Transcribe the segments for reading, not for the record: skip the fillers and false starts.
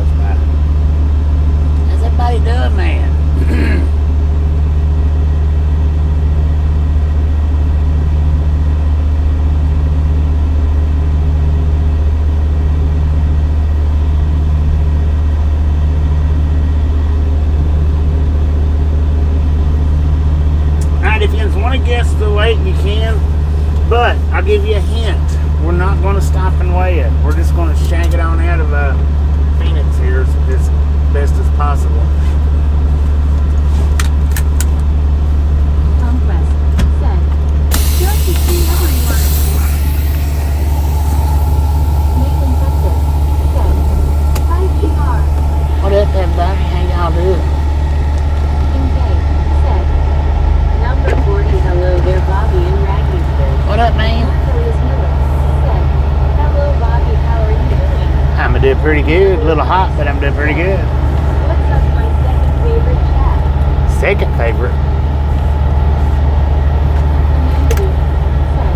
goes by. How's everybody doing, man? Alright, if you want to guess the weight, you can. But I'll give you a hint. We're not going to stop and weigh it. We're just going to shank it on out of Phoenix here as best as possible. Conquest. Set. Just to see everyone. Macon, Texas. Set. IVR. What up, everybody? How y'all doing? Engage. Set. Number 40. Hello there, Bobby in Ragginsburg. What up, man? Marcellus Miller. Set. Hello, Bobby. How are you doing? I'm doing pretty good. A little hot, but I'm doing pretty good. What's up, my second favorite chat? Second favorite. Amanda. Set.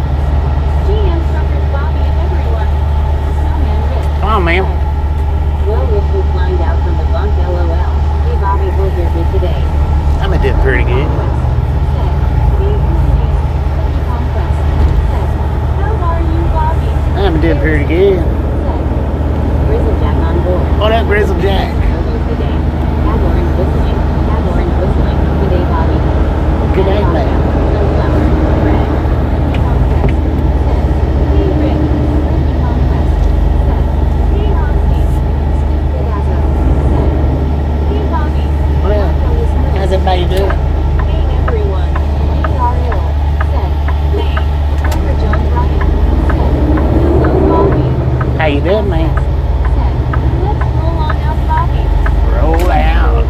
GM Truckers, Bobby and everyone. Snowman Rick. Come on, man. Well, if you find out from the bunk, LOL. Hey, Bobby, we'll hear you today. I'm doing pretty good. How are you, Bobby? I'm doing pretty good. Grizzle Jack on board. What up, Grizzle Jack? Today. Have orange whistling. Have orange whistling. Today, Bobby. Good day, man. Sunflower. Red. Conquest. Set. Hey, Rick. Conquest. Set. Hey, Hosty. Stupid Azzo. Set. Hey, Bobby. What up? How's everybody doing? Hey, everyone. IRL. Set. Hey. Clever John Ryan. Set. Hello, Bobby. How you doing, man? Set. Let's roll on out, Bobby. Roll out.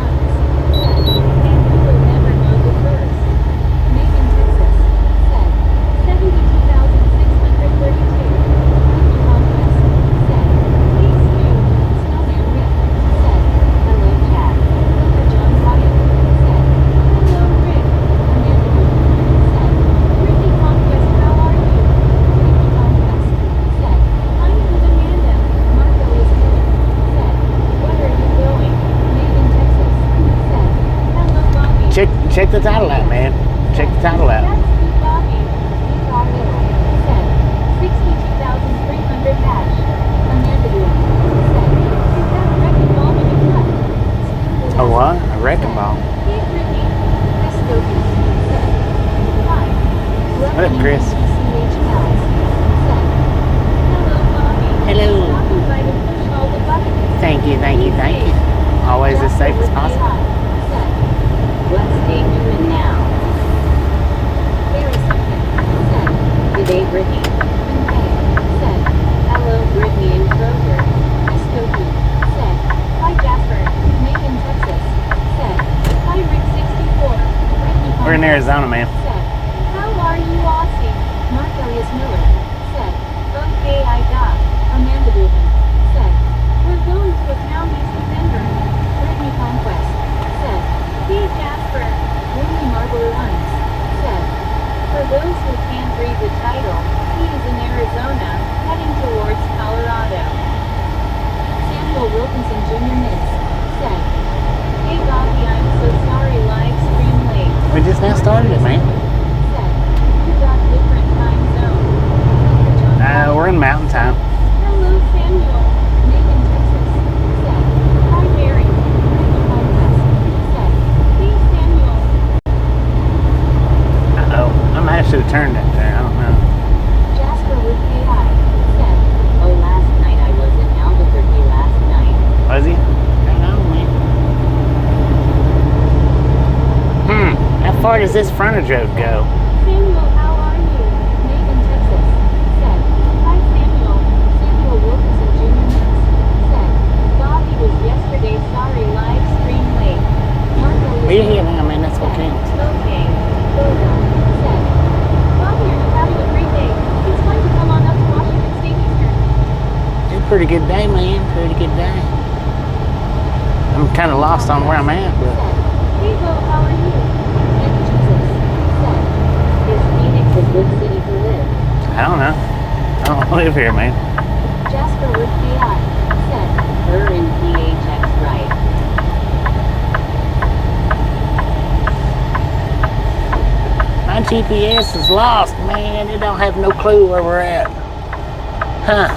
And you will never know the first. Macon, Texas. Set. 72,632. Conquest. Set. Hey, Stu. Snowman Rick. Set. Hello, Chad. Clever John Ryan. Set. Hello, Rick. Amanda. Set. Ricky Conquest, how are you? Ricky Conquest. Set. I'm with Amanda. Marco is Miller. Set. Where are you going? Macon, Texas. Set. Hello, Bobby. Check the title out, man. Check the title out. That's good, Bobby. We got little. Set. 62,300 hash. Amanda doing. Set. Is that wrecking ball in your cut? A what? A wrecking ball. Hey, Brittany. Chris Stokey. Set. Hi. What up, Chris? CH Pals. Set. Hello, Bobby. Hello. Stopping by to push all the buttons. Thank you, thank you, thank you. Always as safe as possible. Set. Let's stay human now. Very simple. Set. Good day, Brittany. Okay. Set. Hello, Brittany and Kroger. Chris Stokey. Set. Hi, Jasper. Macon, Texas. Set. Hi, Rick 64. Brittany. We're in Arizona, man. Set. How are you, Aussie? Marcellus Miller. Set. Okay, I got. Amanda Dubin. Set. We're going to a town east of Denver. Brittany Conquest. Set. Hey, Jasper. Brittany Marble Ones. Set. For those who can't read the title, he is in Arizona, heading towards Colorado. Samuel Wilkinson Jr. Miss. Set. Hey, Bobby, I'm so sorry, live stream late. We just now started it, man. Set. You got different time zone. We're in mountain time. Hello, Samuel. Macon, Texas. Set. Hi, Mary. Brittany Conquest. Set. Hey, Samuel. Uh-oh. I might have should have turned that there. I don't know. Jasper with AI. Set. Oh, last night I was in Albuquerque last night. Was he? I don't know, man. How far does this frontage road go? Samuel, how are you? Macon, Texas. Set. Hi, Samuel. Samuel Wilkinson Jr. Mix. Set. Bobby was yesterday. Sorry, live stream late. Marco was We're here now, man. That's what counts. Okay. Bogo. Set. Bobby, are you having a great day? It's time to come on up to Washington State Eastern. It's a pretty good day, man. Pretty good day. I'm kind of lost on where I'm at, but Set. Hey, Bo, how are you? And Jesus. Set. Is Phoenix a good city to live? I don't know. I don't live here, man. Jasper with AI. Set. Her in PHX. GPS is lost, man. It don't have no clue where we're at. Huh.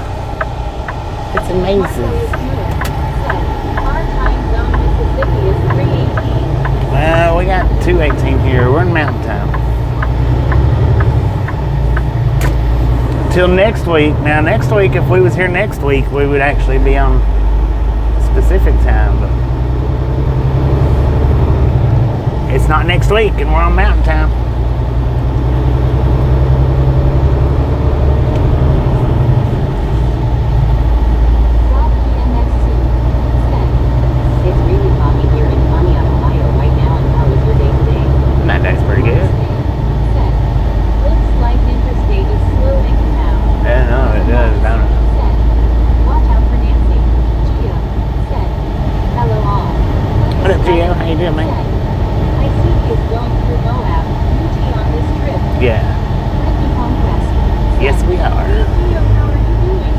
It's amazing. Marcellus Miller said, our time zone Mississippi is 3:18. Well, we got 2:18 here. We're in Mountain Time. Till next week. Now, next week, if we was here next week, we would actually be on Pacific time, but it's not next week, and we're on Mountain Time. Rob PMXC said, it's really foggy here in Pontiac, Ohio right now, and how was your day today? That day's pretty good. Said, looks like interstate is slowing down. Yeah, no, it does, don't it? Said, watch out for Nancy. Gio said, hello all. What up, Gio? How you doing, man? Said, I see he is going through Moab, UT on this trip. Yeah. Ricky Conquest. Yes, we Hey are. Gio, how are you doing?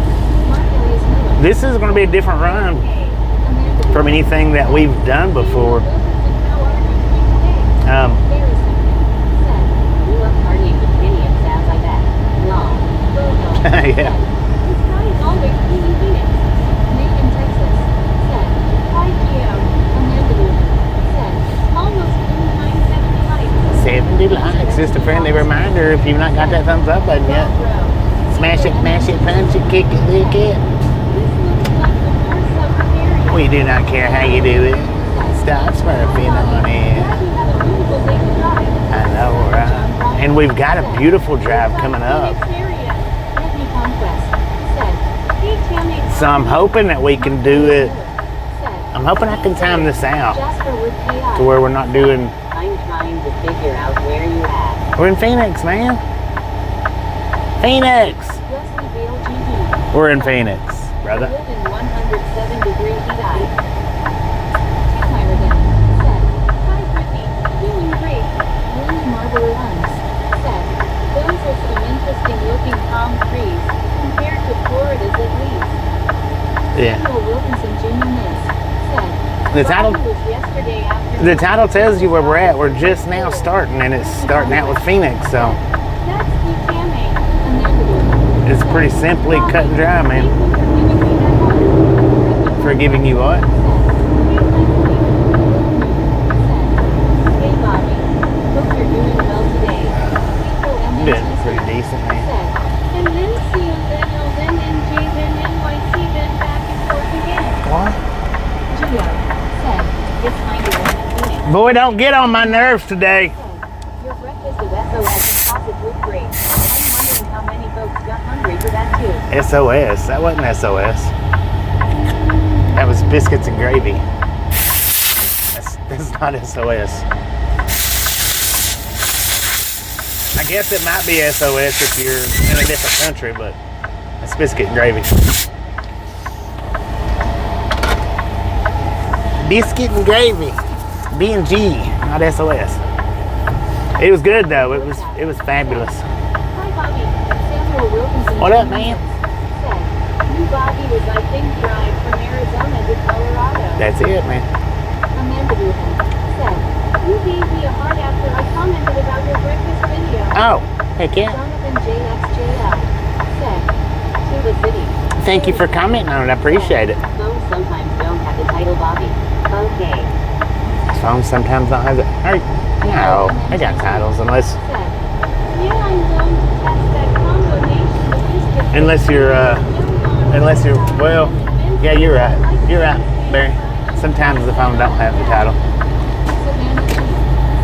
Marcellus Miller. This is going to be a different run Hey, Amanda from anything that we've done before. Wilkinson, how are you doing today? Very simple. Said, you love partying with Kenny and Saz, I bet. No. Boho. Yeah. Said, this guy is always being Phoenix. Nate in Texas. Said, hi Gio. Amanda Wilson. Said, almost 970 likes. 70 likes. Just a friendly reminder, if you've not got that thumbs up button yet, smash it, mash it, punch it, kick it, lick it. This looks like the more southern area. We do not care how you do it. Stop smurfing on it. Glad you have a beautiful day to drive. I know, right? And we've got a beautiful drive coming up. So I'm hoping that we can do it. I'm hoping I can time this out to where we're not doing. I'm trying to figure out where you're at. We're in Phoenix, man. Phoenix. Leslie Vale GD. We're in Phoenix, I brother. live in 107-degree heat eye. Tamara then said, hi Brittany, doing great. Lily Marble Lunds said, those are some interesting looking palm trees, compared to Florida's at least. Yeah. Samuel Wilkinson Jr. Miss said, The title- Bobby was yesterday afternoon. The title tells you where we're at. We're just now starting, and it's starting out with Phoenix, so That's the Tammy, Amanda Wilson. it's pretty simply cut and dry, man. For giving you what? Hey Bobby, hope you're doing well today. Doing pretty decent, man. And then see you, then L, then NJ, then NYC, then back and forth again. What? Gio said, it's kind of one in Boy, don't get on my nerves today. Your breakfast of SOS is positive great. I'm wondering how many folks got hungry for that too. SOS. That wasn't SOS. That was biscuits and gravy. That's not SOS. I guess it might be SOS if you're in a different country, but that's biscuit and gravy. Biscuit and gravy. B&G, not SOS. It was good though. It was fabulous. Hi Bobby, Samuel Wilkinson. What up, man? Said, you Bobby was I think drive from Arizona to Colorado. That's it, man. Amanda Wilson said, you gave me a heart after I commented about your breakfast video. Oh, heck yeah. Jonathan JXJL said, to the city. Thank you for commenting on it. I appreciate it. Phones sometimes don't have the title Bobby. Okay. Phones sometimes don't have the. No, they got titles unless Said, yeah, I'm going to test that combination logistics. unless you're well. Yeah, you're right. You're right, Barry. Sometimes the phone don't have the title. Savannah G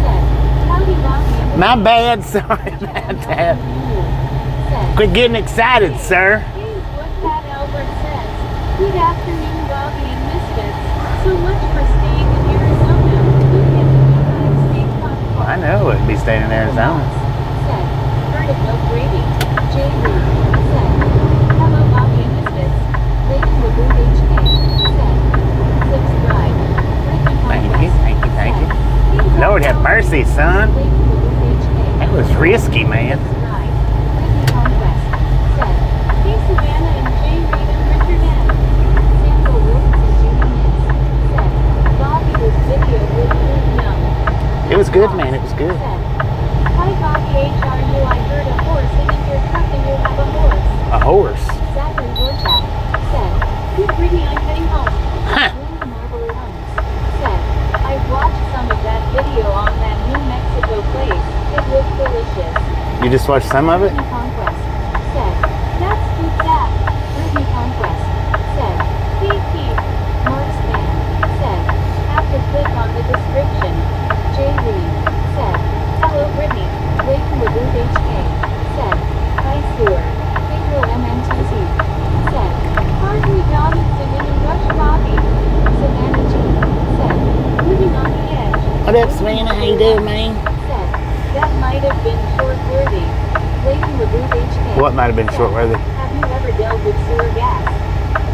said, howdy Bobby. My bad. Sorry about that. Said, Quit getting excited, sir. here's what Pat Albert says. Good afternoon, Bobby and Misfits. So much for staying in Arizona. Look at the United States Concord. I know it'd be staying in Arizona. Said, heard of milk gravy. Jay Reed said, hello Bobby and Misfits. Lady Lagoon HK said, subscribe. Thank you. Lord have mercy, son. That was risky, man. It was good, man. It was good. Hi, Bobby PHRU, I heard a horse and in your truck and you have a horse. A horse? Zachary Rorschach said, good Brittany, I'm heading home. Huh. William Marble Holmes said, I've watched some of that video on that New Mexico place. It looked delicious. You just watched some of it? Brittany Conquest said, that's good Zach. Brittany Conquest said, Keep. Mark Span said, have to click on the description. Jay Lee said, hello Brittany. Leighton Lagoon HK said, hi Sewer. April MNTC said, Hartley Robinson in a rush Bobby. Savannah G said, moving on the edge. What up, Savannah? How you doing, man? Said, that might have been short-worthy. Leighton Lagoon HK. What might have been said, short-worthy? Have you ever dealt with sewer gas?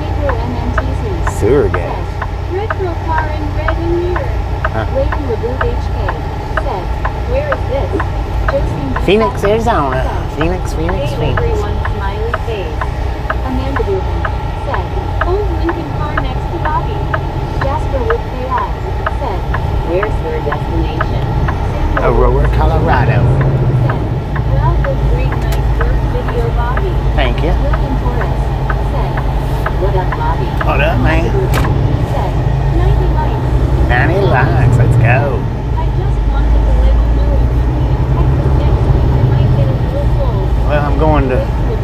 April MNTC Sewer gas. said, retro car in red and mirror. Huh. Leighton Lagoon HK said, where is this? Josephine Phoenix, Arizona. said, Phoenix. Hey everyone, smiley face. Amanda Dubin said, old Lincoln car next to Bobby. Jasper with AI said, where's their destination? Samuel Aurora, Colorado. said, well, good great nice work video Bobby. Thank you. William Torres said, what up Bobby? What up, man? Said, 90 likes. 90 likes. Let's go. I just wanted to let you know if you need Texas next week you might get a little cold. Well, I'm going to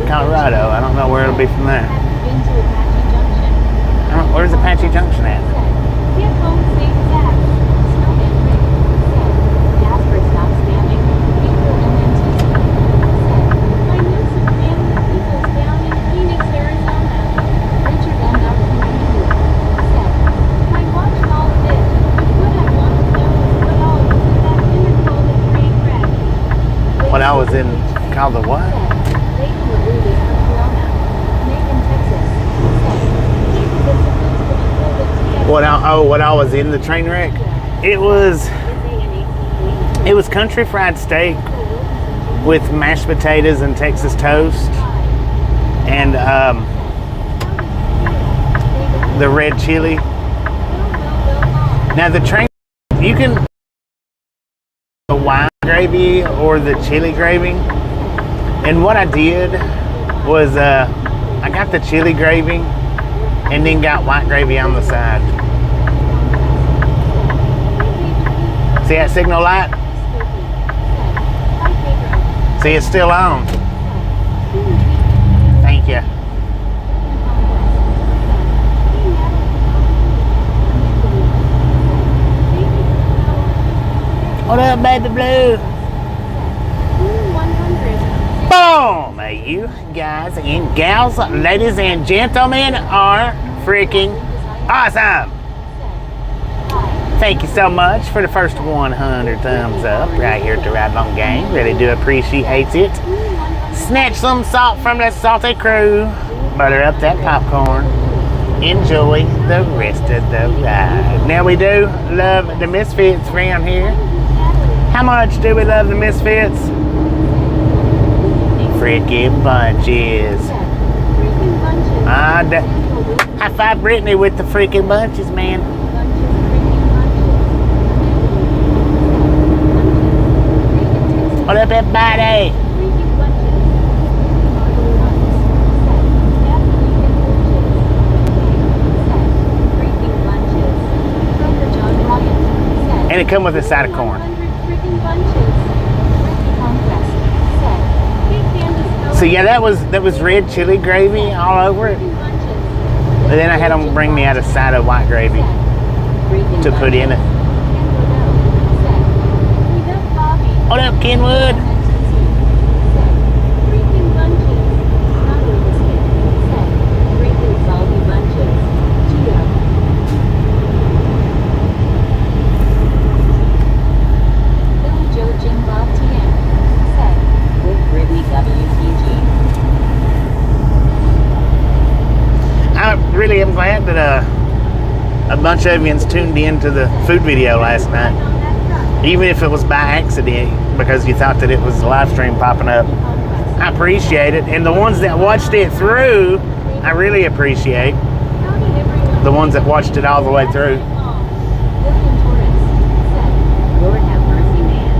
Colorado. I don't know where it'll be from there. Have you been to Apache Junction? Where's Apache Junction at? Said, get home safe Zach. Snowman Rick said, Jasper stop spamming. April MNTC said, I know some random people down in Phoenix, Arizona. Richard M. Alcantara said, I watched all of it. What I want to know is what all was in that dinner called a train wreck. What I was in, called the what? Leighton Lagoon is from Corona. Macon, Texas said, Jesus is supposed to be filled with TX. What I was in the train wreck? It was country fried steak with mashed potatoes and Texas toast and the red chili. Now the train, you can the wine gravy or the chili gravy. And what I did was I got the chili gravy and then got white gravy on the side. See that signal light? See, it's still on. Thank you. What up, baby blue? Boom! You guys and gals, ladies and gentlemen are freaking awesome. Thank you so much for the first 100 thumbs up right here at the Ride Along Gang. Really do appreciate it. Snatch some salt from the salty crew. Butter up that popcorn. Enjoy the rest of the ride. Now we do love the Misfits around here. How much do we love the Misfits? Freaking bunches. High five Brittany with the freaking bunches, man. What up, everybody? And it come with a side of corn. So yeah, that was red chili gravy all over it. But then I had them bring me out a side of white gravy to put in it. What up, Kenwood? I really am glad that a bunch of you tuned in to the food video last night. Even if it was by accident, because you thought that it was a live stream popping up. I appreciate it. And the ones that watched it through, I really appreciate. The ones that watched it all the way through.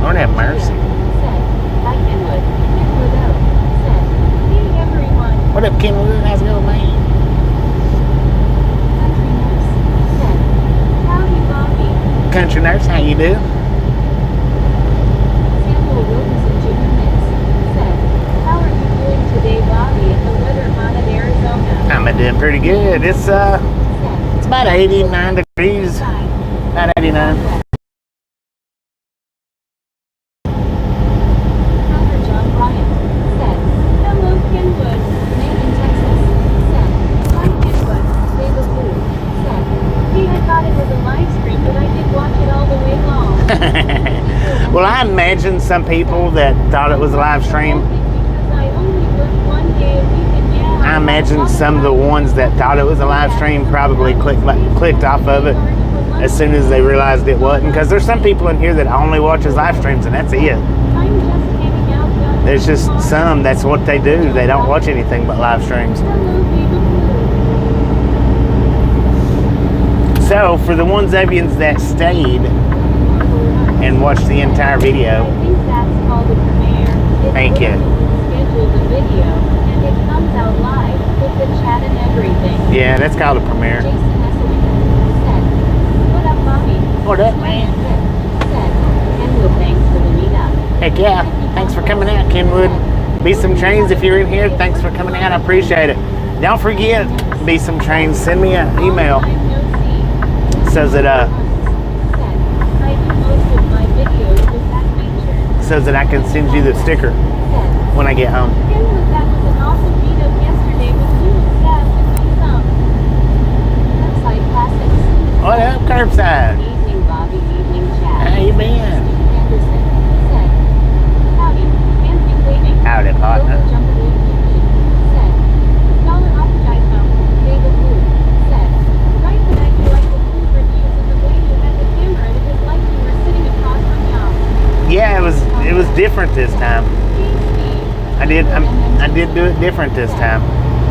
Lord have mercy. What up, Kenwood? How's it going, man? Country nurse said, howdy, Bobby. Country nurse, how you do? Samuel Wilkinson Jr. Miss said, how are you doing today, Bobby, in the weather hot of Arizona? I'm doing pretty good. It's about 89 degrees. About 89. John Bryant said, hello, Kenwood, Macon, Texas. Said, hi, Kenwood, David Blue. Said, hey, I thought it was a live stream, but I did watch it all the way long. Well, I imagine some people that thought it was a live stream. Because I only work 1 day a week, and yeah, I imagine some of the ones that thought it was a live stream probably clicked off of it as soon as they realized it wasn't. Because there's some people in here that only watches live streams and that's it. I'm just hanging out. There's just some, that's what they do. They don't watch anything but live streams. Hello, David Blue. So for the ones Evians that stayed and watched the entire video, I think that's called a premiere. Thank you. Schedule the video, and it comes out live with the chat and everything. yeah, that's called a premiere. Jason Esselman said, what up, Bobby? What up, man? Said, Kenwood, thanks for the meetup. Heck yeah, thanks for coming out, Kenwood. Be Some Trains, if you're in here, thanks for coming out, I appreciate it. Don't forget, Be Some Trains, send me an email so that I do most of my videos with that nature. I can send you the sticker Said, when I get home. Kenwood, that was an awesome meetup yesterday with you and Steph and me some. Curbside classics. What up, Curbside? Evening, Bobby. Evening, chat. How you been? Anderson said, howdy, Anthony Cleaning. Howdy, partner. Local Jumping said, dollar off now. David Blue said, right when I do like the food reviews and the way you had the camera, it was like you were sitting across from y'all. Yeah, it was different this time. I did do it different this time.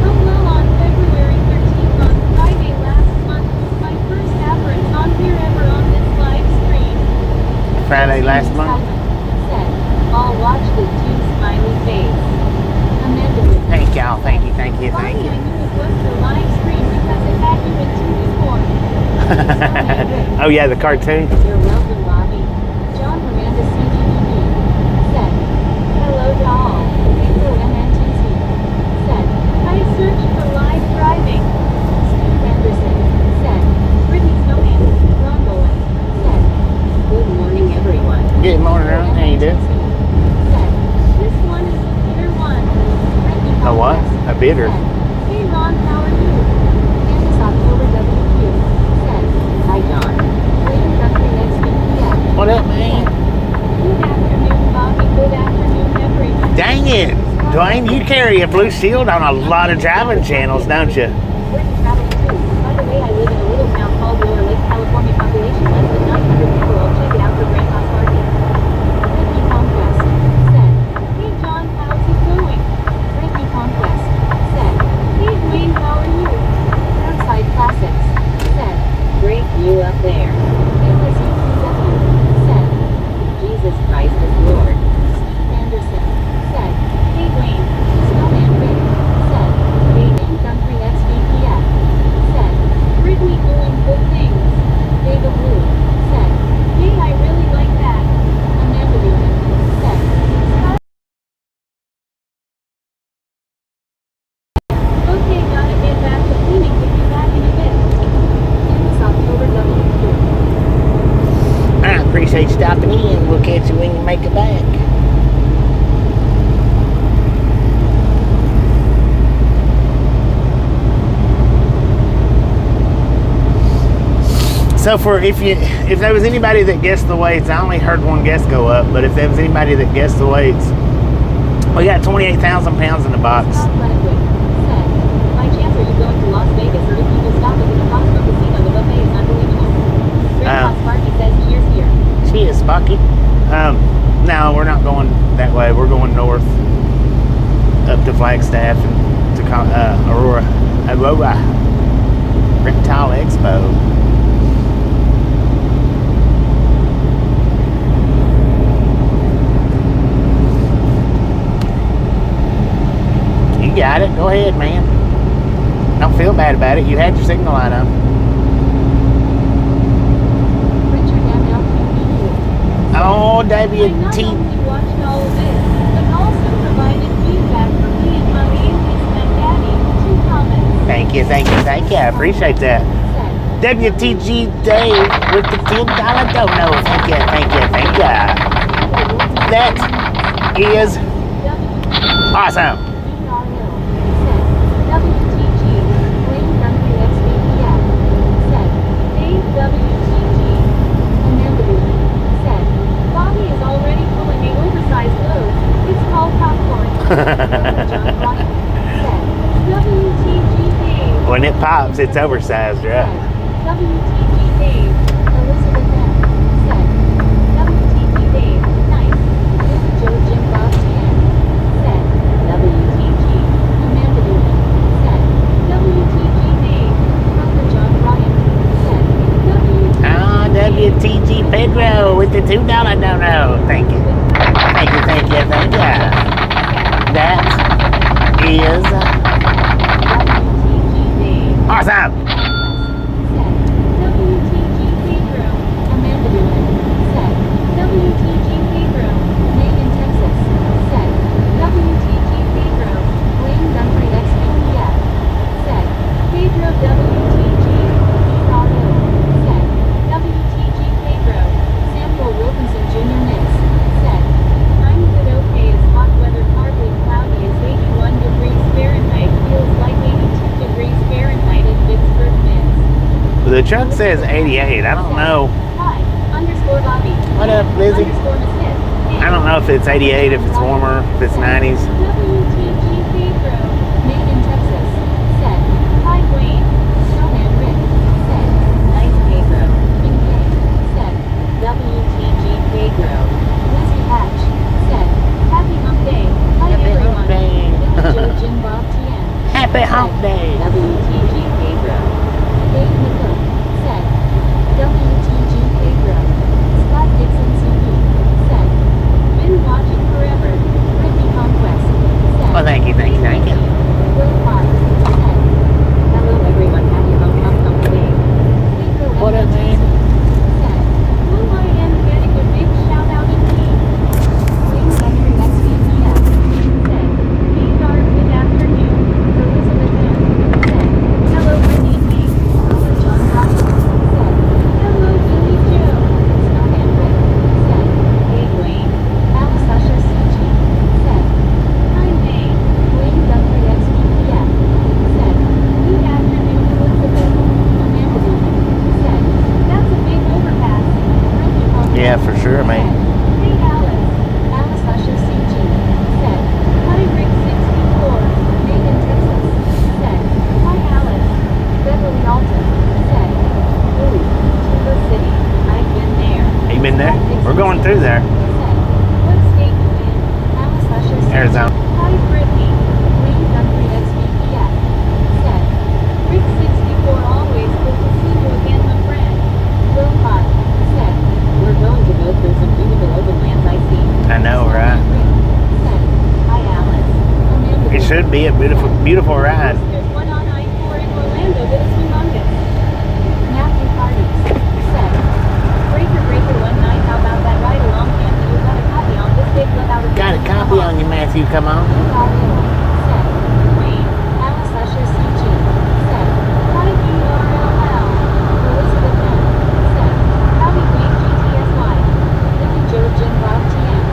Hello, on February 13th on Friday last month was my first appearance here ever on this live stream. Friday last month. Said, I'll watch the two smiley face. Amanda was Thank y'all. Thank you. Thank you. Bobby, Thank I you. knew it was the live stream because it had you in two before. Oh yeah, the cartoon. You're welcome, Bobby. John Miranda CGDB said, hello, doll. April MNTC said, I searched for live driving. Steve Anderson said, Brittany Snowman. Ron Bowen said, good morning, everyone. Good morning, Ron. How you doing? Said, this one is the bitter one. Brittany A what? Conquest A bitter. said, hey, Ron, how are you? Candace October WQ said, hi, John. Waiting country next week. Yeah. What up, man? Good afternoon, Bobby. Good afternoon, everyone. Dang it, Dwayne, you carry a blue shield on a lot of driving channels, don't you? Britain traveling too. By the way, I live in a little town called Lower Lake, California. Population less than 900 people. I'll check it out for Grandpa's party. Ricky Conquest said, hey, John, how's it going? Ricky Conquest said, hey, Dwayne, how are you? Curbside Classics said, great view up there. Endless UTW said, Jesus Christ is Lord. Steve Anderson said, hey, Dwayne. Snowman Rick said, hey, in country XVPF said, Brittany doing good things. David Blue said, hey, I really like that. Amanda Newman said, okay, gotta get back to cleaning. We'll be back in a bit. Candace October WQ. I appreciate you stopping in. We'll catch you when you make it back. So if there was anybody that guessed the weights, I only heard one guess go up, but if there was anybody that guessed the weights, we got 28,000 pounds in the box. Scott Lenwick said, by chance are you going to Las Vegas or if you will stop at the Costco Casino? The buffet is unbelievable. Grandpa Sparky says cheers here. Cheers, Sparky. No, we're not going that way. We're going north up to Flagstaff and to Aurora Reptile Expo. You got it. Go ahead, man. Don't feel bad about it. You had your signal light on. Richard MLPP. Oh, I not WT. only watched all of this, but also provided feedback for me and my atheist and daddy. 2 comments. Thank you, thank you, thank you. I appreciate that. Said, WTG Dave with the $10 dono. Thank you, thank you, thank you. That is awesome. When it pops, it's oversized, right? WTG Dave, Elizabeth M. said, WTG Dave, nice. This is Joe Jim Bob TN. Said, WTG, Amanda Newman. Said, WTG Dave, Brother John Ryan. Said, WTG Pedro with the $2 dono. Thank you. Thank you, thank you, thank you. That is awesome. WTG Pedro, Amanda Newman. Said, WTG Pedro, Megan Texas. Said, WTG Pedro, Wayne Dunfrey XPPF. Said, Pedro WTG, Chicago. Said, WTG Pedro, Samuel Wilkinson Jr. Mix. Said, I'm good okay as hot weather partly cloudy as 81 degrees Fahrenheit feels like 82 degrees Fahrenheit in Pittsburgh, Miss. The truck says 88. I don't know. Hi, underscore Bobby. What up, Lizzie? Underscore Miss Hip. I don't know if it's 88, if it's warmer, if it's 90s. WTG Pedro, Megan Texas. Said, hi Wayne. Snowman Rick. Said, nice Pedro. In K. Said, WTG Pedro. Lizzie Hatch. Said, happy hump day. Hi Happy everyone. hump day. This is Joe Jim Bob TN. Happy hump day. WTG Pedro. Dave McCook. Said, WTG Pedro. Scott Dixon CD. Said, been watching forever. Ricky Conquest. Said, Well, thank you, thank you, thank you. Will Park. Said, hello everyone. Happy hump day. Pedro What up, man? Said, who I am getting a big shout out indeed. Wayne Country XPPF. Said, hey dark good afternoon. Elizabeth M. Said, hello Brittany P. John Ryan. Said, hello Billy Joe. Snowman Rick. Said, hey Wayne. Alice Usher CG. Said, hi May. Wayne Guthrie XPPF. Said, good afternoon Elizabeth. Amanda Newman. Said, that's a big overpass. Ricky Conquest. Yeah, for sure, man. Hey Alice. Alice Usher CG. Said, hi Rick 64. Megan Texas. Said, hi Alice. Beverly Alton. Said, ooh, Tuba City. I've been there. You been there? We're going through there. Said, what state you in? Alice Usher CG. Arizona. Hi Brittany. Wayne Guthrie XPPF. Said, Rick 64 always good to see you again my friend. Will Pot. Said, we're going to go through some beautiful open lands I see. I know, right? Said, hi Alice. Amanda It should be a beautiful, beautiful ride. There's one on I-4 in Orlando that is humongous. Matthew Hardys said, breaker one night, how about that ride along Candy? You got a copy on this big without a Got a copy on you, Matthew. Come on. Said, Wayne, Alice Usher CG. Said, hi IRL. Elizabeth M. Said, howdy Wayne GTSY. Billy Joe Jim Bob TM.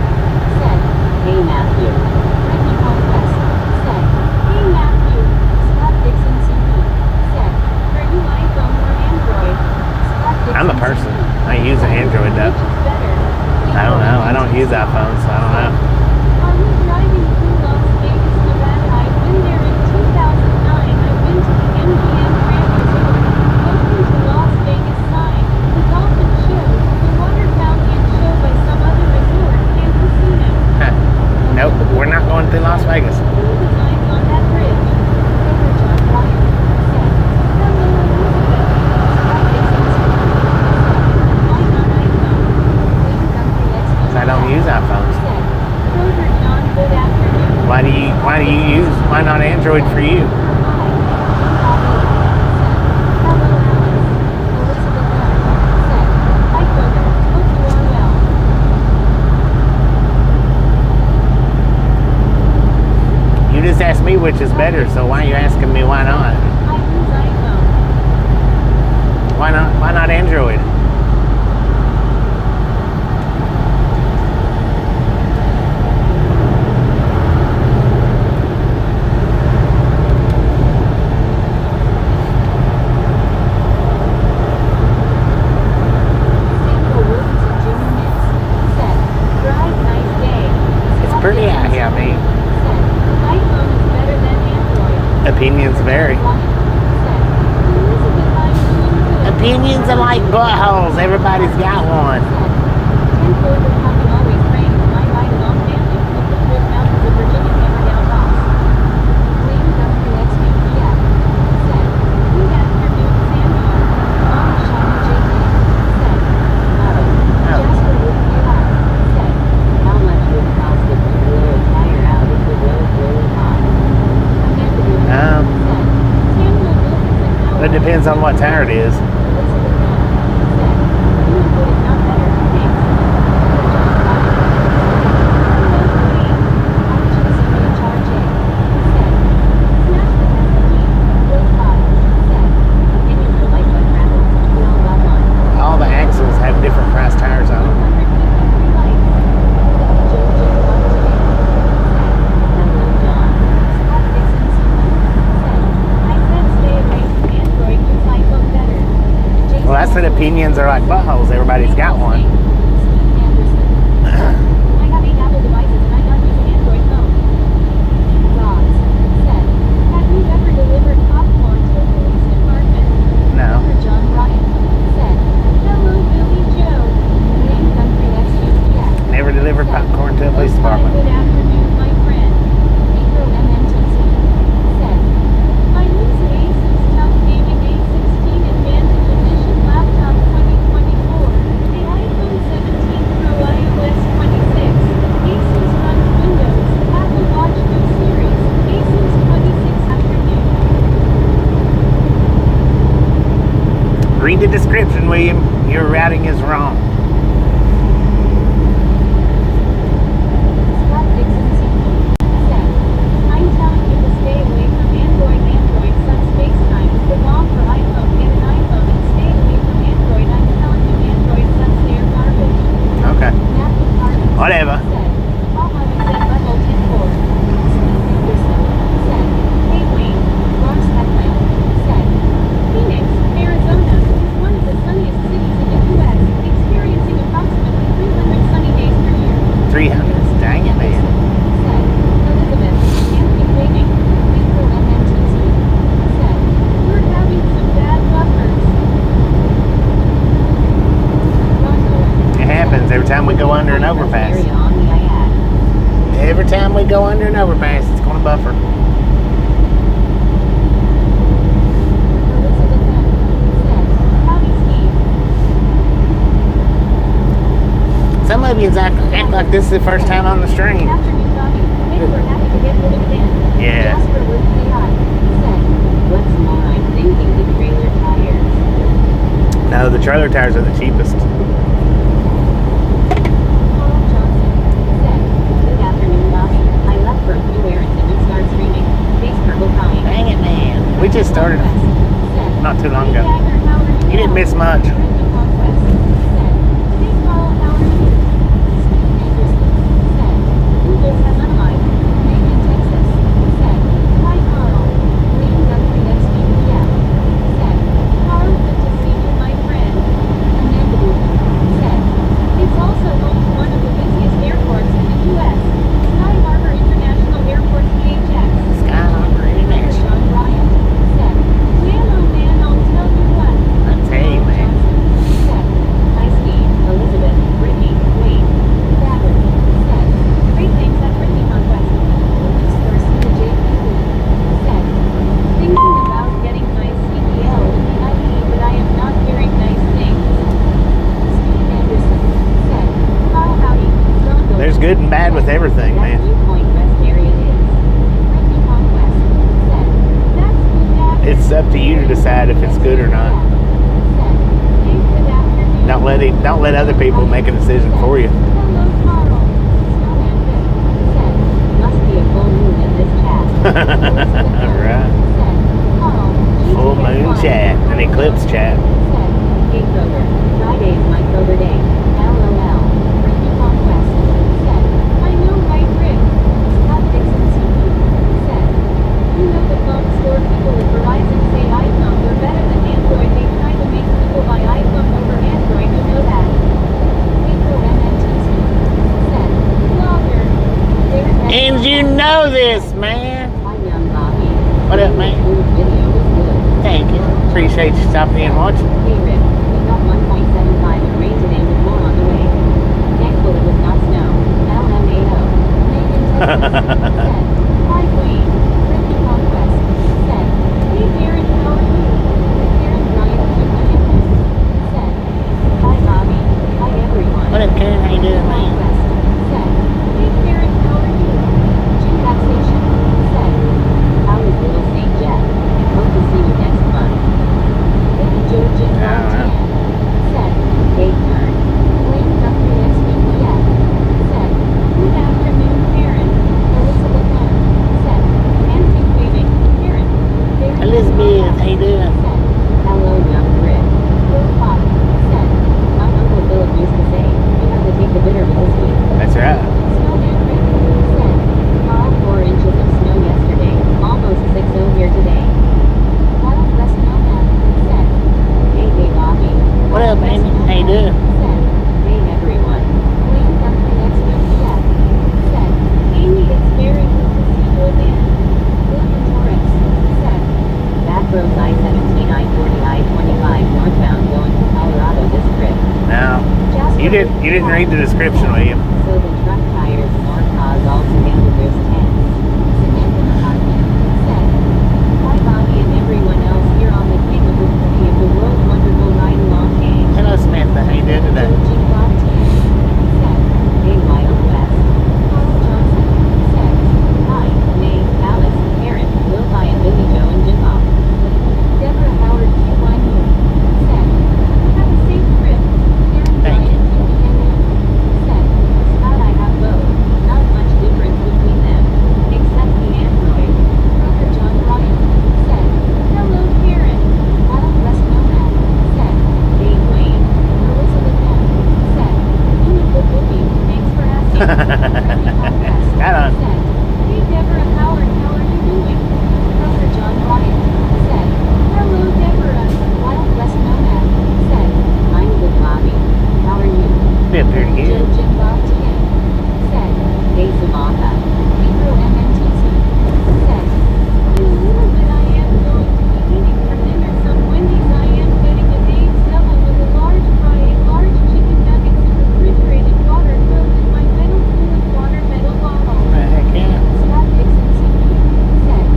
Said, hey Matthew. Brittany Conquest. Said, hey Matthew. Scott Dixon CD. Said, are you iPhone or Android? Scott Dixon I'm a person. CD. I use an Android, though. Which is better? I don't know. I don't use iPhone, so I don't know. Are you driving through Las Vegas, Nevada? I've been there in 2009. I've been to the MGM Grand Resort. Welcome to Las Vegas sign. The Dolphin Show. The Water Fountain Show by some other resort and casino. Huh. Nope, we're not going through Las Vegas. Who designs on that bridge? Brother John Ryan. Said, hello Elizabeth. Scott Dixon said, why not iPhone? Wayne Guthrie XP. I don't use iPhones. Said, Brother John, good afternoon. Why Why not Android for you? You just asked me which is better, so why are you asking me why not? Why not Android? Pretty out here, I mean. Opinions vary. Opinions are like buttholes. Everybody's got one. It depends on what tire it is. All the axles have different price tires on them. Well, I said opinions are like buttholes. Everybody's got one. I have 8 Apple devices and I'm not using Android phone. Ross said, have you ever delivered popcorn to a police department? No. John Ryan said, hello Billy Joe. Name country XUPX. Never delivered popcorn to a police department. Good afternoon, my friend. April MMTC said, I use an Asus TUF Gaming A16 Advantage Edition laptop 2024. The iPhone 17 Pro iOS 26. Asus runs Windows. Apple Watch 2 Series. Asus 26 afternoon. Read the description, William. Your routing is wrong. Scott Dixon Sr. said, I'm telling you to stay away from Android. Android sucks. FaceTime is the bomb for iPhone. Get an iPhone and stay away from Android. I'm telling you, Android sucks. They're garbage. Okay. Matthew Carter Whatever. said, Haha, you said level 10-4. Steve Anderson said, hey Wayne, Ross Heckman said, Phoenix, Arizona is one of the sunniest cities in the U.S., experiencing approximately 300 sunny days per year. 300. Dang it, man. Said, Elizabeth, Anthony Waiting, April MMTC said, we're having some bad buffers. Ron Owen It happens every time we go under an overpass. area on the IAD. Every time we go under an overpass, it's going to buffer. Elizabeth M. said, howdy Steve. Some of you act like this is the first time on the stream. Afternoon Bobby, maybe we're happy to get rid of it then. Yeah. Jasper with AI said, what's more, I'm thinking the trailer tires. No, the trailer tires are the cheapest. Paul Johnson said, good afternoon Bobby, I left for a few errands and you start streaming. Face purple crying. Dang it, man. We just started Said, not too long ago. hey, Dagger, how are you? You didn't miss much. Brittany Conquest said, hey Carl, how are you? Steve Anderson said, Google has unlike. Megan Texas said, hi Carl. Lane Guthrie XBPF said, Carl, good to see you, my friend. Amanda Booth said, it's also home to one of the busiest airports in the U.S., Sky Harbor International Airport PHX. Sky Harbor International. John Bryant said, man oh man, I'll tell you what. I'll tell you, man. Said, hi Steve, Elizabeth, Brittany, Wayne, Dagger, said, great things at Brittany Conquest. Luis Garcia JP said, thinking about getting my CDL in the IE, but I am not hearing nice things. Steve Anderson said, Carl howdy, Ronald. There's good and bad with everything, That man. Blue Point rest area is. it's up to you to decide if it's good or not. Don't let other people make a decision for you. Hello, Carl. Snowman Vic said, must be a full moon in this chat. Alright. Said, Carl, Full moon chat, an eclipse chat. Said, hey Kroger, Friday is my Kroger day. LOL. Ricky Conquest. Said, I know, right, Rick? Scott Dixon CP. Said, you know the phone store people at Verizon say iPhones are better than Android. They try to make people buy iPhone over Android. You know that. April MNTC. Said, blogger. And you know this, man. I'm young Bobby. What up, man? Your video was good. Thank you. Appreciate you stopping in and watching. Hey Rick, we got 1.75 in rain today with more on the way. Thankful it was not snow. LMAO. Megan Texas said, hi Wayne. Ricky Conquest said, hey Darren, how are you? Darren Bryant said, hi Bobby. Hi everyone. What up, Karen? How you doing, man? Conquest said, hey Darren, how are you? Jim Taxation said, how is little St. Jeff? Hope to see you next month. Baby Joe Jim Martin said, hey Karen. Wayne Guthrie XBPF said, good afternoon, Karen. Elizabeth M said, antique waving, Karen. Darren Elizabeth, how you doing? said, hello, young Rick. Bill Pop said, my Uncle Philip used to say, you have to take the bitter with the sweet. That's right. Snowman Rick said, Carl, 4 inches of snow yesterday, almost 6-0 here today. Wild West Snowman said, hey Bobby. What up, Wild West Amy? How you Snowman doing? said, hey everyone. Wayne Guthrie XBPF said, Amy, it's very good to see you again. William Torres said, back road I-17, I-40, I-25 northbound going to Colorado this trip. No. Jasper You didn't read the description, William. So the truck tires more cause altogether there's 10. Samantha McCartney said, hi Bobby and everyone else here on the King of the City of the World Wonderful Ride Along gang. Hello, Samantha. How you doing today? Georgie Bob T said, hey Wild West. Carl Johnson said, hi, May, Alice, Aaron, Will Pie and Billy Joe and Jim Bob. Deborah Howard QYU said, have a safe trip. Aaron Thank you. Bryant QBNN said, Scott, I have both. Not much difference between them, except the Android. Kroger John Bryant said, hello Karen. Wild West Nomad said, hey Wayne. Elizabeth M said, you a good bookie. Thanks for asking. Randy Conquest Right on. said, hey Deborah Howard, how are you doing? Kroger John Bryant said, hello Deborah. Wild West Nomad said, I'm good Bobby. How are you? Doing pretty good. Joe Jim Bob TN said, hey Samantha. Pedro MNTC said, in a little bit I am going to be eating for dinner some Wendy's. I am getting a Dave's double with a large fry, a large chicken nuggets and refrigerated water filled in my metal cooled water metal bottle. Heck yeah. Scott Dixon CP said,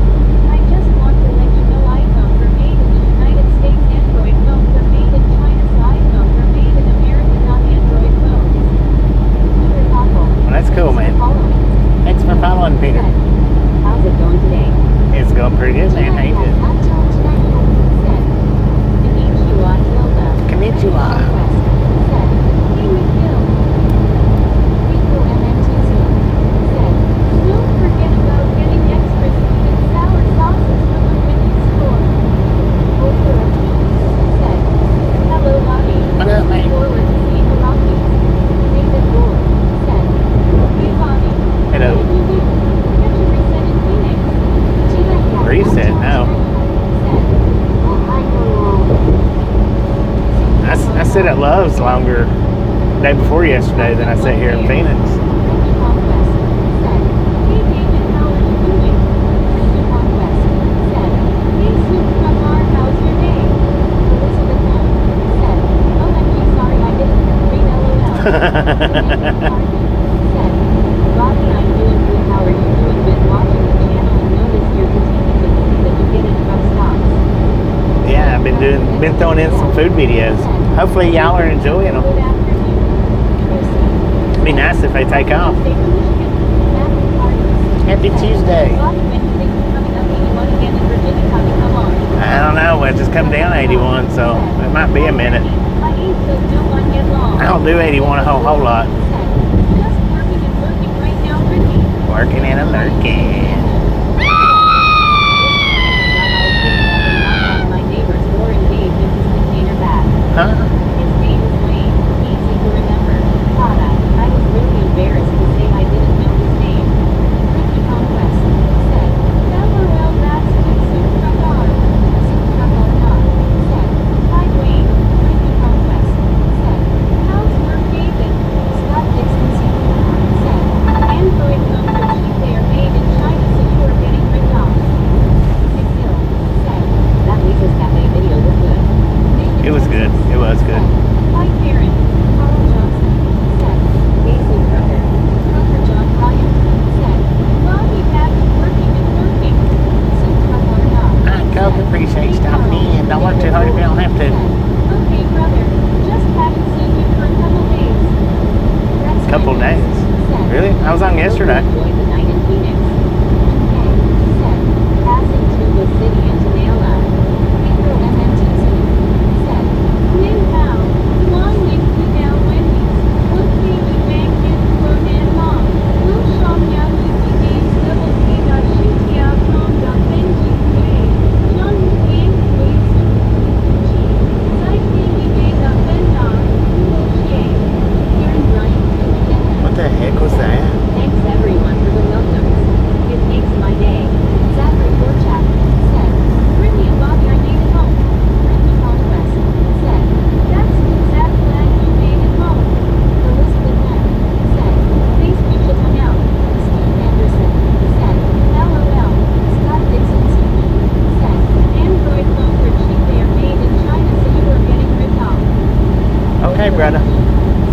I just want to let you know iPhones are made in the United States. Android phones are made in China. So iPhones are made in America, not Android phones. Peter Koppel. Well, that's cool, man. Following. Thanks for following, Peter. Said, how's it going today? It's going pretty good, man. How you doing? Said, Konnichiwa, Tilda. Konnichiwa. Conquest said, hey McGill. Rico MNTC said, don't forget about getting extra sweet and sour sauces from the Wendy's store. Ultra said, hello Bobby. What up, man? Looking forward to seeing the Rockies. David Gore said, hey Bobby. Hello. What did you do? Catch a reset in Phoenix. Gina Reset? No. said, oh, I know. I sit at Love's longer day before yesterday than I sit here in Phoenix. Ricky Conquest said, hey David, how are you doing? Ricky Conquest said, hey Soup from our how's your day? Elizabeth M said, OMG, sorry I didn't read LOL. Samantha McCartney said, Bobby, I'm doing good, how are you doing? Been watching the channel and noticed you're continuing to see that you get in truck stops. Yeah, I've been throwing in some food videos. Hopefully y'all are enjoying them. Good afternoon. It'd be nice if they take off. Happy Tuesday. Bobby, when you think you're coming up 81 again in Virginia, come on. I don't know. It just come down 81, so it might be a minute. I ain't so no one get long. I don't do 81 a whole lot. Just working and lurking right now, Ricky. Working and a lurking. My neighbor's door engaged in his container bag. Huh? His name is Wayne. Easy to remember. Thought I was really embarrassed to say I didn't know his name. Ricky Conquest said, LOL, that's too soon from our. Soon from our not. Said, hi Wayne. Ricky Conquest said, how's work, David? Scott Dixon Sr. said, Android phones are cheap, they are made in China, so you are getting ripped off. Nick Hill said, that Lisa's Cafe video was good. Nathan It was good. Texas It was good. said, hi Karen. Carl Johnson said, Basil Brother. Tucker John Ryan said, Bobby Pat is working and working. Soon from our not. Hi, Coke. Appreciate you stopping in. Don't work too hard if you don't have to. Okay, brother. Just haven't seen you for a couple days. Rex Couple Randall days. said, Really? I was on yesterday. Enjoy the night in Phoenix. Okay, said, passing through the city into Naila. Pedro MNTC said, Nin Hao, Long Ning Fu Now Wendy's, Look Baby Bang Kin Clone and Mom, Lu Shom Yao Yuki Games Double K Da Shi Tiao Tong Da Benji Kuei, John Wu Yang Kuei Su, Chi, Sai Baby Bang Da Ben Da, Luo Xie, Karen Bryant, What the heck was that? Thanks everyone for the welcomes. It makes my day. Zachary Borchak said, Brittany and Bobby, I made it home. Brittany Conquest said, that's good, Zach, glad you made it home. Elizabeth Len said, thanks, you should hang out. Steve Anderson said, LOL. Scott Dixon Sr. said, Android phones are cheap, they are made in China, so you are getting ripped off. Okay, brother.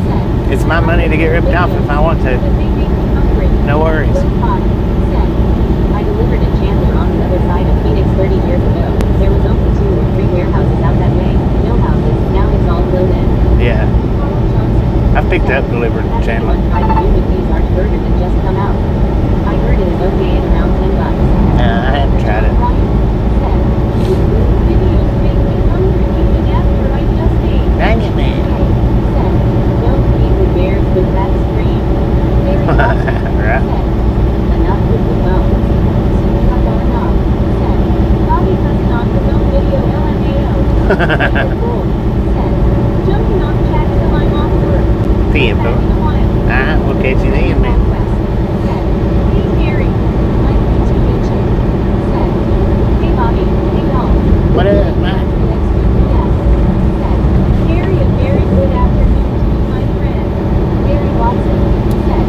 Said, It's my money to get ripped off if I want to. but they make me hungry. No worries. Will Todd said, I delivered in Chandler on the other side of Phoenix 30 years ago. There was only 2 or 3 warehouses out that way. No houses. Now it's all filled in. Yeah. Carl Johnson I've picked said, up delivered in "Has Chandler. anyone tried the new McDee's Arch Burger that just come out? I heard it is okay at around $10. I haven't tried it. Ryan said, videos make me hungry even after I just ate. Dang it, man. Said, don't feed the bears with that scream. Larry Watson Right. said, enough with the phones. Sutra Barna said, Bobby cousin on his own video LMAO. David Gold said, jumping on chat till I'm off work. Tiempo. Back in a while. Alright, we'll catch you then, man. Conquest said, hey Gary, like me to mention. Said, hey Bobby, hey y'all. What up, man? Said, Gary, a very good afternoon to you, my friend. Gary Watson said,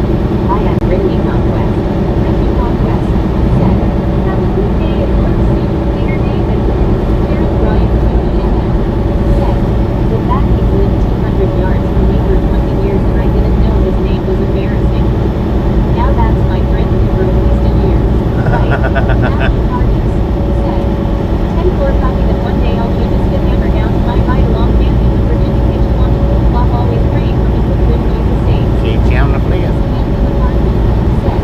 I am Brittany Conquest. Brittany Conquest said, have a good day at work, see you later, David. Karen Bryant, QEMM, said, the fact he's lived 200 yards from me for 20 years and I didn't know his name was embarrassing. Now that's my friend for at least a year. Right. Matthew Hardis said, 10-4 copy that one day I'll give this good hammer down to my right along Matthew in Virginia Page along the pool clock, always praying for me with good Jesus saves. Catch you on the flip. Samantha McCarthy said,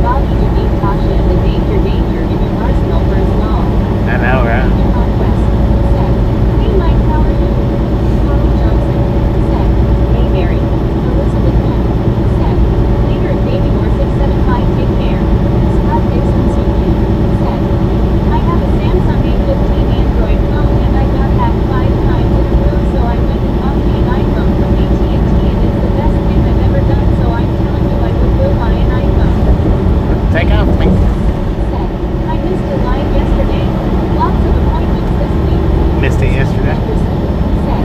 Bobby, you need caution and the danger in your arsenal for a small. I know, right? Your conquest said, hey Mike, how are you? Carl Johnson said, hey Mary. Elizabeth Len said, later at Baby More 675, take care. Scott Dixon Sr. said, I have a Samsung A15 Android phone and I got hacked 5 times in a row, so I went and bought me an iPhone from AT&T and it's the best thing I've ever done, so I'm telling you I would go buy an iPhone. Take off, man. Said, I missed a live yesterday. Lots of appointments this week. Missed it yesterday. Anderson said,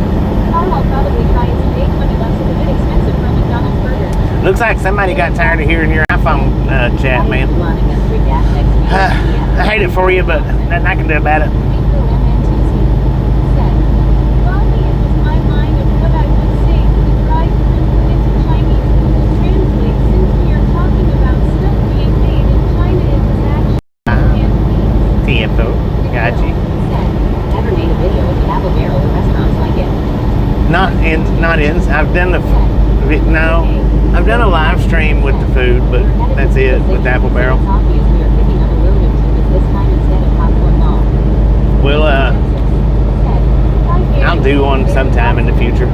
Carl, I'll probably try it today. $20 is a bit expensive for a McDonald's burger. Looks like somebody got tired of hearing your iPhone chat, man. I hate it for you, but nothing I can do about it. Tiempo. Got you. Ever made a video with the apple barrel or restaurants like it? Not in. I've done I've done a live stream with the food, but that's it with the apple barrel. We'll I'll do one sometime in the future.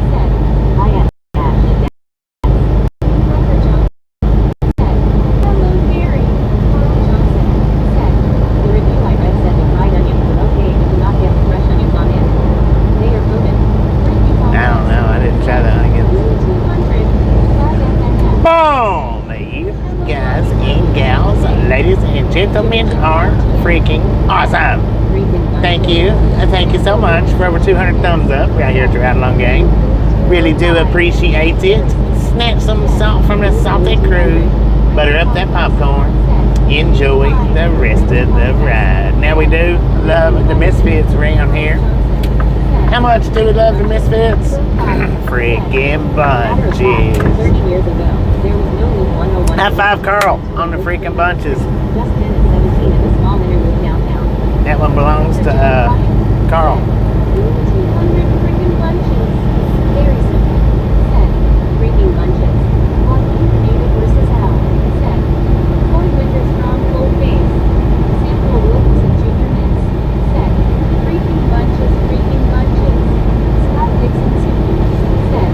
Gentlemen are freaking awesome. Thank you. Thank you so much for over 200 thumbs up right here at the Ride Along Gang. Really do appreciate it. Snap some salt from the salted crude. Butter up that popcorn. Enjoy the rest of the ride. Now we do love the Misfits around here. How much do we love the Misfits? Freaking bunches. 30 years ago, there was no new 101. High five, Carl, on the freaking bunches. Just 10 and 17 in a small neighborhood downtown. That one belongs to Carl. 200 freaking bunches. Very simple. Set. Freaking bunches. Walking David versus Al. Set. Boy Winter's strong cold face. Sample Wilkinson Jr. Nix. Set. Freaking bunches. Freaking bunches. Scott Dixon Suki. Set.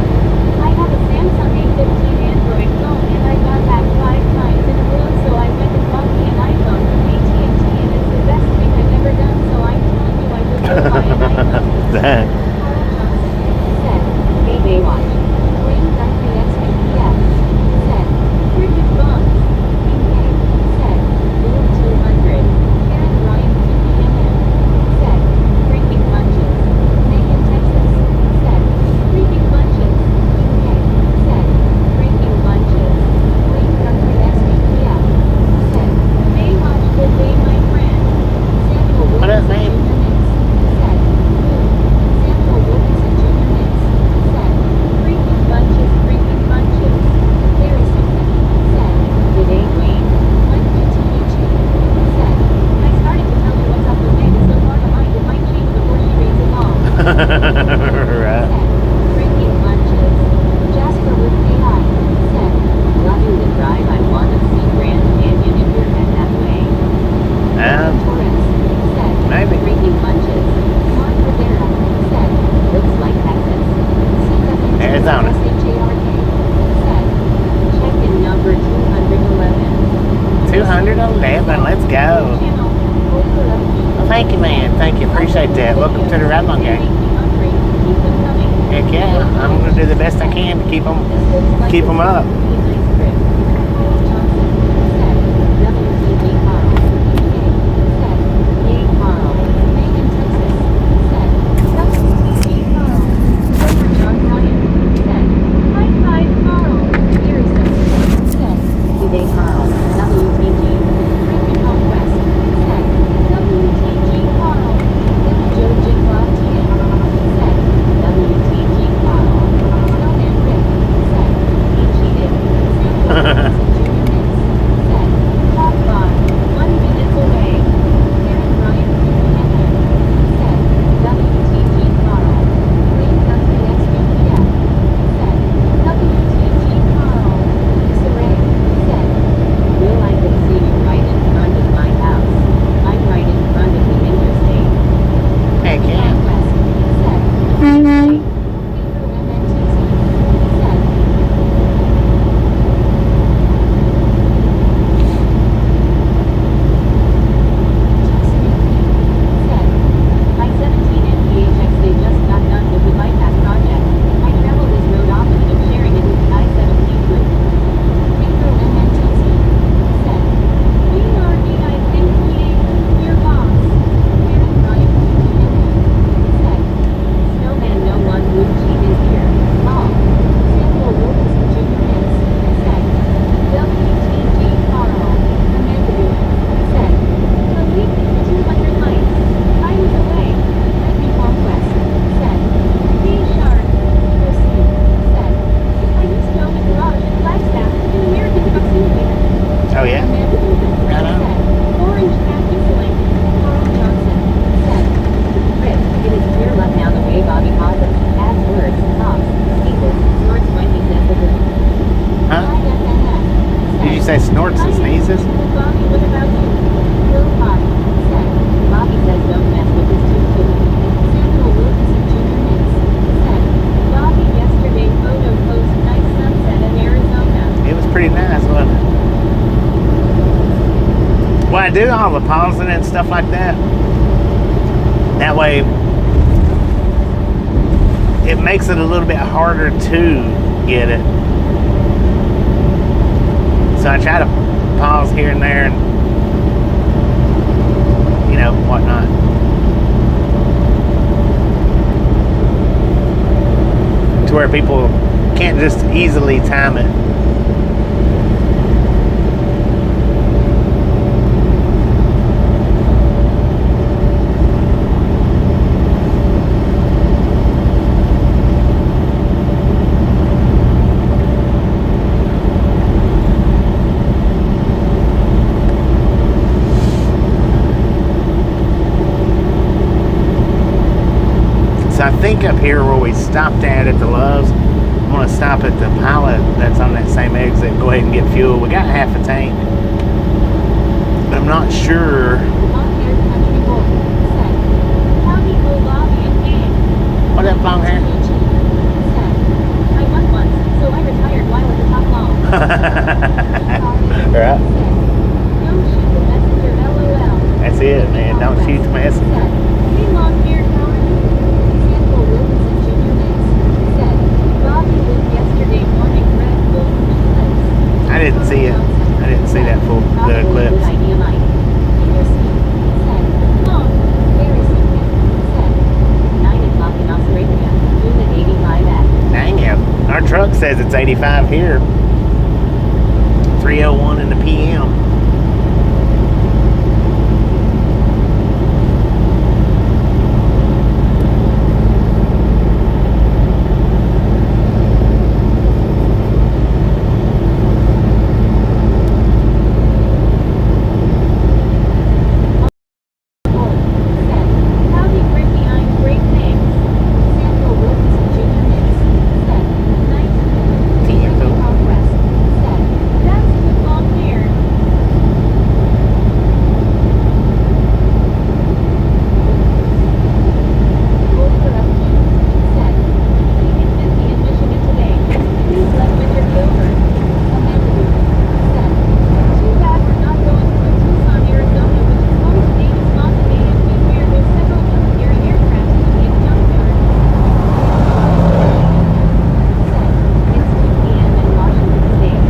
I have a Samsung A15 Android phone and I got hacked 5 times in a row, so I went and bought me an iPhone from AT&T, and it's the best thing I've ever done, so I'm telling you I would go buy an iPhone. Set. Hey Baywatch. Wayne Dunphy XPPF. Set. Cricket Bones. BK. Set. Blue 200. Karen Ryan PPMM. Set. Freaking bunches. Megan Texas. Set. Freaking bunches. BK. Set. Freaking bunches. Wayne Dunphy XPPF. Set. Baywatch, good day my friend. Samuel What is Wilkinson name? Jr. Nix. Set. Samuel Wilkinson Jr. Nix. Set. Freaking bunches, freaking bunches. Very simple. Set. Good day, Wayne. When good to meet you. Set. I started to tell you what's up with Megan so far behind it might change before she reads it all. Right. Set. Freaking bunches. Jasper with AI. Set. Loving the drive. I want to see Grand Canyon if you're head that way. Torres. Set. Maybe. Freaking bunches. Mark Rivera. Set. Looks like Texas. Arizona. SHARK. Set. Check-in number 211. 211. Let's go. Channel. Well, thank you, man. Thank you. Appreciate that. Welcome to the Ride Along Gang. Keep them coming. Heck yeah. I'm going to do the best I can to keep them up. Say snorts and sneezes. Bobby, what about you? Bill Bobby said. Bobby says don't mess with his tooth. Samuel Wilkinson Jr. Nix pretty nice, wasn't it? Well, I do all the pausing and stuff like that. That way, it makes it a little bit harder to get it. So I try to pause here and there and, you know, whatnot. To where people can't just easily time it. So I think up here where we stopped at the Loves, I'm going to stop at the Pilot that's on that same exit and go ahead and get fuel. We got half a tank, but I'm not sure. What that long hair? I won once, so I retired while at the top long. Right. Don't shoot the messenger, LOL. That's it, man. Don't shoot the messenger. Hey, long-haired Howard. Samuel Wilkinson Jr. Nix said, Bobby lived yesterday morning Red Bull eclipse. I didn't see it. I didn't see that full the eclipse. Good idea, Mike. Peter C. said, Long, very significant. Said, 9 o'clock in Australia. Unit 85X. Dang it. Our truck says it's 85 here. 3:01 in the PM. Howdy, Ricky, I'm great, thanks. Samuel Wilkinson Jr. Nix said, 19 Conquest said, that's good long hair. Over up said, we hit 50 in Michigan today. Please let winter be over. Amanda Booth said, too bad we're not going through Tucson, Arizona, which is home to Davis Mountain AMV, where there's several military aircraft in the big junkyard. Said, it's 2 p.m. in Washington State.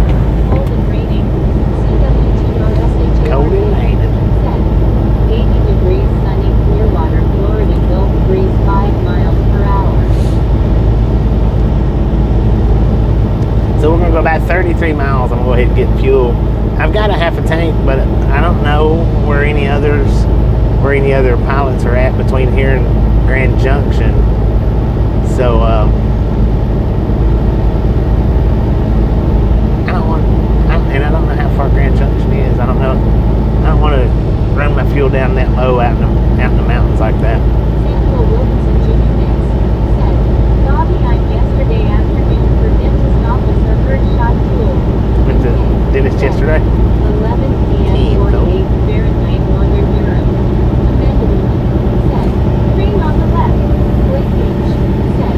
Cold and raining. CW2RSHA Cold and raining. said, 80 degrees, sunny, Clearwater, Florida, Gulf breeze 5 miles per hour. So we're gonna go about 33 miles. I'm gonna go ahead and get fuel. I've got a half a tank, but I don't know where any other pilots are at between here and Grand Junction. So I don't know how far Grand Junction is. I don't want to run my fuel down that low out in the mountains like that. Samuel Wilkinson Jr. Nix said, Bobby, I'm yesterday afternoon for dentist officer heard shot tool. Went to dentist yesterday. 11 p.m. 48 Fahrenheit, Northern Europe. Amanda Booth said, train on the left. Blake H. said,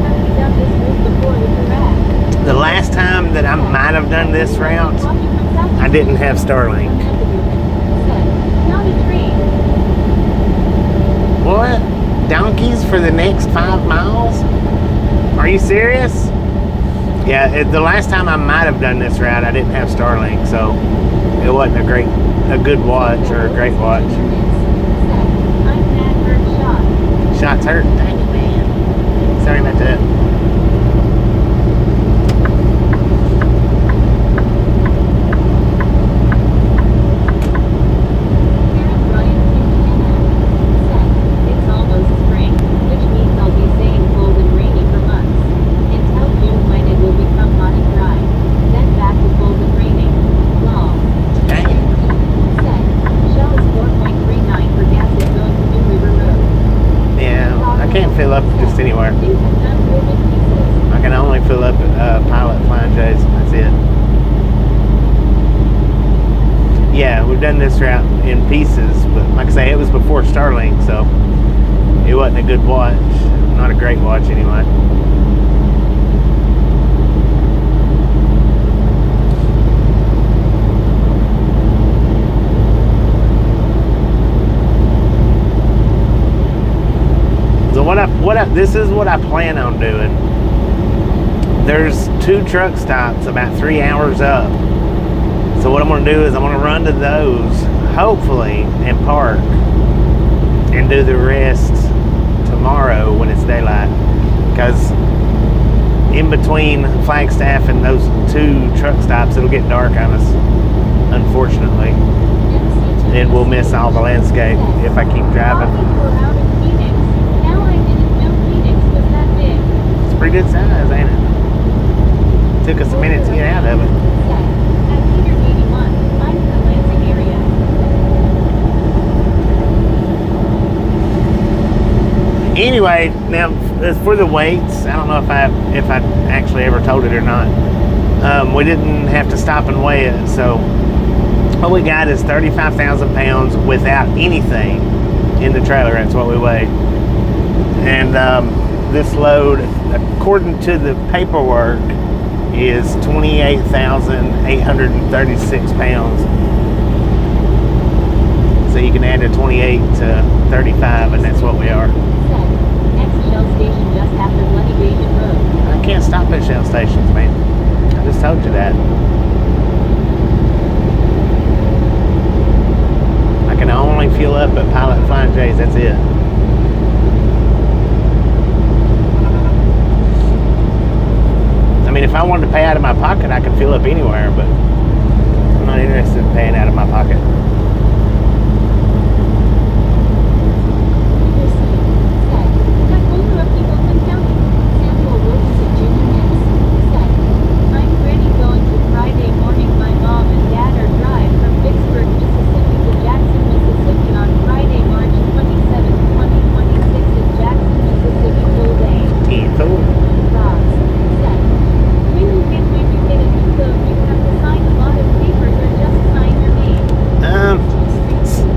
have you done this route before with the rat? The last time that I might have done this route, I didn't have Starlink. Amanda Booth said, not a train. What? Donkeys for the next 5 miles? Are you serious? Yeah, the last time I might have done this route, I didn't have Starlink, so it wasn't a good watch or a great watch. I'm mad hurt shot. Shots hurt. Dang it, man. Sorry about that. Karen Bryant said, it's almost spring, which means I'll be staying cold and rainy for months. Until June when it will become hot and dry. Then back to cold and raining. Long. Dang it. Said, Shell is 4.39 for gas is going to New River Road. Yeah, I can't fill up just anywhere. Things have done moving pieces. I can only fill up at Pilot Flying J's. That's it. Yeah, we've done this route in pieces, but like I say, it was before Starlink, so it wasn't a good watch. Not a great watch anyway. this is what I plan on doing. There's 2 truck stops about 3 hours up. So what I'm going to do is I'm going to run to those, hopefully, and park, and do the rest tomorrow when it's daylight. Because in between Flagstaff and those 2 truck stops, it'll get dark on us, unfortunately. And we'll miss all the landscape if I keep driving. It's a pretty good size, ain't it? Took us a minute to get out of it. Anyway, now as for the weights, I don't know if I actually ever told it or not. We didn't have to stop and weigh it, so what we got is 35,000 pounds without anything in the trailer. That's what we weigh. And this load, according to the paperwork, is 28,836 pounds. So you can add a 28 to 35, and that's what we are. I can't stop at Shell stations, man. I just told you that. I can only fuel up at Pilot Flying J's, that's it. I mean, if I wanted to pay out of my pocket, I could fuel up anywhere, but I'm not interested in paying out of my pocket.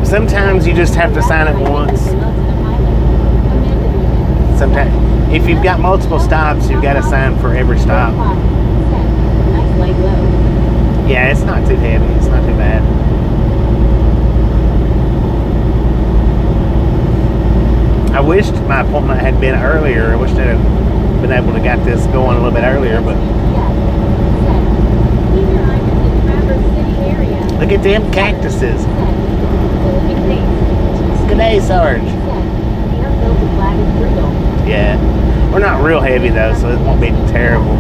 Sometimes you just have to sign it once. Sometimes, if you've got multiple stops, you've got to sign for every stop. Yeah, it's not too heavy. It's not too bad. I wished my appointment had been earlier. I wish I'd have been able to get this going a little bit earlier, but look at them cactuses. Good day, Sarge. Yeah. We're not real heavy though, so it won't be terrible.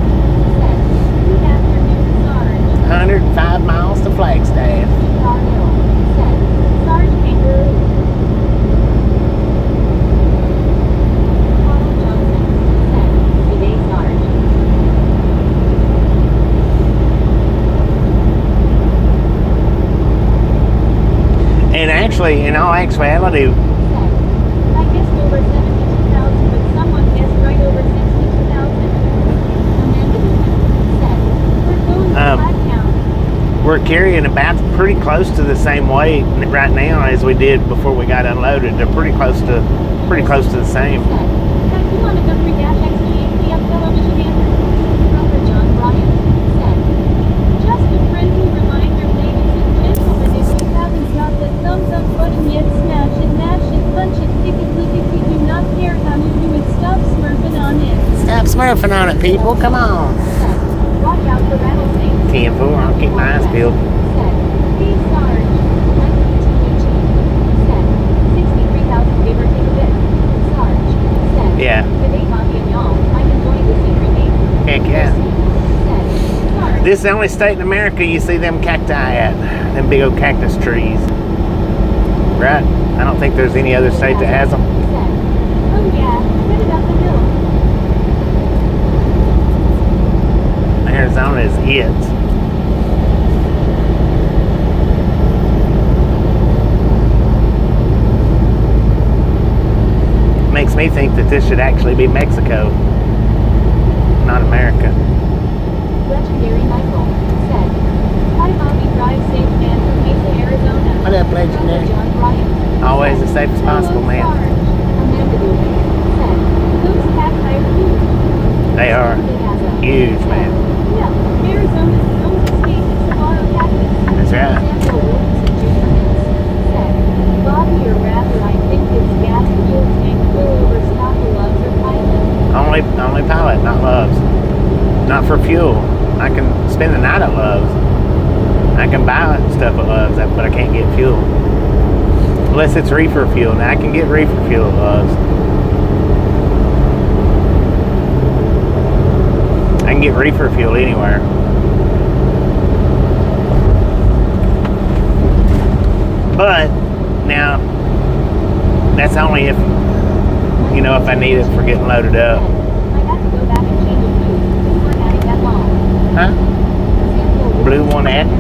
105 miles to Flagstaff. And actually, in all actuality, I guessed over 72,000, but someone guessed right over 62,000. we're carrying about pretty close to the same weight right now as we did before we got unloaded. They're pretty close to the same. Stop smurfing on it, people. Come on. Watch out for rattlesnakes. 10-4. I'll keep my eyes peeled. Yeah. Heck yeah. This is the only state in America you see them cacti at. Them big old cactus trees. Right? I don't think there's any other state that has them. Oh yeah, what about the hill? Arizona is it. Makes me think that this should actually be Mexico, not America. Legendary Michael said, "Hi Bobby, drive safe man from Mesa, Arizona." What up, Legendary? John Bryant Always as safe as possible, man. Amanda Newman said, "Those cacti are huge." They are huge, man. Yeah, Arizona's the only state with saguaro cactus. That's right. Samuel Williamson Jr. said, "Bobby, or rather, I think it's gas fuel tank will overstock the loves or can spend the night at Love's. I can buy stuff at Love's, but I can't get fuel. Unless it's reefer fuel. Now I can get reefer fuel at Love's. I can get reefer fuel anywhere. But now that's only if if I need it for getting loaded up. I got to go back and change a few. We weren't at it that long. Huh? Blue one at? Said,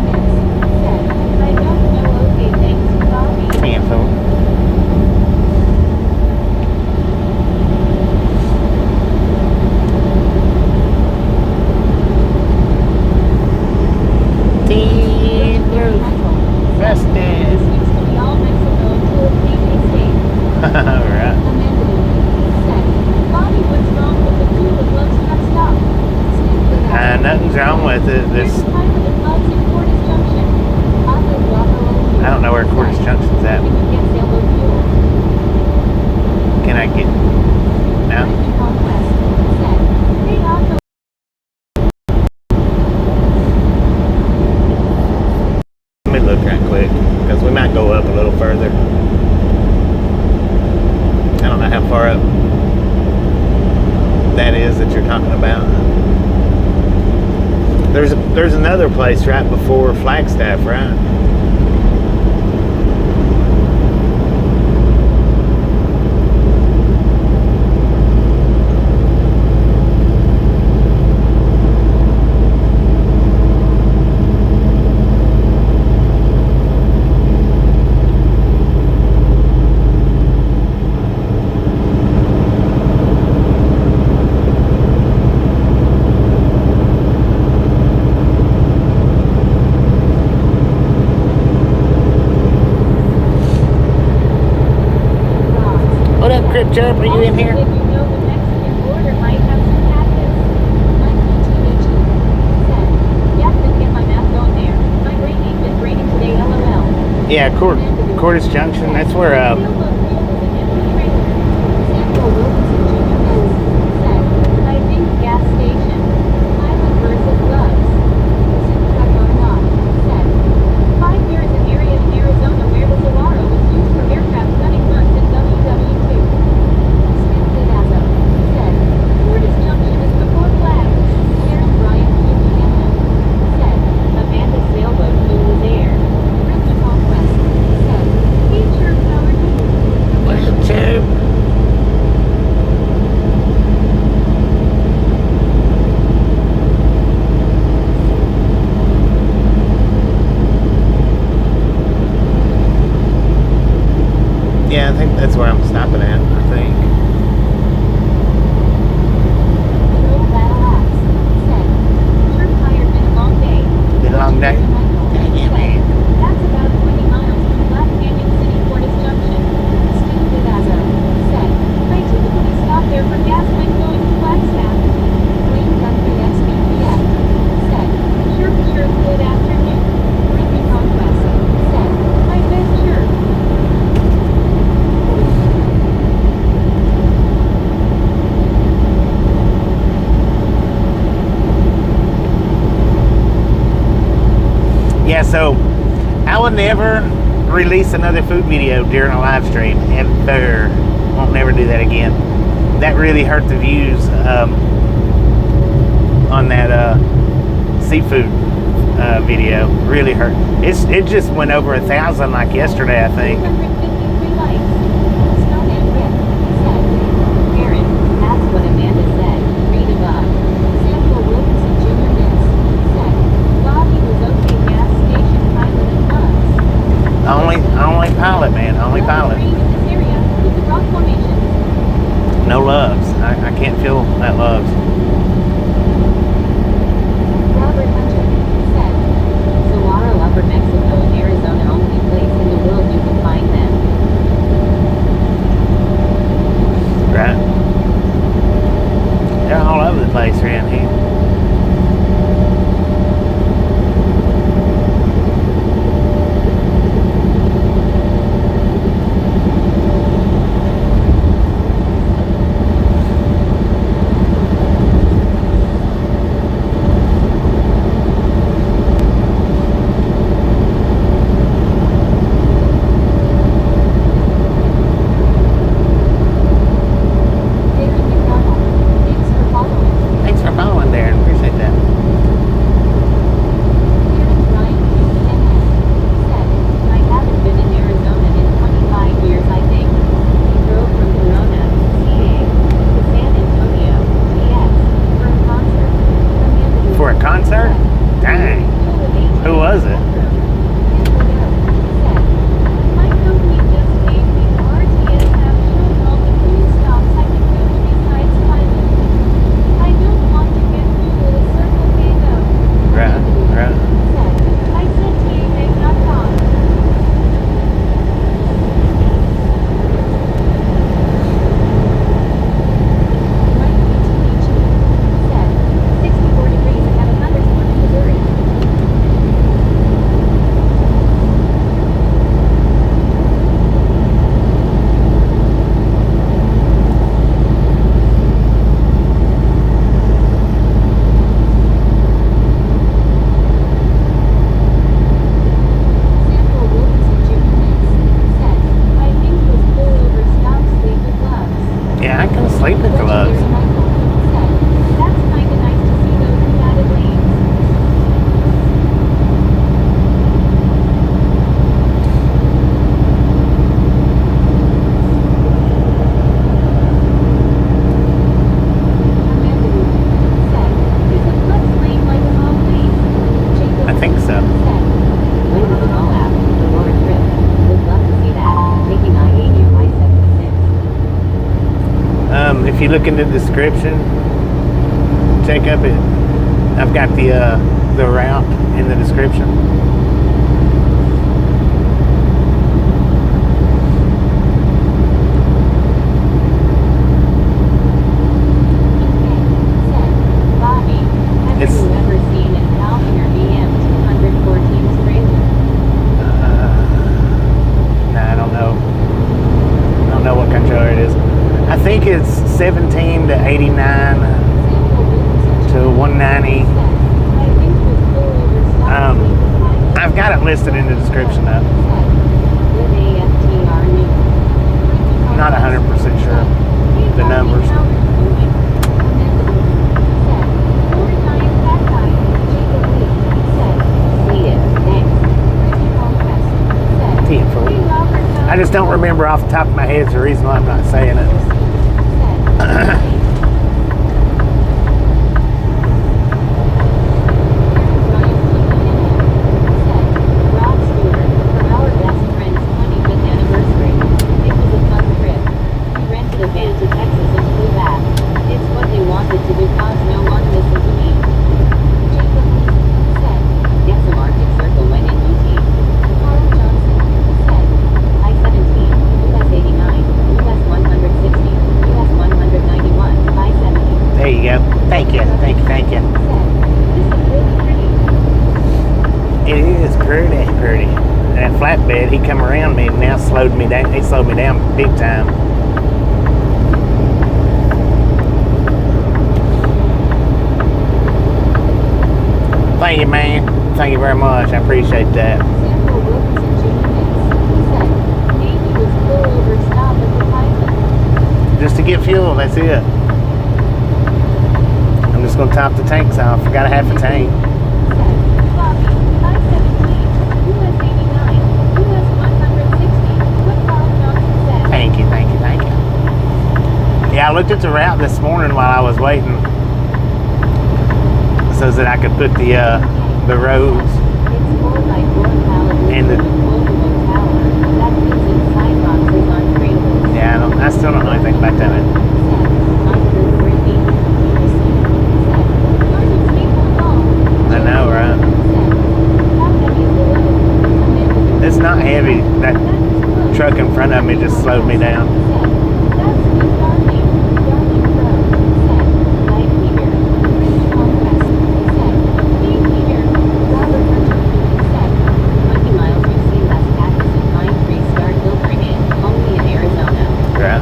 I don't know. Okay, thanks. Bobby. Cancel. Rusted. This used to be all Mexico until it became a state. Alright. Amended it. Said, Bobby, what's wrong with the two of Love's truck stop? Nothing's wrong with it. There's a pilot that loves in Cordis Junction. I don't know where Cordis Junction's at. Can you get sailboat fuel? Can I get? No? Conquest. Said, hey, Otto. Let me look right quick, because we might go up a little further. I don't know how far up that is that you're talking about. There's another place right before Flagstaff, right? What up, Crip Chirp? Are you in here? Did you know the Mexican border might have some captives? My PTH said, yeah, couldn't get my math going there. My brain ain't been draining today, LOL. Yeah, Cordis Junction. That's where Sailboat fuel was an empty trailer. Samuel Wilkinson Jr. Mills said, I think gas station. Pilot versus Loves. Super not said, 5 years an area in Arizona where the Saguaro was used for aircraft running months in WW2. Said, Cordis Junction is before Flag. Aaron Bryant Jr. said, Amanda's sailboat fuel was air. Christmas Conquest said, hey, sure, how are you? What up, Chirp? Yeah, I think that's where I'm stopping at, I think. Little Battle Axe said, sure tired, been a long day. Been a long day. Dang it, man. That's about 20 miles from Black Canyon City, Cordis Junction. Stupid as a said, I typically stop there for gas when going to Flagstaff. Green Country XBPF said, sure, good afternoon. Ricky Conquest said, I bet sure. Yeah, so I will never release another food video during a live stream, ever. Won't never do that again. That really hurt the views on that seafood video. Really hurt. It just went over 1,000 like yesterday, I think. 253 likes. Snowman Rick said, Aaron, that's what Amanda said. Read above. Samuel Wilkinson Jr. Miss said, Bobby was okay gas station pilot and Loves. Only pilot, man. Only pilot. In this area, with the rock formations. No Loves. I can't feel that Loves. Robert Hunter said, Saguaro Upper Mexico and Arizona only place in the world you can find them. concert? Dang. Who was it? My company just gave me the RTS app showing all the food stops I can go to besides Pilot. I don't want to get food at a Circle K though. Right, right. I said TABeg.com. Said 64 degrees and have a thunderstorm in Missouri. Sample Wilkinson Jr. Mix said, I think it was pull over stop sleep with gloves. Yeah, I can sleep with gloves. Legendary Michael said, that's kinda nice to see those padded lanes. Amanda said, is a flex lane like a mall lane? Jacob I think so. said, when will the mall app, the road trip? Would love to see that. Taking I-80 or I-76. If you look in the description, check up it. I've got the route in the description. Said, Bobby, have It's- you ever seen an Alpine or BM 214 trailer? Nah, I don't know. I don't know what controller it is. I think it's 17 to 89 Sample Wilkinson to 190. said, I think it was pull over stop sleep with Pilot. I've got it listed in the description though. Said, with AFTR new. I'm not 100% sure the numbers. I just don't remember off the top of my head. It's the reason why I'm not saying it. There you go. Thank you. It is pretty. And that flatbed, he come around me and now slowed me down. He slowed me down big time. Thank you, man. Thank you very much. I appreciate that. Sample Wilkinson Jr. said, Navy was pull over stop at the Pilot. Just to get fuel, that's it. I'm just gonna top the tanks off. I got a half a tank. Said, Bobby, I-17, US 89, US 160, what Carl Johnson said. Thank you. Yeah, I looked at the route this morning while I was waiting, so that I could put the roads It's 4x4 pallet and the. foldable tower that fits in side boxes on trailers. Yeah, I still don't know anything about that. Said, under Brittany, I know, right? It's not heavy. That truck in front of me just slowed me down. Right.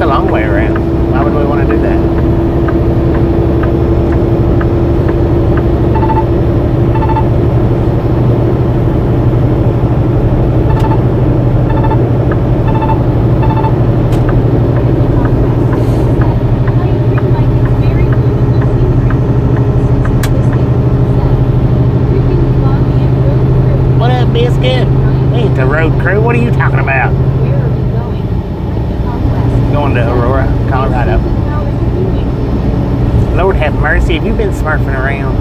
long way around. Why would we want to do that? What up, Biscuit? We ain't the road crew. What are you talking about? Where are we going? Conquest. Going to Aurora, Colorado. How are you doing? Lord have mercy. Have you been smurfing around?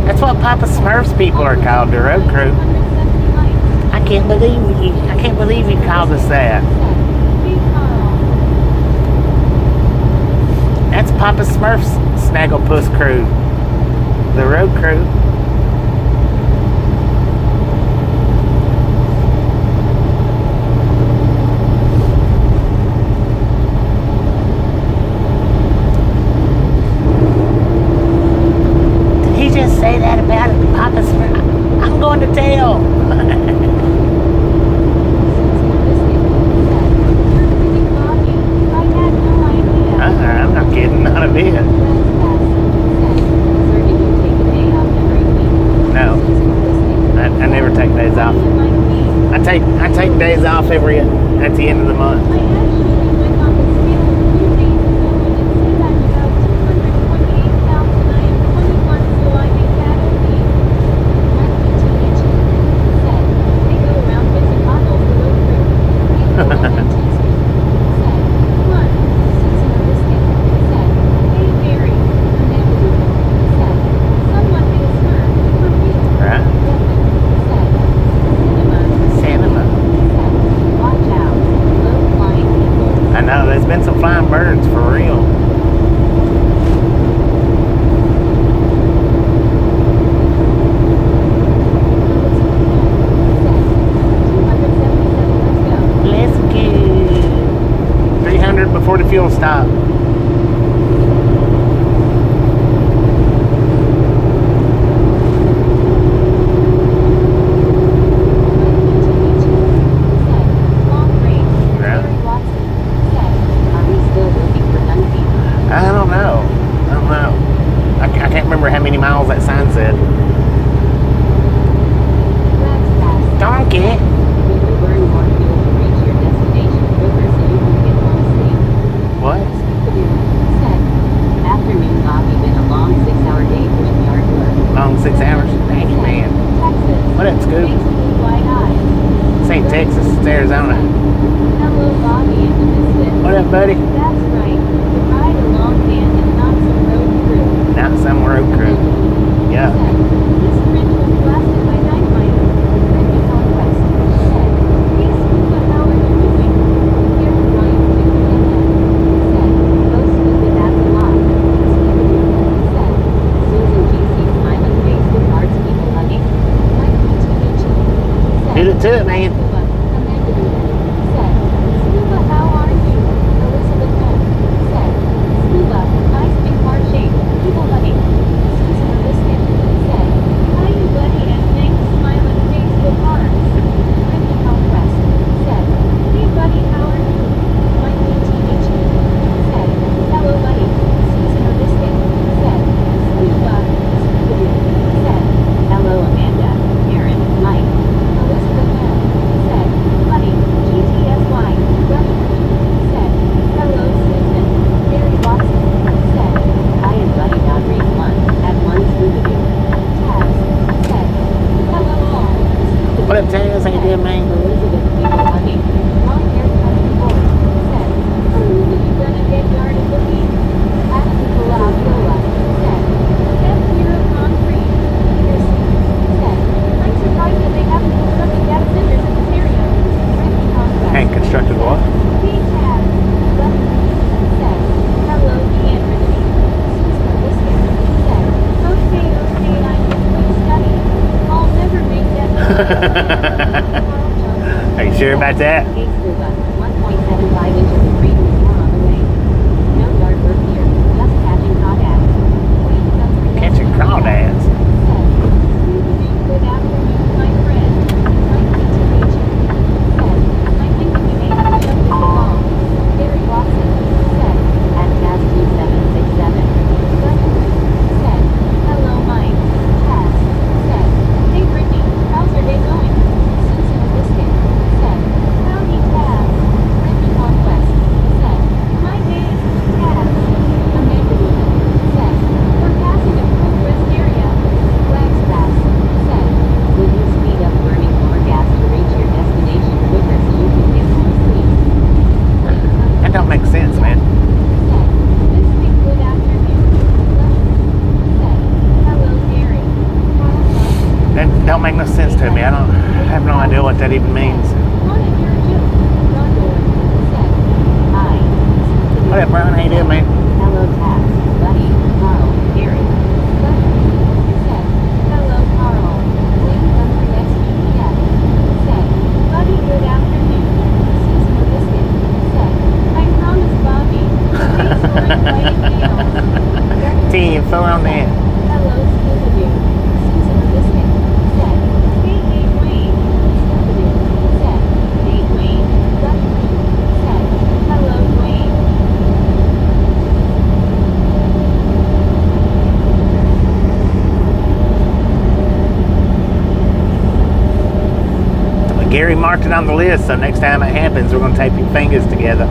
That's what Papa Smurf's people are called, the road crew. I can't believe you called us that. That's Papa Smurf's Snagglepuss crew, the road crew. Say that about Papa Smurf. I'm going to jail. I'm not kidding, not a bit. No, I never take days off. I take days off at the end of the month. Been some flying birds for real. Let's go. 300 before the fuel stop. How many miles that sign said. Donkey. What? Afternoon coffee been a long 6-hour day pushing yard work. Long 6 hours? Dang it, man. What up, Scoop? St. Texas, it's Arizona. Hello, Bobby and the Misfit. What up, buddy? That's right. The ride along band and not some road crew. Not some road crew. Yeah. This bridge was blasted by dynamite. Friendly conquest. Said, hey Scuba, how are you doing? Here from Ryan Quick again. Said, oh Scuba, that's a lot. Said, Susan GC smiling face with hearts people hugging. Like PTH. Hit it to it, man. Said, Scuba, how are you? Elizabeth Home. Said, Scuba, nice big heart shape. People hugging. Susan Biscuit. Said, hi you buddy and thanks smiling face with hearts. Friendly conquest. Said, hey buddy, how are you? My PTH. Said, hello buddy. Susan Biscuit. Said, Scuba. Said, hello Amanda, Aaron, Mike, Elizabeth Home. Are you sure about that? 1.75 inches of rain was more on the way. No yard work here, just catching crawdads. Catching crawdads. Good afternoon, my friend. Nice to meet you. Said, I think we may have jumped this along. Gary Watson. Said, at Taz 2767. Said, hello, Mike. Taz. Said, hey, Brittany, how's your day going? Susan Biscuit. Said, howdy, Taz. Brittany Conquest. Said, my day is Taz. Amanda Newman. Said, we're passing a cool rest area. Flagstaff. Said, will you speed up burning more gas to reach your destination quicker so you can get more sleep? That don't make sense, man. Said, this week, good afternoon. Said, hello, Gary. That don't make no sense to me. I have no idea what that even means. Wanted your joke. Gondolin. Said, hi. What up, Brian? How you doing, man? Hello, Taz, buddy, Carl, Gary. Said, hello, Carl. Waiting up for next UPF. Said, buddy, good afternoon. Seasonal biscuit. Said, I promise, Bobby. Thanks for inviting meals. Team, fill on that. Hello, Scooby-Doo. Seasonal biscuit. Said, hey, Wayne. Scooby-Doo. Said, hey, Wayne. Said, hello, Wayne. Gary marked it on the list, so next time it happens, we're going to tape your fingers together.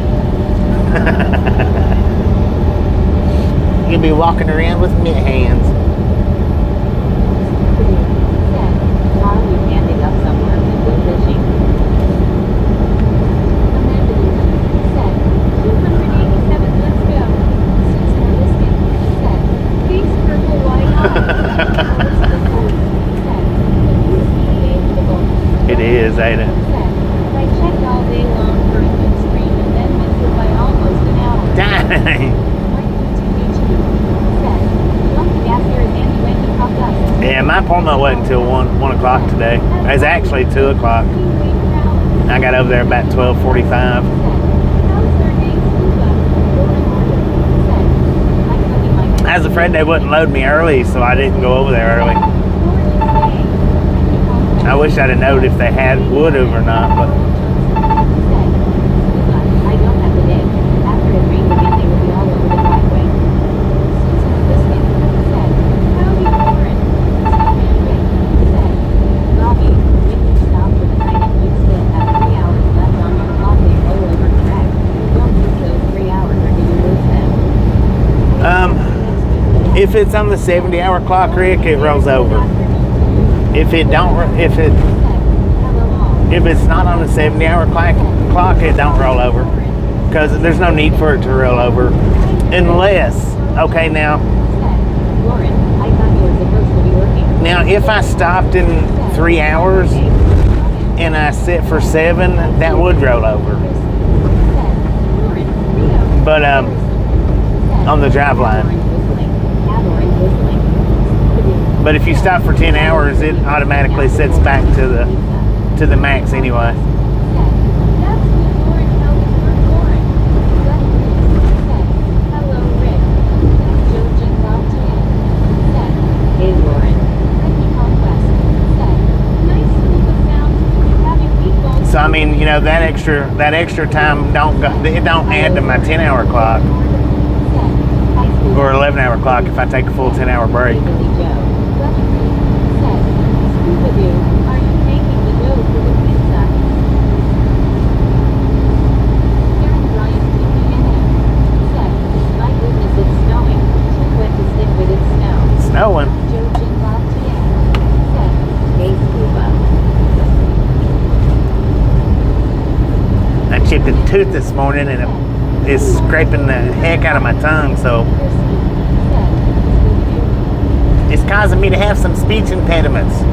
You'll be walking around with mitt hands. Said, Carl, you ended up somewhere and go fishing. Amanda said, 287, let's go. Susan Biscuit said, thanks, purple white eye. Said, It is, ain't it? said, I checked all day long for a good stream and then missed it by almost an hour. Dang. Said, lucky gas here is Andy when he popped up. Yeah, my appointment wasn't until 1 o'clock today. It was actually 2 o'clock. I got over there about 12:45. I was afraid they wouldn't load me early, so I didn't go over there early. I wish I'd have known if they would have or not, but I don't have the day. After it rained again, they will be all over the driveway. Susan Biscuit said, howdy, Lauren. Said, Bobby, if you stop for the night and you still have 3 hours left on your clock, they roll over correct. Don't use those 3 hours or do you lose them? if it's on the 70-hour clock, Rick, it rolls over. If it's not on the 70-hour clock, it don't roll over, because there's no need for it to roll over, unless, okay, now if I stopped in 3 hours and I sit for 7, that would roll over. But on the drive line. But if you stop for 10 hours, it automatically sets back to the max anyway. So I mean, you know, that extra time don't add to my 10-hour clock or 11-hour clock if I take a full 10-hour break. Snowing. I chipped a tooth this morning and it is scraping the heck out of my tongue, so it's causing me to have some speech impediments.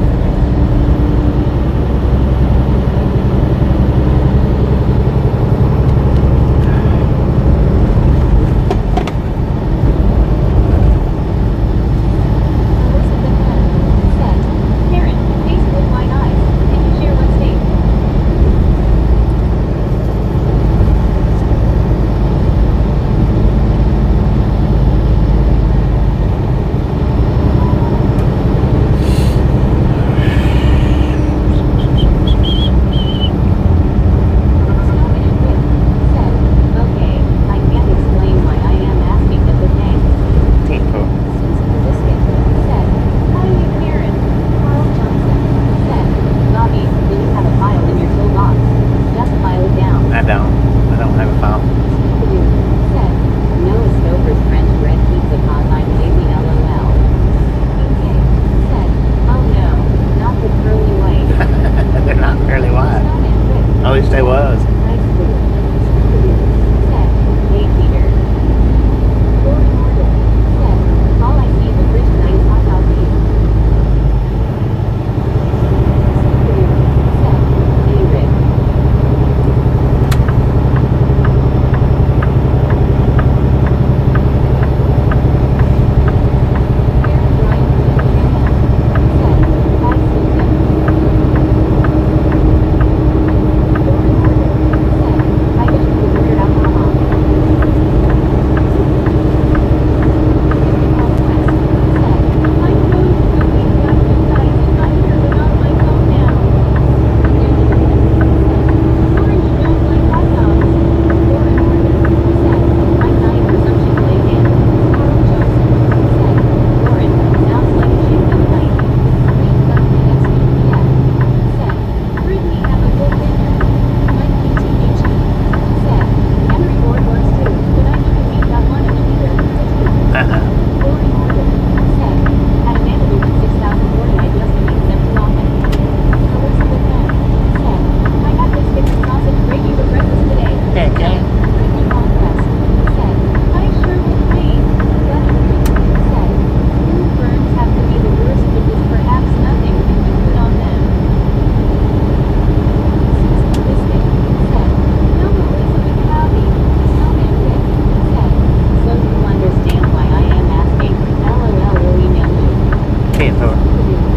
10 for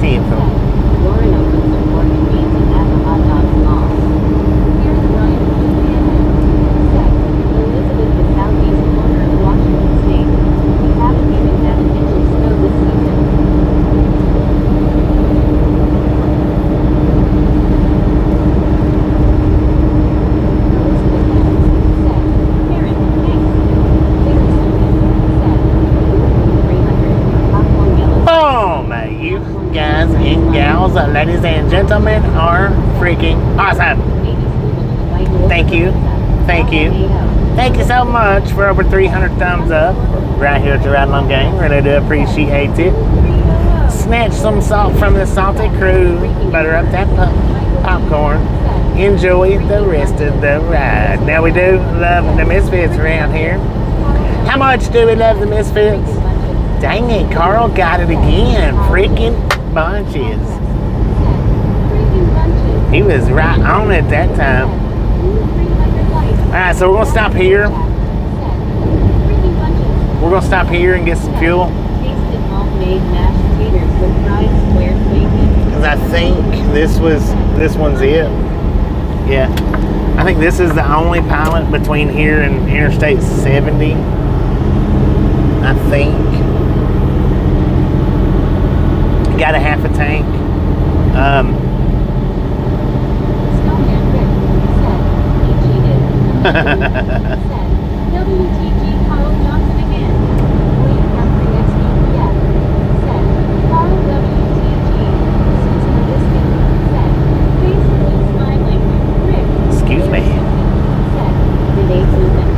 10 for. Lauren opens some pork and beans and has a hot dog small. Here's Ryan and Juliana. Said, Elizabeth is southeast corner of Washington State. We haven't even had an inch of snow this season. Elizabeth said, Karen, thanks. Very simple. Said, 300 popcorn yellow. Boom! You guys and gals, ladies and gentlemen, are freaking awesome. Thank you. Thank you. Thank you so much for over 300 thumbs up right here at the Ride Along Gang. Really do appreciate it. Snatch some salt from the salty crew. Butter up that popcorn. Enjoy the rest of the ride. Now, we do love the Misfits around here. How much do we love the Misfits? Dang it, Carl got it again. Freaking bunches. He was right on it that time. Alright, so we're going to stop here. We're going to stop here and get some fuel. Because I think this one's it. Yeah. I think this is the only pilot between here and Interstate 70. I think. Got a half a tank. WTG Carl Johnson again. William Humphrey XUPF. Said, Carl WTG. Susan Biscuit. Said, basically smiling. Rick. Excuse me. Said, Renee Susan.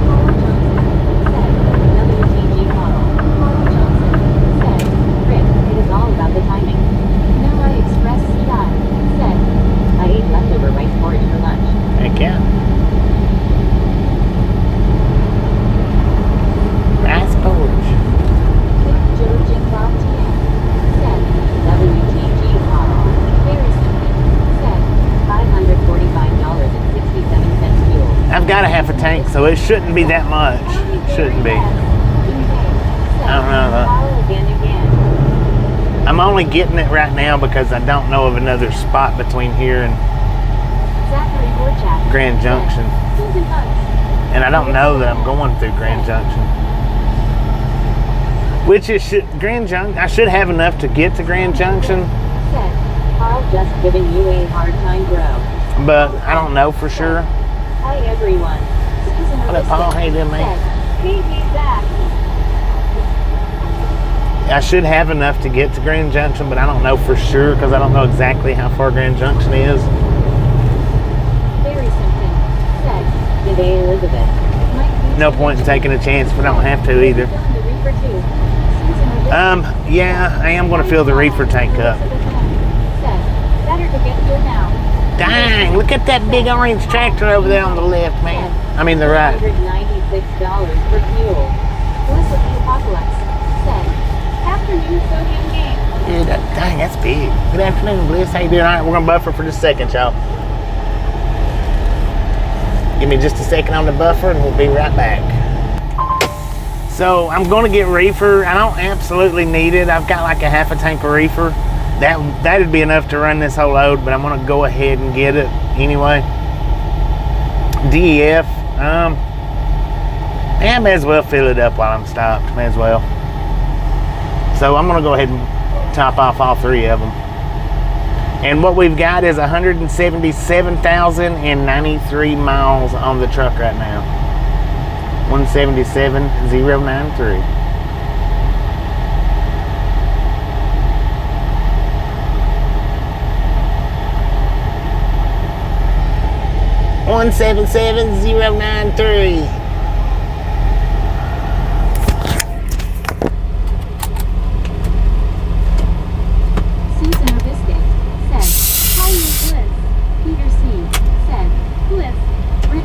Carl Johnson. Said, WTG Carl. Carl Johnson. Said, Rick, it is all about the timing. Noah Express CI. Said, I ate leftover rice porridge for lunch. Heck yeah. Rice porridge. George and Bob TM. Said, WTG Carl. Very simple. Said, $545.67 fuel. I've got a half a tank, so it shouldn't be that much. Shouldn't be. I don't know though. I'm only getting it right now because I don't know of another spot between here and Grand Junction. And I don't know that I'm going through Grand Junction. Which is Grand Junction. I should have enough to get to Grand Junction. Carl just giving you a hard time, bro. But I don't know for sure. Hi everyone. What up, Paul? Hey there, man. back. I should have enough to get to Grand Junction, but I don't know for sure because I don't know exactly how far Grand Junction is. Very simple. Said, today Elizabeth. No point in taking a chance if I don't have to either. Yeah, I am going to fill the reefer tank up. Better to get here now. Dang, look at that big orange tractor over there on the left, man. I mean the right. $196 for fuel. Bliss of the apocalypse. Said, afternoon sodium game. Dude, dang, that's big. Good afternoon, Bliss. How you doing? All right, we're going to buffer for just a second, y'all. Give me just a second on the buffer and we'll be right back. So I'm going to get reefer. I don't absolutely need it. I've got like a half a tank of reefer. That'd be enough to run this whole load, but I'm going to go ahead and get it anyway. DEF. I may as well fill it up while I'm stopped. May as well. So I'm going to go ahead and top off all three of them. And what we've got is 177,093 miles on the truck right now. 177,093. One 77093. Susan Biscuit said, "How you Bliss?" Peter C. said, "Bliss." Rick.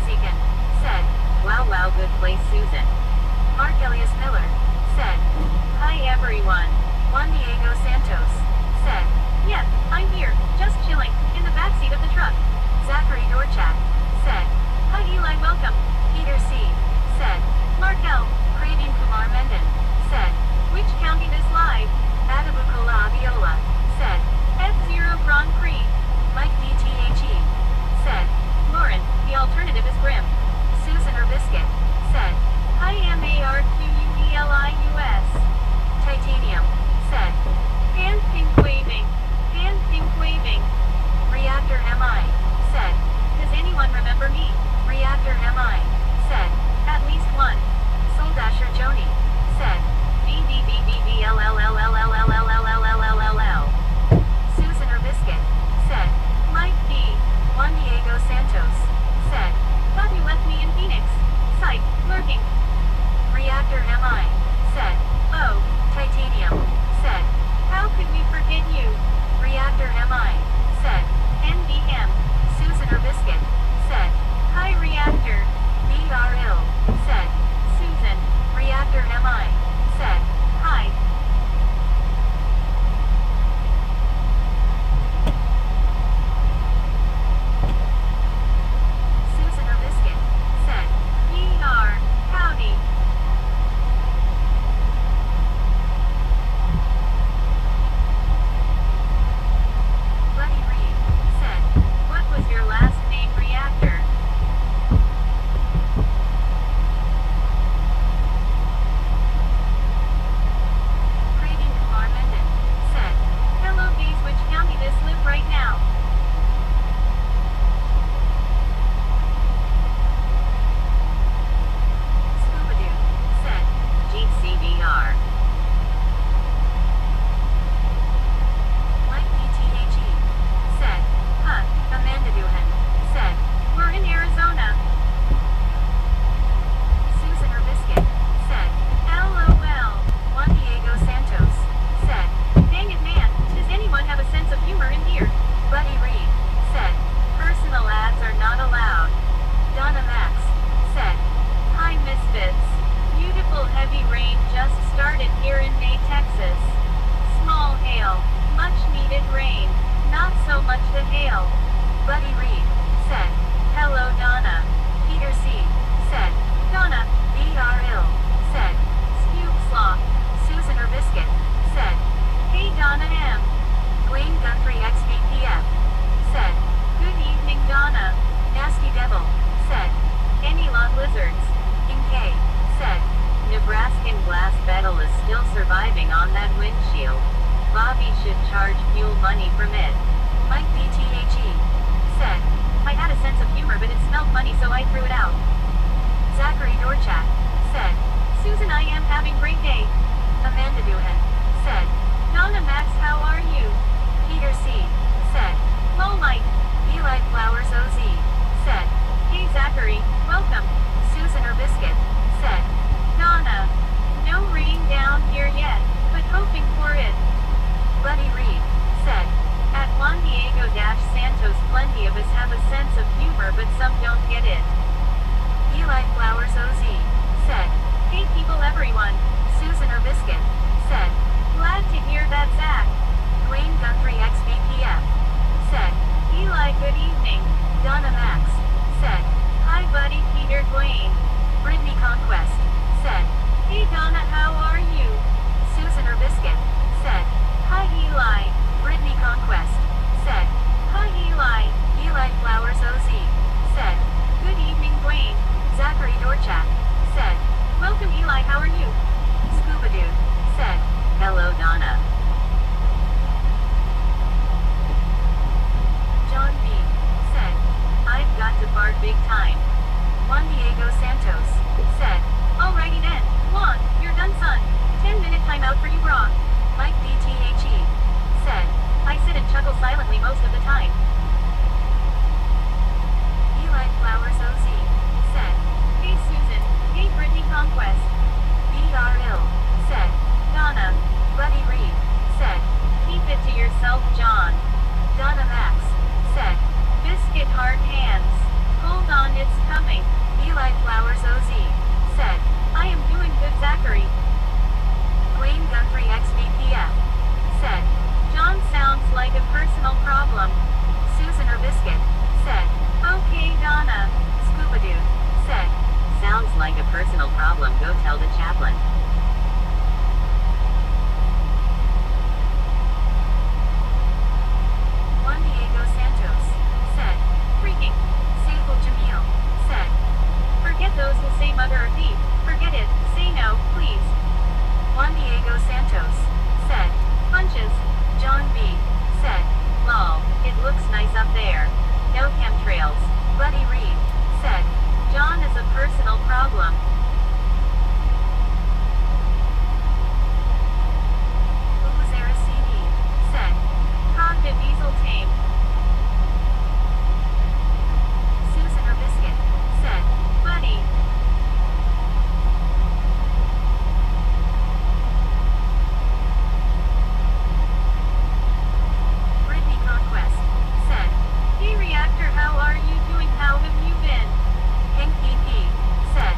Second said, wow wow, good place Susan. Mark Elias Miller said, hi everyone. Juan Diego Santos said, yeah, I'm here, just chilling, in the backseat of the truck. Zachary Dorchak said, hi Eli, welcome. Peter C. said, Markel. Praveen Kumar Mendon said, which county this live? Adabukola Abiola said, F0 Grand Prix. Mike DTHE said, Lauren, the alternative is grim. Susan Erbiscuit said, hi MARQUELIUS. Titanium said, hand pink waving, hand pink waving. Reactor MI said, does anyone remember me? Reactor MI said, at least one. Soul Dasher Joni said, BBBBBLLLLLLLLLLLLLLL. Susan Erbiscuit said, Mike D. Juan Diego Santos said, thought you left me in Phoenix. Psych, lurking. Reactor MI said, oh, Titanium said, how could we forget you? Reactor MI said, NBM. Susan Erbiscuit said, hi Reactor. BRL said, Susan. Reactor MI said, hi. Susan Erbiscuit said, ER, howdy. Buddy Reed said, what was your last name, Reactor? Praveen Kumar Mendon said, hello bees, which county this live right now? Scooby-Doo said, GCDR. Mike DTHE said, huh, Amanda Duhan said, we're in Arizona. Susan Erbiscuit said, LOL. Juan Diego Santos said, dang it man, does anyone have a sense of humor in here? Buddy Reed said, personal ads are not allowed. Donna Max said, hi misfits. Beautiful heavy rain just started here in May, Texas. Small hail, much needed rain, not so much the hail. Buddy Reed said, hello Donna. Peter C. said, Donna. BRL said, Skube Slaw. Susan Erbiscuit said, hey Donna M. Dwayne Guthrie XBPF said, good evening Donna. Nasty Devil said, any log lizards. In K said, Nebraskan glass beetle is still surviving on that windshield. Bobby should charge fuel money from it. Mike DTHE said, I had a sense of humor but it smelled funny so I threw it out. Zachary Dorchak said, Susan, I am having great day. Amanda Duhan said, Donna Max, how are you? Peter C. said, lol Mike. Eli Flowers OZ said, hey Zachary, welcome. Susan Erbiscuit said, Donna, no rain down here yet, but hoping for it. Buddy Reed said, at Juan Diego Santos, plenty of us have a sense of humor but some don't get it. Eli Flowers OZ said, hey people everyone. Susan Erbiscuit said, glad to hear that Zach. Dwayne Guthrie XBPF said, Eli, good evening. Donna Max said, hi buddy Peter Dwayne. Brittany Conquest said, hey Donna, how are you? Susan Erbiscuit said, hi Eli. Brittany Conquest said, hi Eli. Eli Flowers OZ said, good evening Dwayne. Zachary Dorchak said, welcome Eli, how are you? Scuba-Doo said, hello Donna. John B. said, I've got to fart big time. Juan Diego Santos said, alrighty then, Juan, you're done son. 10-minute timeout for you brah. Mike DTHE said, I sit and chuckle silently most of the time. Eli Flowers OZ said, hey Susan, hey Brittany Conquest. BRL said, Donna. Buddy Reed said, keep it to yourself John. Donna Max said, biscuit hard hands. Hold on, it's coming. Eli Flowers OZ said, I am doing good, Zachary. Wayne Guthrie XVPF said, John sounds like a personal problem. Susan or Biscuit said, okay, Donna. Scuba Dude said, sounds like a personal problem, go tell the chaplain. Juan Diego Santos said, freaking. Sable Jamil said, forget those who say mother or thief. Forget it, say no, please. Juan Diego Santos said, punches. John B said, lol, it looks nice up there. No chemtrails. Buddy Reed said, John is a personal problem. Uzera CD said, Cognitive Diesel Tame. Susan or Biscuit said, buddy. Brittany Conquest said, hey Reactor, how are you doing? How have you been? Hank PP said,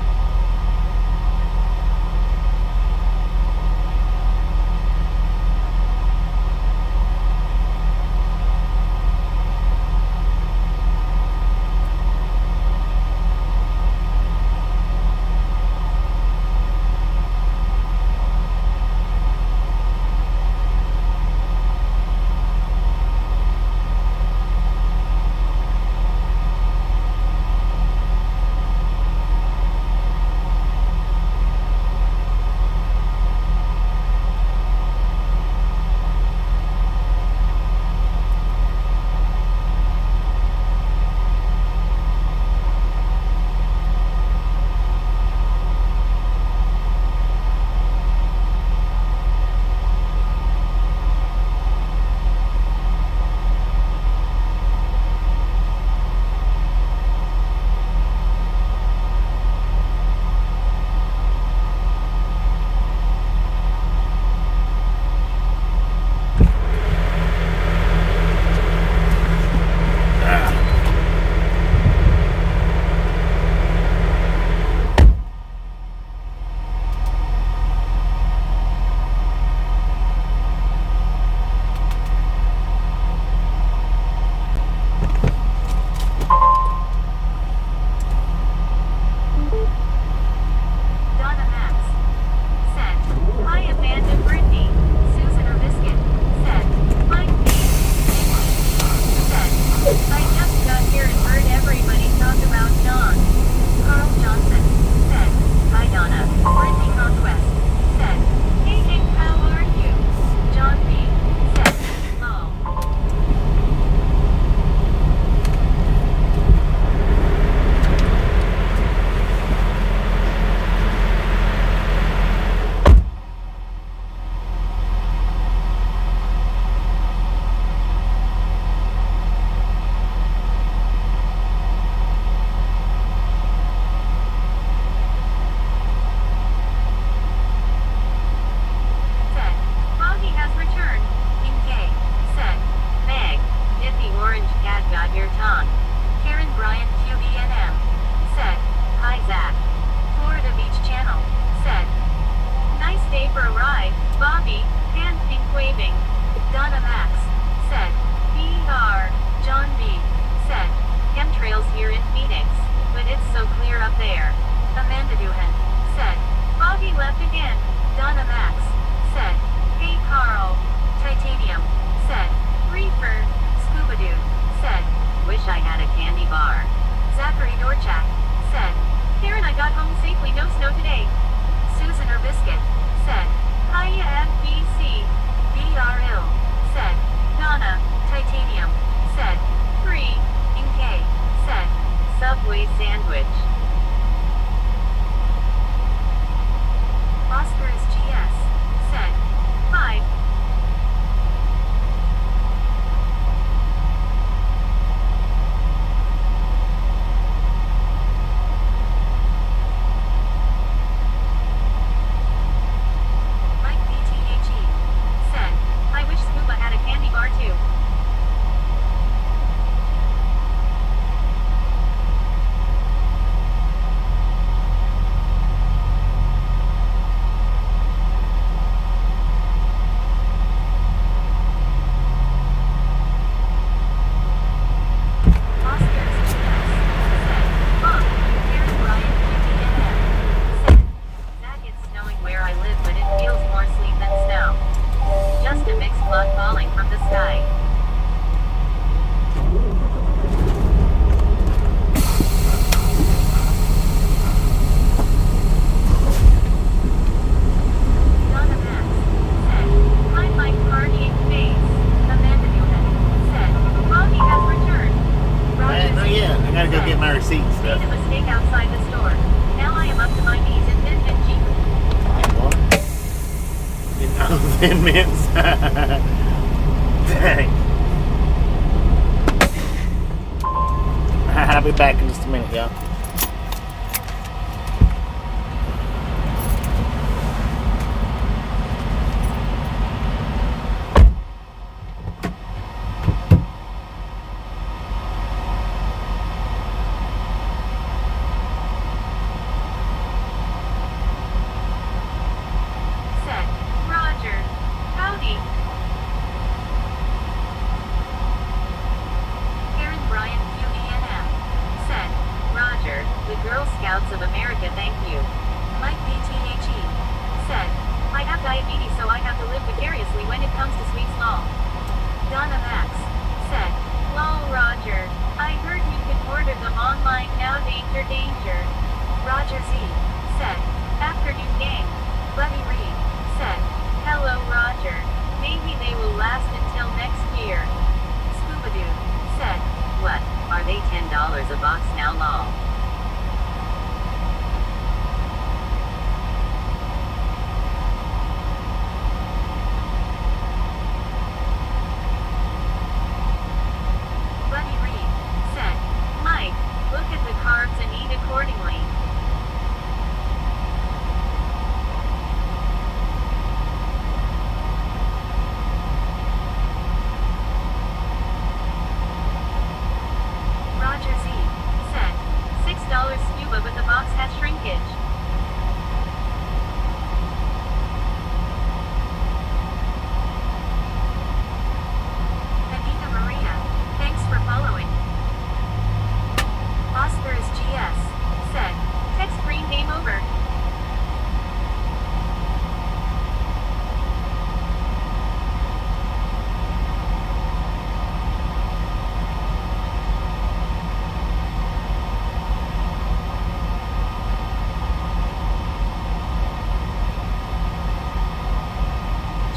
Donna Max said, hi Amanda Brittany. Susan or Biscuit said, Mike B said, I just got here and heard everybody talk about John. Carl Johnson said, hi Donna. Brittany Conquest said, hey Hank, how are you? John B said, lol. Said, Foggy has returned. In K said, Meg, if the orange cat got your tongue. Karen Bryant QBNM said, hi Zach. Florida Beach Channel said, nice day for a ride, Bobby, hand pink waving. Donna Max said, BR. John B said, chemtrails here in Phoenix, but it's so clear up there. Amanda Duhan said, Bobby left again. Donna Max said, hey Carl. Titanium said, Reefer. Scuba Dude said, wish I had a candy bar. Zachary Dorchak said, Karen, I got home safely, no snow today. Susan or Biscuit said, hiya FBC. BRL said, Donna. Titanium said, free. In K said, Subway sandwich. Oscar is GS said, 5. Mike BTHE said, I wish sky. Donna Max said, "Hi, Mike partying face." Amanda Newman said, "Bobby has returned." Roger No, yeah, I gotta go said, get my receipts. "Made a mistake outside the store. Now I am up to my knees in Thin Mint Jeep." What? Thin mints. Dang. I'll be back in just a minute, y'all. Said, "Roger. Howdy." Karen Bryant QENM said, "Roger, the Girl Scouts of America thank you." Mike BTHE said, "I have diabetes so I have to live vicariously when it comes to sweets lol." Donna Max said, "Lol Roger, I heard you can order them online now danger danger." Roger Z said, "Afternoon gang." Buddy Reed said, "Hello Roger, maybe they will last until next year." Scuba-Doo said, "What, are they $10 a box now lol?" Buddy Reed said, "Mike, look at the carbs and eat accordingly." Roger Z said, $6 scuba but the box has shrinkage. Anita Maria, thanks for following. Oscars GS said, "Text green game over."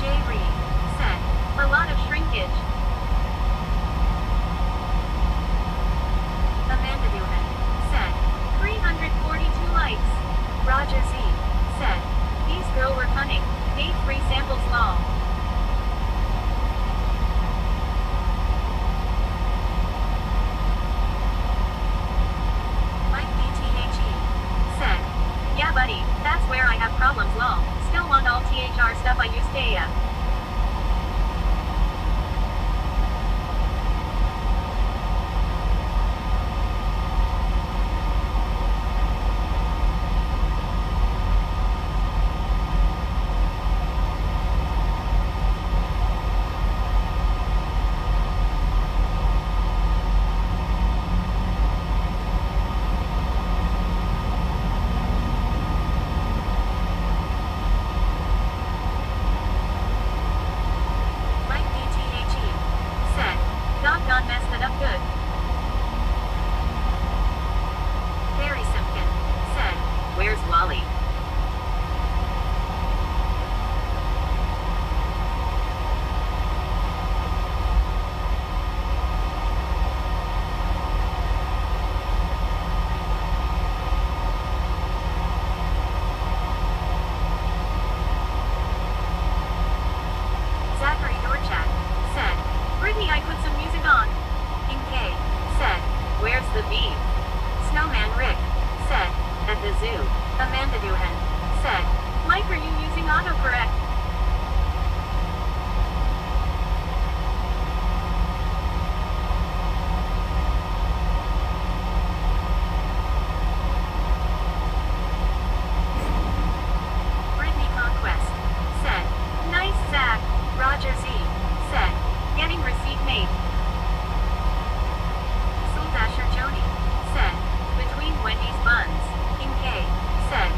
Jay Reed said, "A lot of shrinkage." Amanda Newman said, 342 likes. Roger Z said, "These girl were cunning. Made free samples lol." Mike BTHE said, "Yeah buddy, that's where I have problems lol. Still want all THR stuff I used to ya." Mike BTHE said, "Doggone messed it up good." Barry Simpkin said, "Where's Wally?" Zachary Dorchak said, "Brittany, I put some music on." King K said, "Where's the beef?" Snowman Rick said, "At the zoo." Amanda Duhan said, "Mike, are you using autocorrect?" Brittany Conquest said, "Nice Zach." Roger Z said, "Getting receipt made." Soul Dasher Jody said, "Between Wendy's buns." King K said,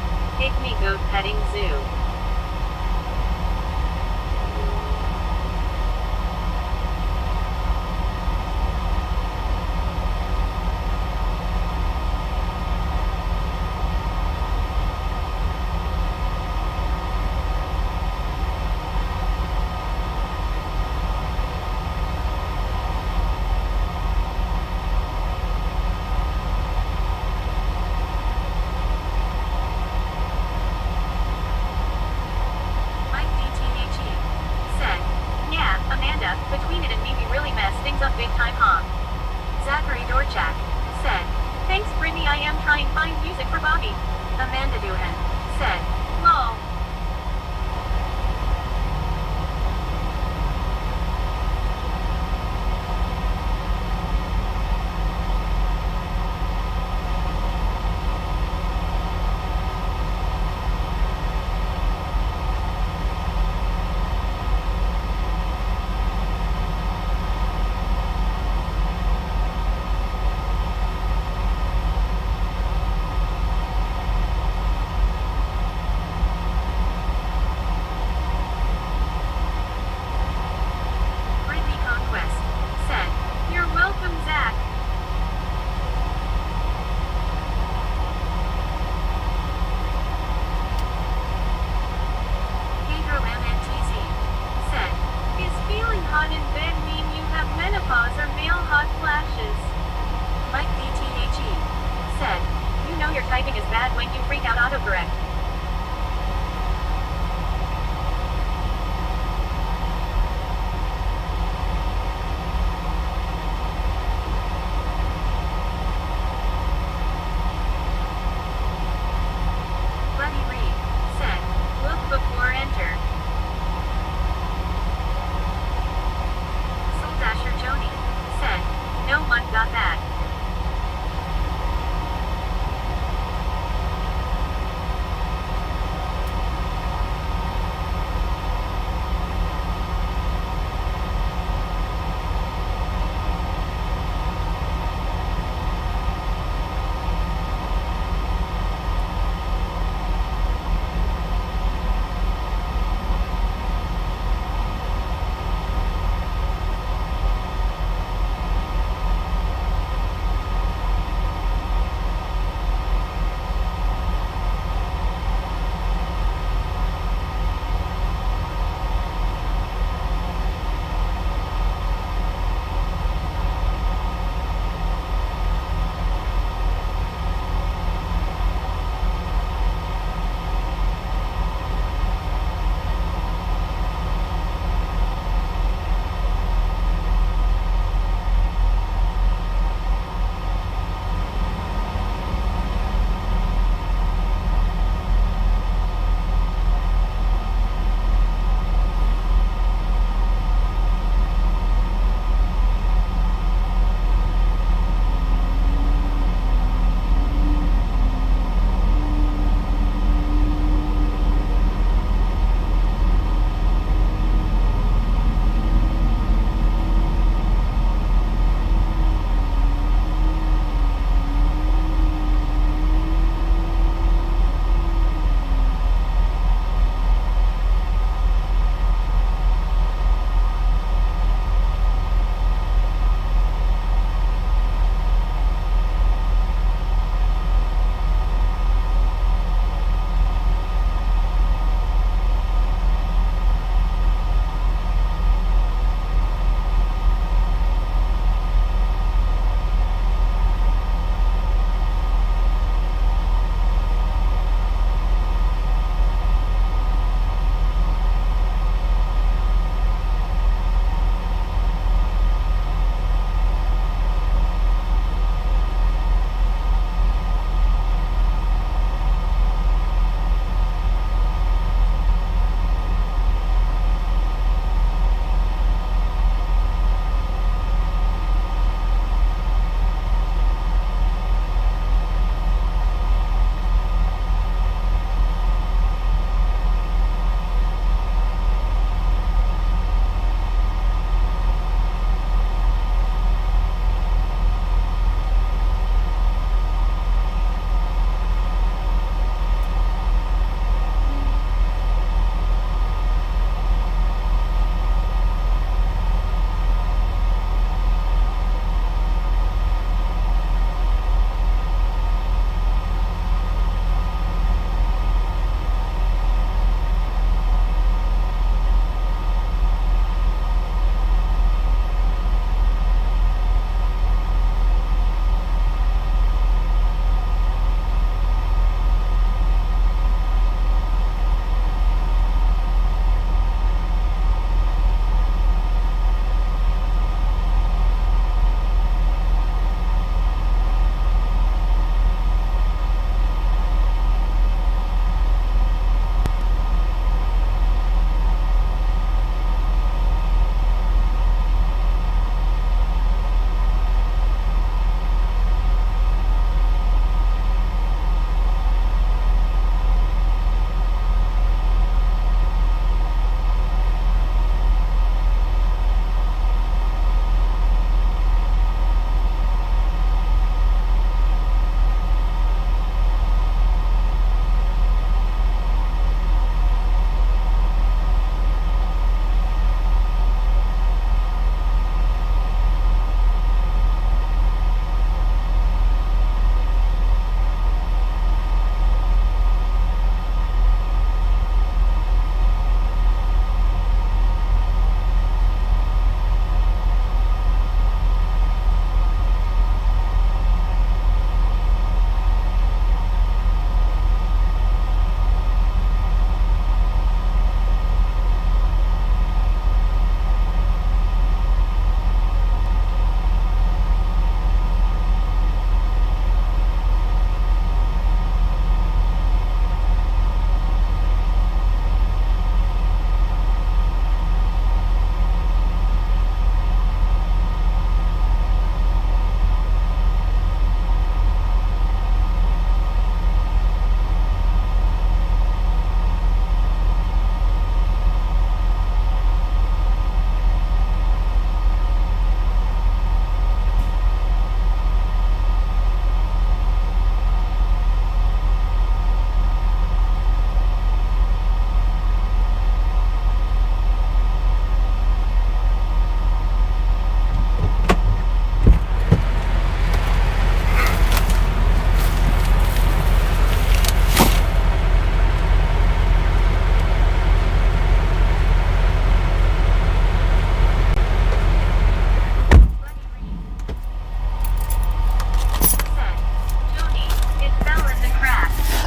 big time, huh? Zachary Dorchak said, thanks Brittany, I am trying find music for Bobby. Amanda Doohan said, lol. Brittany Conquest said, you're welcome, Zach. Pedro MNTZ said, is feeling hot in bed mean you have menopause or male hot flashes? Mike DTHE said, you know your typing is bad when you freak out autocorrect. Buddy Reed said, look before enter. Soul Dasher Joni said, no one got that.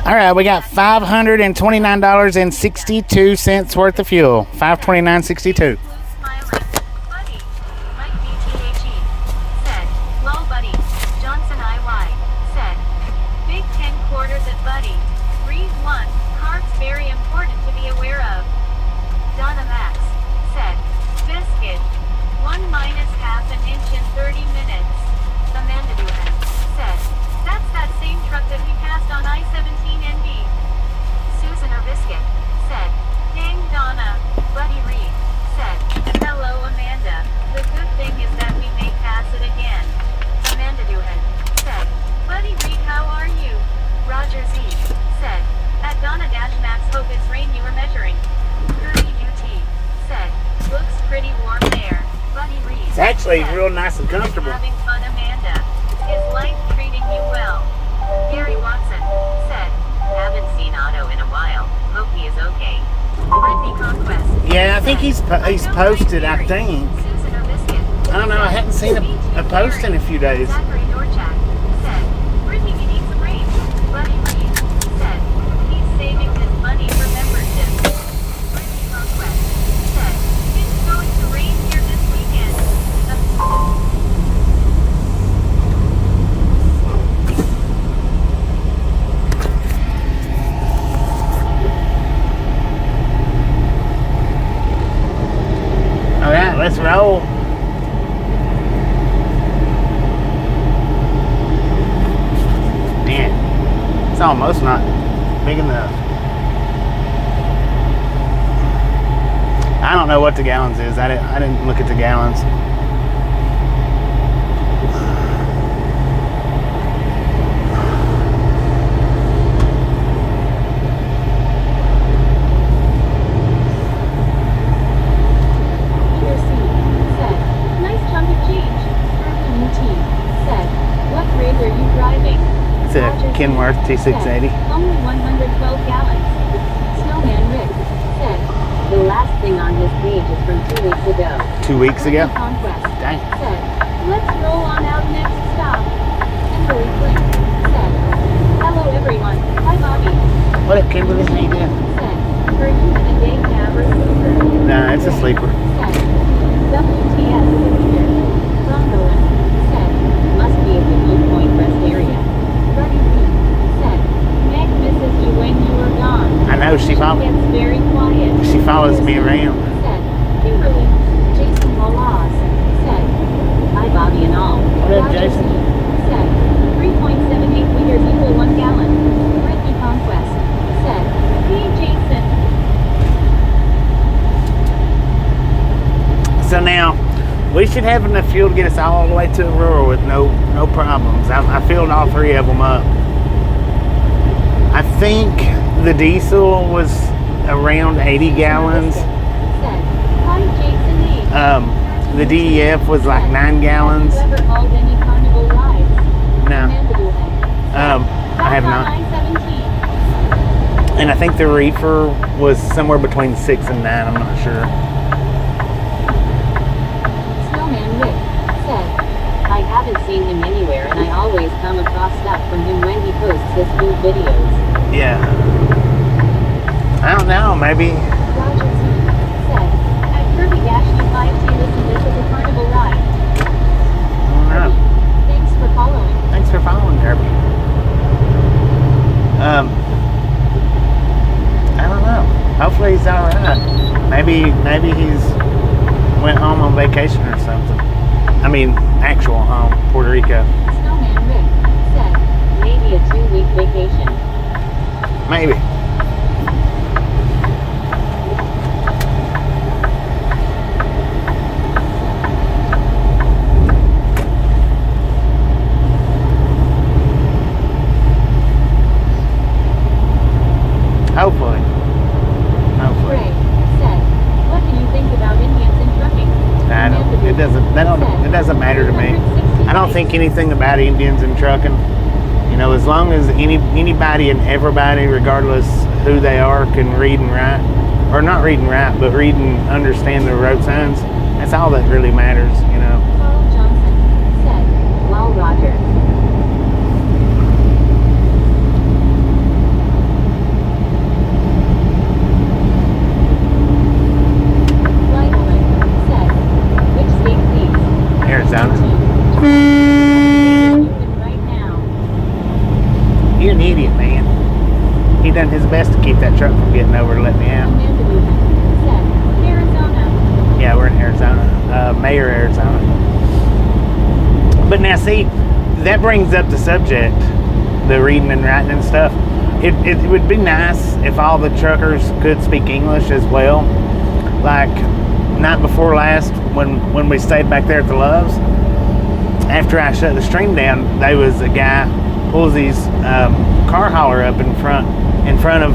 All right, we got $529.62 worth of fuel. $529.62. Buddy, Mike BTHE said, lol buddy, Johnson IY said, big 10 quarters at buddy, breathe 1, carbs very important to be aware of. Donna Max said, biscuit, 1 minus half an inch in 30 minutes. Amanda Duhan said, that's that same truck that we passed on I-17 ND. Susan Biscuit said, dang Donna. Buddy Reed said, hello Amanda, the good thing is that we may pass it again. Amanda Duhan said, Buddy Reed how are you? Roger Z said, at Donna-Max hope it's rain you were measuring. Gertie UT said, looks pretty warm there. Buddy Reed It's actually said, real nice and comfortable. having fun Amanda. Is life treating you well? Gary Watson said, haven't seen Otto in a while. Hope he is okay. Brittany Conquest. Yeah, I think he's posted, I think. Susan Biscuit. I don't know, I hadn't seen a post in a few days. Zachary Dorchak said, Brittany we need some rain. Buddy Reed said, he's saving his money for membership. Brittany Conquest said, it's going to rain here this weekend. All right, let's roll. Man, it's almost not big enough. I don't know what the gallons is. I didn't look at the gallons. Peter C. said, nice chunk of change. Irvin UT said, what grade are you driving? It's a Kenworth T680. Only 112 gallons. Snowman Rick said, the last thing on his page is from 2 weeks ago. 2 weeks ago? Conquest Dang. said, let's roll on out next stop. Kimberly Flynn said, hello everyone, hi Bobby. What up, Kimberly? How you doing? Said, are you in a day cab or sleeper? Nah, it's a sleeper. Said, WTS is here. Broncoin said, must be at the viewpoint rest area. Buddy Reed said, Meg misses you when you were gone. I know, she gets very quiet. follows me around. Said, Kimberly, Jason Wallace said, hi Bobby and all. What up, Roger Jason? C. said, 3.78 liters equal 1 gallon. Brittany Conquest said, hey Jason. So now, we should have enough fuel to get us all the way to Aurora with no problems. I filled all 3 of them up. I think the diesel was around 80 gallons. Said, hi Jason A. The DEF was like 9 gallons. Have you ever hauled any carnival rides? No, Amanda Duhan said, I have "Back on not. I-17." And I think the reefer was somewhere between 6 and 9. I'm not sure. Snowman Rick said, I haven't seen him anywhere and I always come across stuff from him when he posts his food videos. Yeah. I don't know. Maybe. Roger C. said, at Kirby-5T listen this is a carnival ride. I don't know. Thanks for following. Thanks for following, Kirby. I don't know. Hopefully he's all right. Maybe he's went home on vacation or something. I mean, actual home, Puerto Rico. Snowman Rick said, maybe a 2-week vacation. Maybe. Hopefully. Ray said, what do you think about Indians in trucking? It doesn't matter to me. I don't think anything about Indians and trucking. You know, as long as anybody and everybody, regardless who they are, can read and write, or not read and write, but read and understand the road signs, that's all that really matters, you know. Carl Johnson said, well, Roger. Arizona. Right now. You're an idiot, man. He done his best to keep that truck from getting over to let me out. Amanda Newman said, Arizona. Yeah, we're in Arizona. Mayor, Arizona. But now, see, that brings up the subject, the reading and writing and stuff. It would be nice if all the truckers could speak English as well. Like, night before last, when we stayed back there at the Loves, after I shut the stream down, there was a guy pulls his car hauler up in front of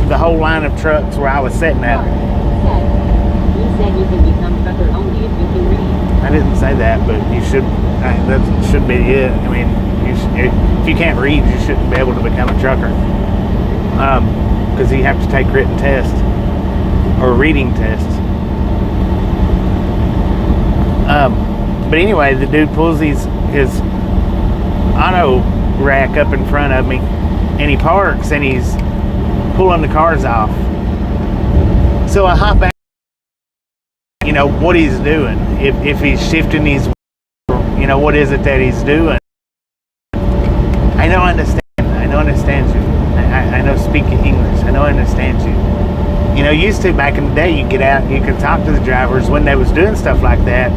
the whole line of trucks where I was sitting at. You said you can become trucker only if you can read. I didn't say that, but you should. That should be it. I mean, if you can't read, you shouldn't be able to become a trucker. Because you have to take written tests or reading tests. But anyway, the dude pulls his auto rack up in front of me, and he parks, and he's pulling the cars off. So I hop out. You know what he's doing. If he's shifting his, you know, what is it that he's doing? I don't understand. I don't understand you. I know speak English. I know I understand you. You know, used to back in the day, you get out, you could talk to the drivers when they was doing stuff like that.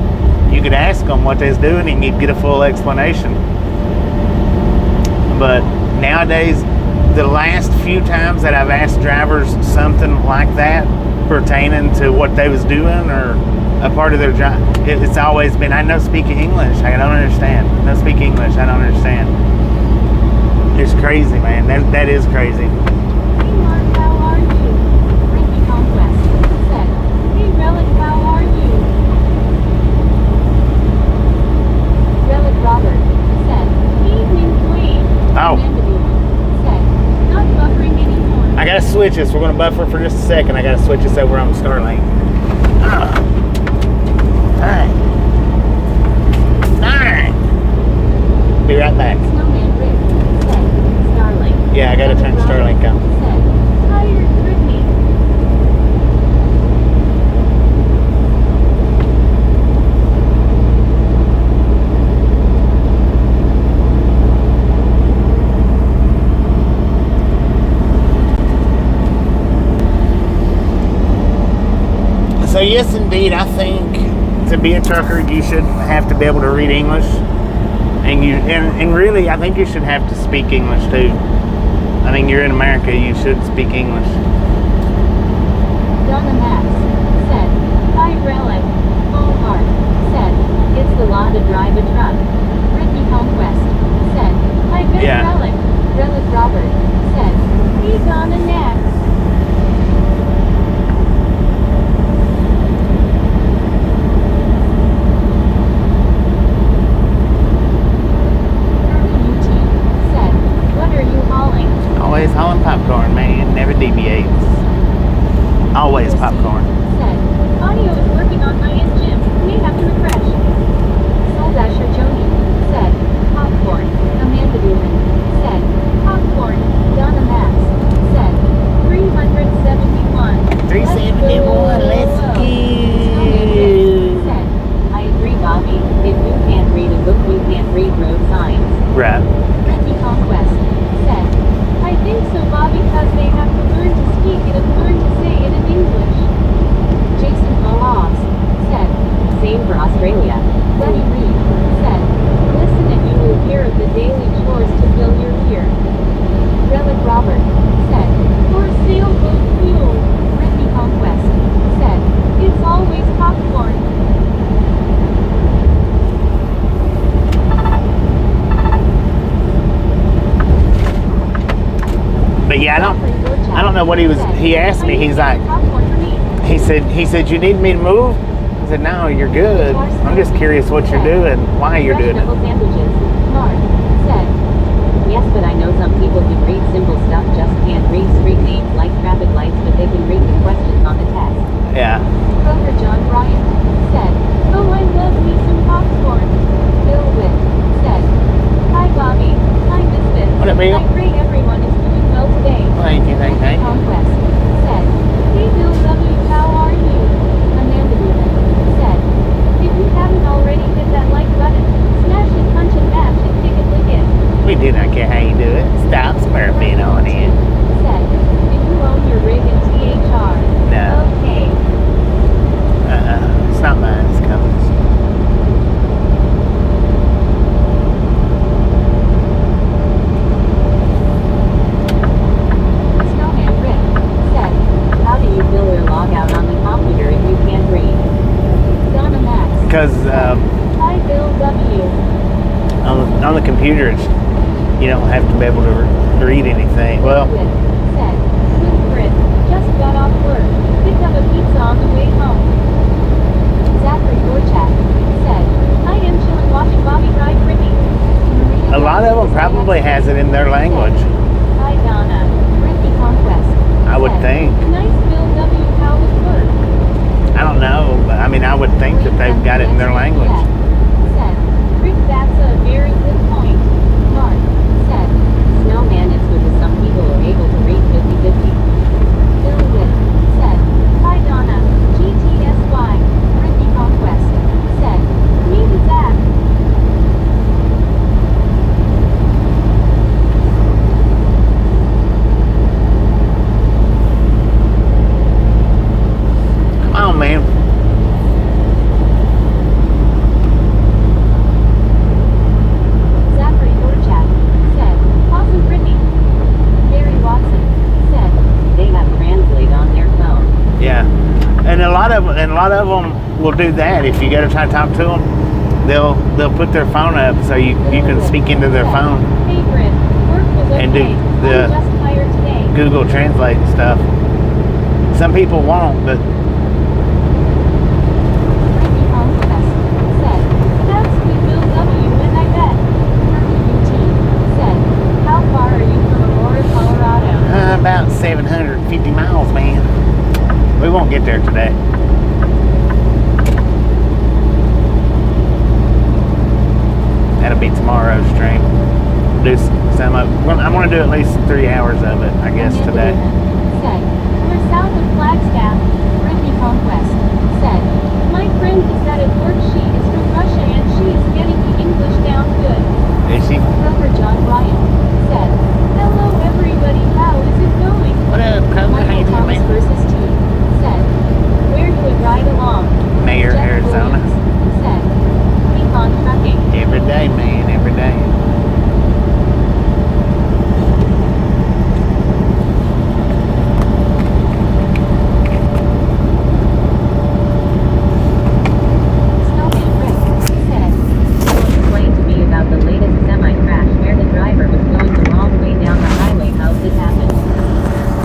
You could ask them what they was doing, and you'd get a full explanation. But nowadays, the last few times that I've asked drivers something like that pertaining to what they was doing or a part of their job, it's always been, I don't speak English, I don't understand. I don't speak English, I don't understand. It's crazy, man. That is crazy. Hey Mark, how are you? Ricky Conquest said, hey Relic, how are you? Relic Robert said, evening Dwayne. Oh. Amanda Newman said, not buffering anymore. I gotta switch this. We're gonna buffer for just a second. I gotta switch this over on Starlink. Alright. Be right back. Snowman Rick said, Starlink. Yeah, I gotta turn Starlink on. Said, tired Brittany. So yes, indeed, I think to be a trucker, you should have to be able to read English, and really, I think you should have to speak English too. I mean, you're in America, you should speak English. Donna Max said, hi Relic. Hard said, it's the law to drive a truck. Ricky Conquest said, hi good Yeah. Relic. Relic Robert said, hey Donna Max. Always hauling popcorn, man. Never deviates. Always popcorn. Said, audio is working on my engine. May have to refresh. Soul Dasher Joni said, popcorn. Amanda Newman said, popcorn. Donna Max said, 371. 371, let's go. Said, I agree, Bobby. If you can't read a book, you can't read road signs. Right. Ricky Conquest said, I think so, Bobby, because they have to learn to speak it and learn to say it in English. Jason Moss said, same for Australia. Betty Reed said, listen and you will hear of the daily chores to fill your ear. Relic Robert said, for sailboat fuel. Ricky Conquest said, it's always popcorn. But yeah, I don't know what he asked me. He's like, he said, you need me to move? I said, no, you're good. I'm just curious what you're doing, why you're doing it. Mark said, yes, but I know some people can read simple stuff, just can't read street names like traffic lights, but they can read the questions on the test. Yeah. Kroger John Bryant said, oh, I love me some popcorn. Bill Witt said, hi, Bobby. I miss this. What up, Bill? I pray everyone is doing well today. Thank you. Conquest said, hey, Bill W., how are you? Amanda Newman said, if you haven't already hit that like button, Bill W. On the computer, you don't have to be able to read anything. Well, Said, Wilfred, just got off work. Picked up a pizza on the way home. Zachary Gorchak said, I am chilling watching Bobby ride Brittany. a lot of them probably has it in their language. Hi Donna, Brittany Conquest. I would said, think. Nice Bill W. How was work? I don't know, but I mean, I would think that they've got it in their language. Said, Rick, that's a very good point. Mark said, Snowman is good as some people are able to read 50-50. Bill Witt said, Hi Donna, GTSY, Brittany Conquest. Said, meet Zach. Come on, man. Zachary Dorchak said, Awesome Brittany. Gary Watson said, they have Translate on their phone. Yeah, and a lot of them will do that. If you go to try to talk to them, they'll put their phone up so you can speak into their phone Hey Britt, work was okay. and do the I'm just tired today. Google Translate and stuff. Some people won't, but Brittany Conquest said, That's with Bill W. and I bet. UT said, How far are you from Aurora, Colorado? about 750 miles, man. We won't get there today. That'll be tomorrow's stream. Do some of. Well, I'm gonna do at least 3 hours of it, I guess, today. Said, we're south of Flagstaff. Brittany Conquest said, my friend who sat at work, she is from Russia and she is getting the English down good. Is she? Kroger John Ryan said, hello everybody, how is it going? What up, Kroger? How you Michael doing, Thomas man? versus T said, where you would ride along? Mayor, Jeff Arizona. Williams said, Recon Trucking. Every day, man. Every day. Snowman Rick said, someone explained to me about the latest semi-crash where the driver was going the wrong way down the highway. How did it happen?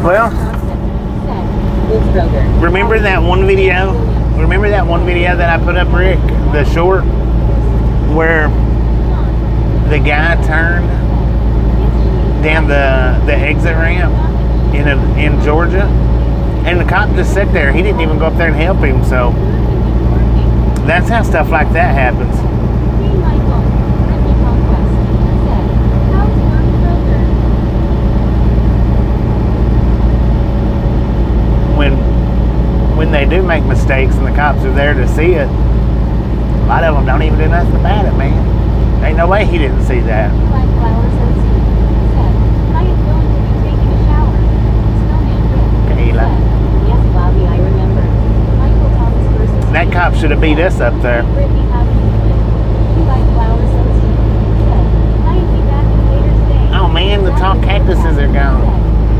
Well, Johnson said, Liz Kroger. remember that one video? Remember that one video that I put up, Rick? The short where the guy turned down the exit ramp in Georgia, and the cop just sat there. He didn't even go up there and help him. So that's how stuff like that happens. When they do make mistakes and the cops are there to see it, a lot of them don't even do nothing about it, man. Ain't no way he didn't see that. Kayla. Yes, Bobby, I remember. Michael Thomas versus That cop should have beat us up there. Brittany, how do you doing? You like flowers, said, I'll be back later today. Oh man, the tall cactuses are gone.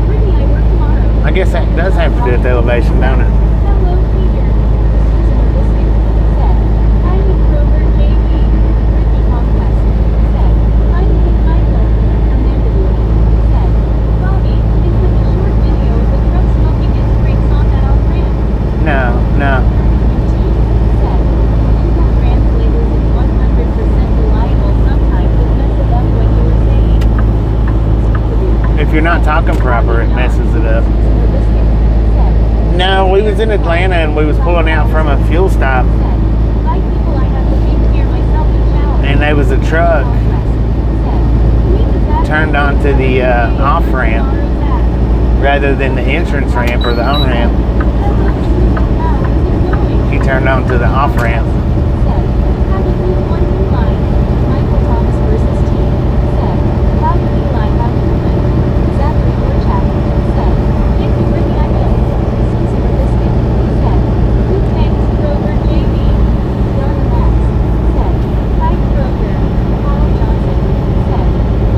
Brittany, I work tomorrow. I guess that does have to do with elevation, don't it? Hello, Peter. Susan Biscuit said, I'm with Kroger JV. Brittany Conquest said, I'm with Michael. Amanda Lewis said, Bobby, is this a short video of the truck smoking its brakes on that off ramp? No. UT said, Google Translate isn't 100% reliable. Sometimes it messes up what you were saying. If you're not talking proper, it messes it up. Susan Biscuit said, No, we was in Atlanta and we was pulling out from a fuel stop, Like people, I have to take care of myself and shower. and there was a truck turned onto the off-ramp rather than the entrance ramp or the on-ramp. He turned onto the off-ramp.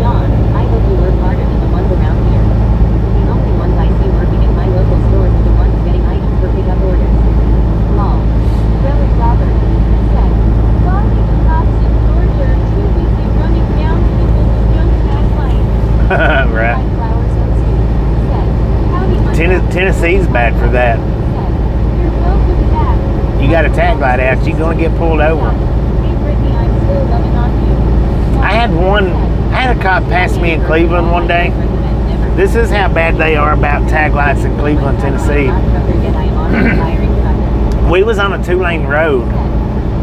John, I hope you work harder than the ones around here. The only ones I see working in my local stores are the ones getting items for pickup orders. Lol. Relic Robert Tennessee's bad for that. Said, "You're welcome back." You got a tag light out, you're gonna get pulled over. Hey Brittany, I'm still loving on you. I had a cop pass me in Cleveland one day. This is how bad they are about tag lights in Cleveland, Tennessee. We was on a 2-lane road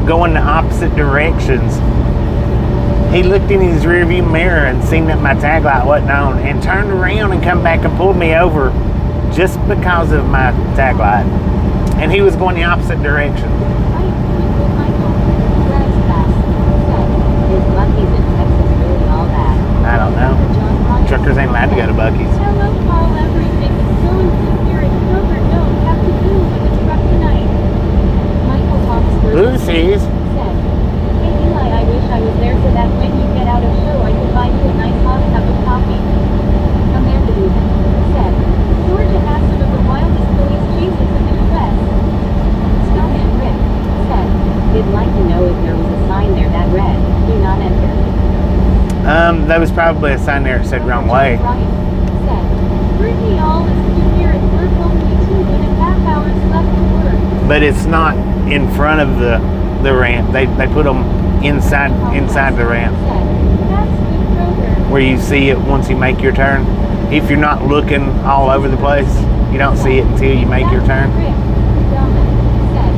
going the opposite directions. He looked in his rearview mirror and seen that my tag light wasn't on and turned around and come back and pulled me over just because of my tag light. And he was going the opposite direction. I don't know. Truckers ain't allowed to go to Buc-ee's. Hello, Paul. Everything is going to here at Kroger. No, have to do with the truck tonight. Michael Thomas Lucy's. said, "Hey Eli, I wish I was there so that when you get out of show, I could buy you a nice hot cup of coffee." Amanda Dubin said, "Georgia has some of the wildest police chases in the U.S." Snowman Rick said, "They'd like to know if there was a sign there that read, 'Do not enter.'" There was probably a sign there that said wrong way. Ryan said, "Brittany, all is to here at work, only 2.5 hours left to work." But it's not in front of the ramp. They put them inside the ramp Said, "That's good Kroger." where you see it once you make your turn. If you're not looking all over the place, you don't see it until you make your turn. Rick Delman said,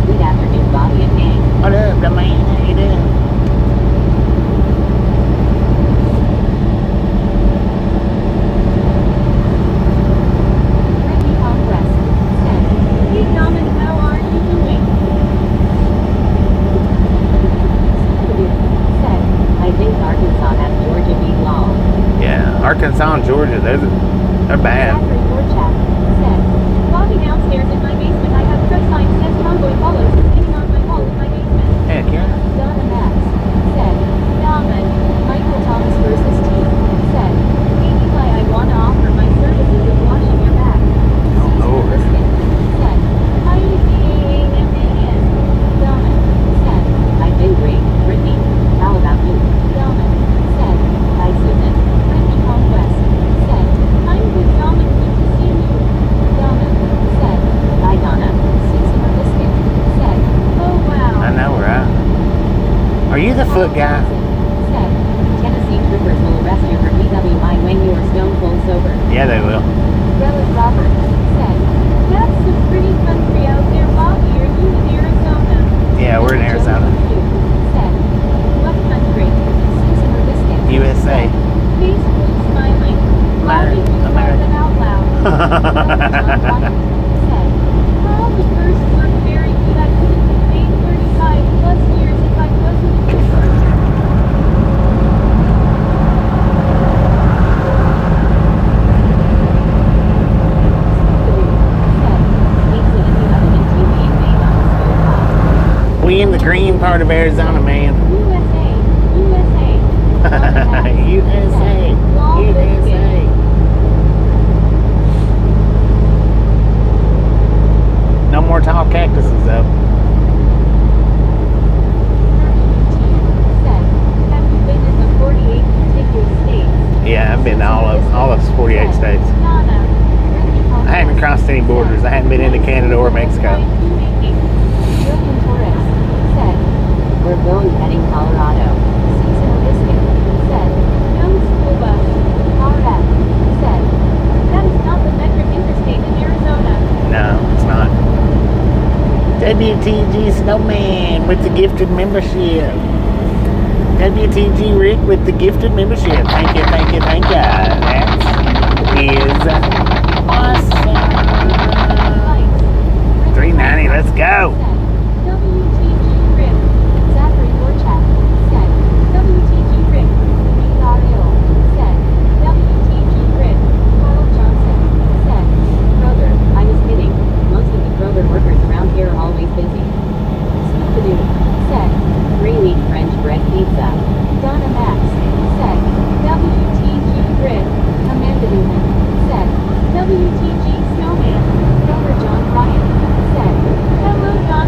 "Good afternoon, Bobby and gang." What up, the man? How you doing? Brittany Conquest said, "Hey Delman, how are you doing?" Said, "I think Arkansas has Georgia beat law." Yeah, Arkansas and Georgia, they're bad. Zachary Borchak said, "Bobby, downstairs in my basement, I have press sign says Convoy follows sitting on my wall in my basement." Heck yeah. Donna Max said, "Daman, Michael Thomas versus T said, hey Eli, I want to offer my services of washing your back." Oh, Lord. Susan said, "Hi, D-A-A-M-A-N." Daman said, "I've been great, Brittany. How about you?" Daman said, "Hi, Susan." Brittany Conquest said, "I'm good, Daman. Good to see you." Daman said, "Hi, Donna." Susan Biscuit said, "Oh, wow." I know, right? Are you the foot guy? Said, "Tennessee troopers will arrest you for DWI when you are stone cold sober." Yeah, they will. Relic Robert said, "That's some pretty country out there, Bobby. Are you in Arizona?" Yeah, we're in Arizona. Said, "What country?" Susan Biscuit USA. said, "Basically smiling. Bobby, you said that out loud." John Ryan said, "Well, the first were very good. I could have made 35 plus years if I wasn't." We in the green part of Arizona, man. USA, USA, USA. No more tall cactuses, though. said, "Have you been in the 48 contiguous states?" Yeah, I've been to all of 48 states. I haven't crossed any borders. I haven't been into Canada or Mexico. William Torres said, "We're going heading Colorado." Susan Biscuit said, "No school bus." RF said, "That is not the metric interstate in Arizona." No, it's not. WTG Snowman with the gifted membership. WTG Rick with the gifted membership. Thank you, thank you, thank you. That is awesome. $3.90, let's go. WTG Rick. Zachary Borchak said, "WTG Rick." IRL said, "WTG Rick." Carl Johnson said, "Kroger, I was kidding. Most of the Kroger workers around here are always busy." Snoopadoo said, "3-week French bread pizza." Donna Max said, "WTG Rick." Amanda Newman said, WTG Snowman. Kroger John Ryan said, "Hello John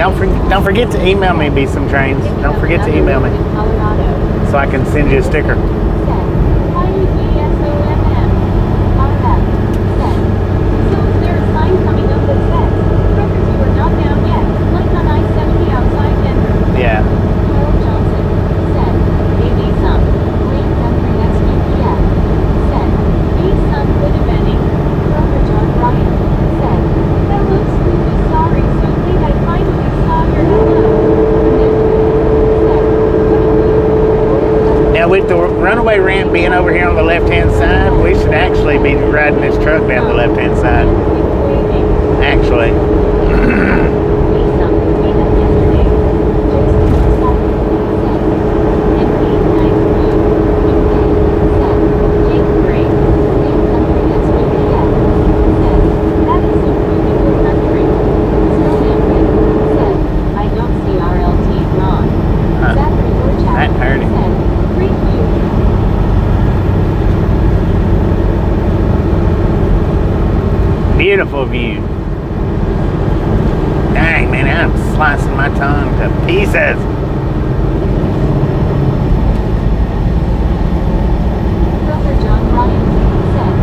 Don't forget to email me, Be Some Trains. Don't forget to email me Colorado. so I can send you a sticker. Yeah. Now with the runaway ramp being over here on the left-hand side, we should actually be riding this truck down the left-hand side. Actually. That hurt him. Beautiful view. Dang, man, I'm slicing my tongue to pieces. Brother John Ryan said,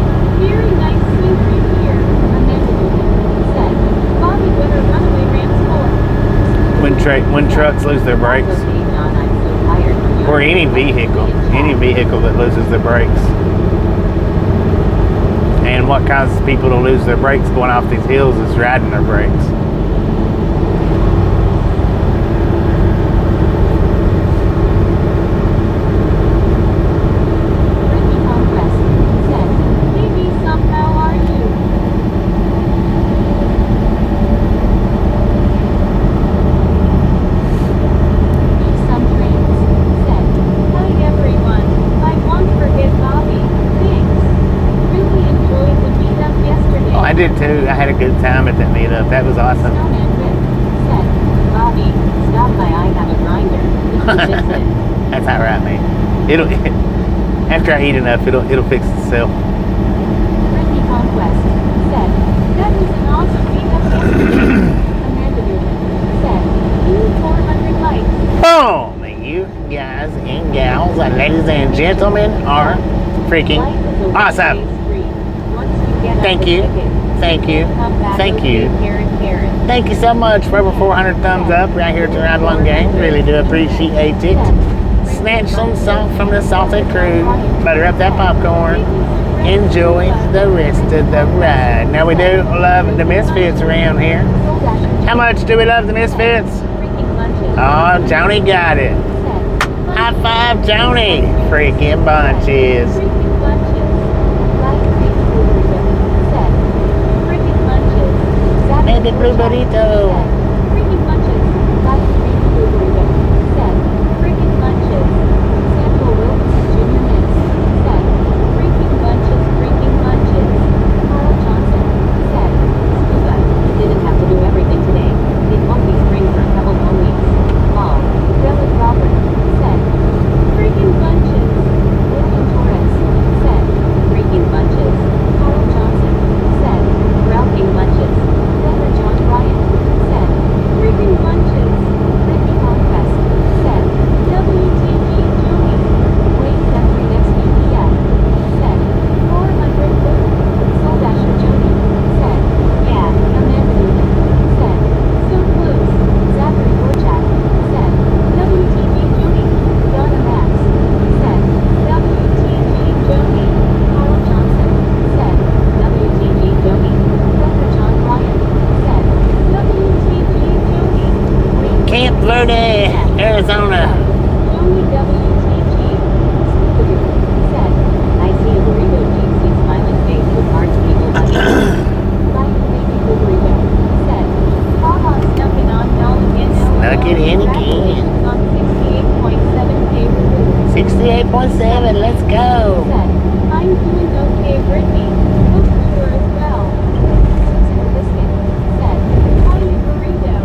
very nice scenery here. Amanda said, Bobby, what are runaway ramps for? When trucks lose their brakes, or any vehicle that loses their brakes. And what causes people to lose their brakes going off these hills is riding their brakes. I did too. I had a good time at that meetup. That was awesome. Bobby, stop by. I have a grinder. That's all right, man. It'll after I eat enough, it'll fix itself. Brittany Conquest said, that was an awesome meetup yesterday. Amanda said, 400 likes. Boom! You guys and gals, ladies and gentlemen, are freaking awesome. Thank you. Thank you. Thank you. Thank you so much for over 400 thumbs up right here at the Ride Along Gang. Really do appreciate it. Snatch some salt from the salted crew. Butter up that popcorn. Enjoy the rest of the ride. Now we do love the Misfits around here. How much do we love the Misfits? Oh, Joni got it. High five, Joni. Freaking bunches. Baby blue burrito. Freaking lunches. Like baby blue burrito. Said. Freaking lunches. Samuel Wilkinson Jr. Mix. Said. Freaking lunches. Freaking lunches. Carl Johnson. Said. Scuba. You didn't have to do everything today. It won't be spring for a couple more weeks. Mom. Dylan Robert. Said. Freaking bunches. William Torres. Said. Freaking bunches. Carl Johnson. Said. Ralphing lunches. John Ryan said, freaking lunches. Ricky Conquest said, WTG Joni. Wait, Jeffrey next UPF said, 400 Blue. Soul Dasher Joni said, yeah, Amanda Newman said, so close. Zachary Borchak said, WTG Joni. Donna Max said, WTG Joni. Carl Johnson said, WTG Joni. Dr. John Ryan Camp Verde, Arizona. Joni WTG. Said, I see a burrito GC smiling face with hearts people like baby burrito. Said, haha, snuffing on y'all again. Snuck it in again. On 68.7 favorite. 68.7, let's go. Said, I'm doing okay, Brittany. Hope you are as well. Susan Biscuit said, hi, burrito.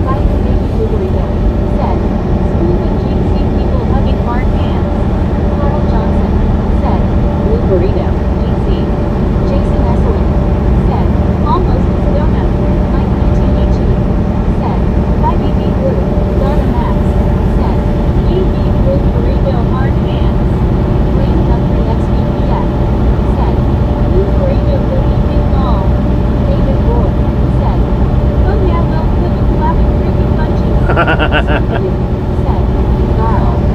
Bye, baby burrito. Said, Scuba G Carl,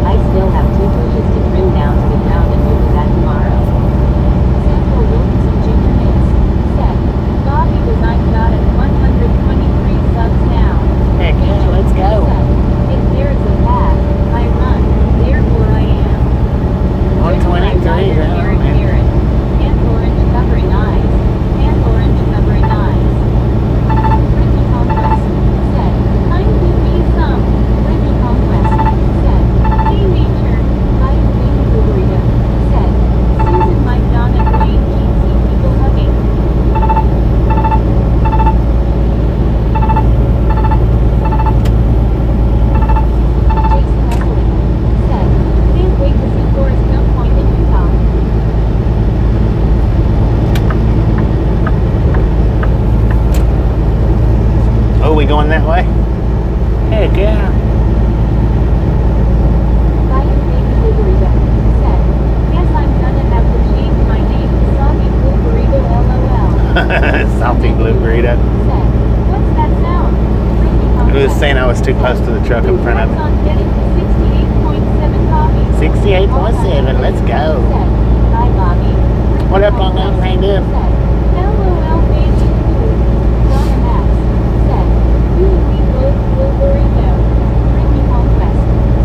I still have 2 bushes to trim down to the ground and over that tomorrow. Samuel Wilkinson Jr. Hicks said, Bobby designed got at 123 subs now. Heck yeah, let's go. Said, if there is a path, I run, therefore I am. 123, Carrot, carrot. And orange covering eyes. And orange covering eyes. Ricky Conquest said, I'm doing some. Ricky Conquest said, hey nature, I am baby burrito. Said, Susan Mike Donna Dwayne can't see people hugging. Jason Esselin said, can't wait to see Forrest Gump Point in Utah. Oh, we going that way? Heck yeah. Bayou Baby Blue Burrito said, guess I'm gonna have to change my name to Soggy Blue Burrito LOL. Salty blue burrito. Said, what's that sound? It was saying I was too close to the truck in front of it. On getting to 68.7 copies. 68.7, let's go. Said, hi Bobby. What up, long arm? How you doing? Said, LOL baby blue. Donna Max said, you and me both blue burrito. Ricky Conquest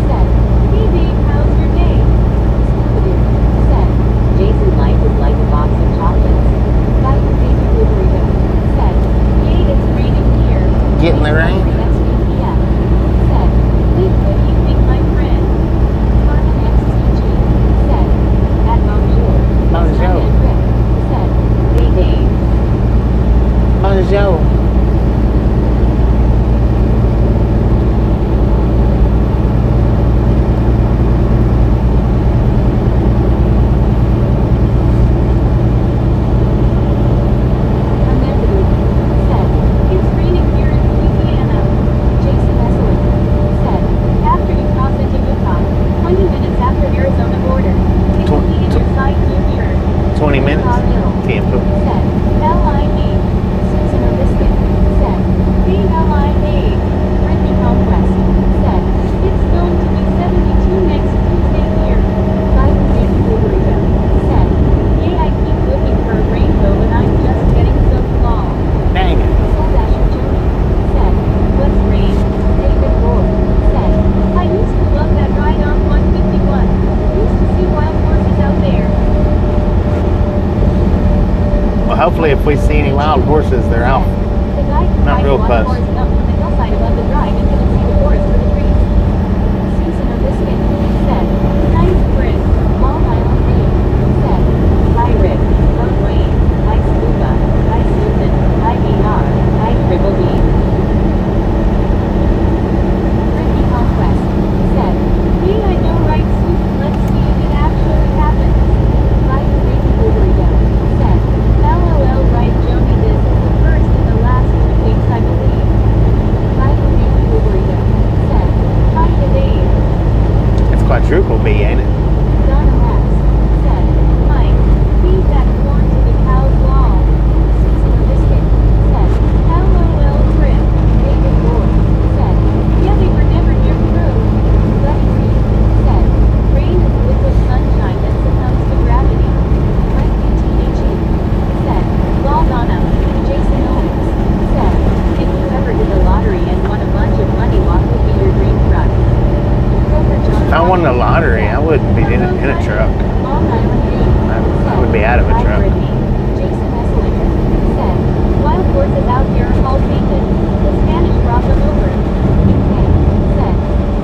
said, hey babe, how's your day? Scooby-Doo said, Jason life is like a box of chocolates. Bayou Baby Blue Burrito said, yay, it's raining here. Getting the rain? SVPF said, good evening, my friend. Carmen XTG said, at bonjour. Bonjour. And Rick said, hey Dave. Bonjour. Amanda said, it's raining here in Louisiana. Jason Esselin said, after you cross into Utah, 20 minutes after Arizona border, it will be in your side view mirror. 20 minutes. Tempo. Said, L.I.A. Susan O'Biscuit said, B.L.I.A. Ricky Conquest said, it's going to be 72 next Tuesday here. Bayou Baby Blue Burrito said, yay, I keep looking for a rainbow and I'm just getting so small. Dang it. Soul Dasher Jody said, what's rain? David Ward said, I used to love that ride on 151. Used to see wild horses out there. Well, hopefully if we see any wild horses, they're out. The guy who Not rides real one close. horse up to the hillside above the drive and couldn't see the forest for the trees. Susan O'Biscuit said, nice bridge, Long Island View, said, hi Rick, oh Wayne, hi Scuba, hi Susan, hi VR, hi Triple B. Ricky Conquest said, hey, I know right Susan, let's see if it actually happens. Bayou Baby Blue Burrito said, LOL right Joni, this is the first in the last 2 weeks I believe. Bayou Baby Blue Burrito said, hi to Dave. It's quadruple B, ain't it? Donna Max said, Mike, feed that corn to the cow's wall. Susan O'Biscuit said, LOL Trip. David Ward said, yeah, they were never near the road. Buddy Reed said, rain is liquid sunshine that succumbs to gravity. Mike UTHE said, lol Donna. Jason Owens said, if you ever did the lottery and won a bunch of money, what would be your dream truck? Grover John If I won the lottery, I wouldn't be in a truck. Long Island View I would be out of a Hi, truck. Brittany. Jason Esselin said, wild horses out here are all painted. The Spanish brought them over. UK said,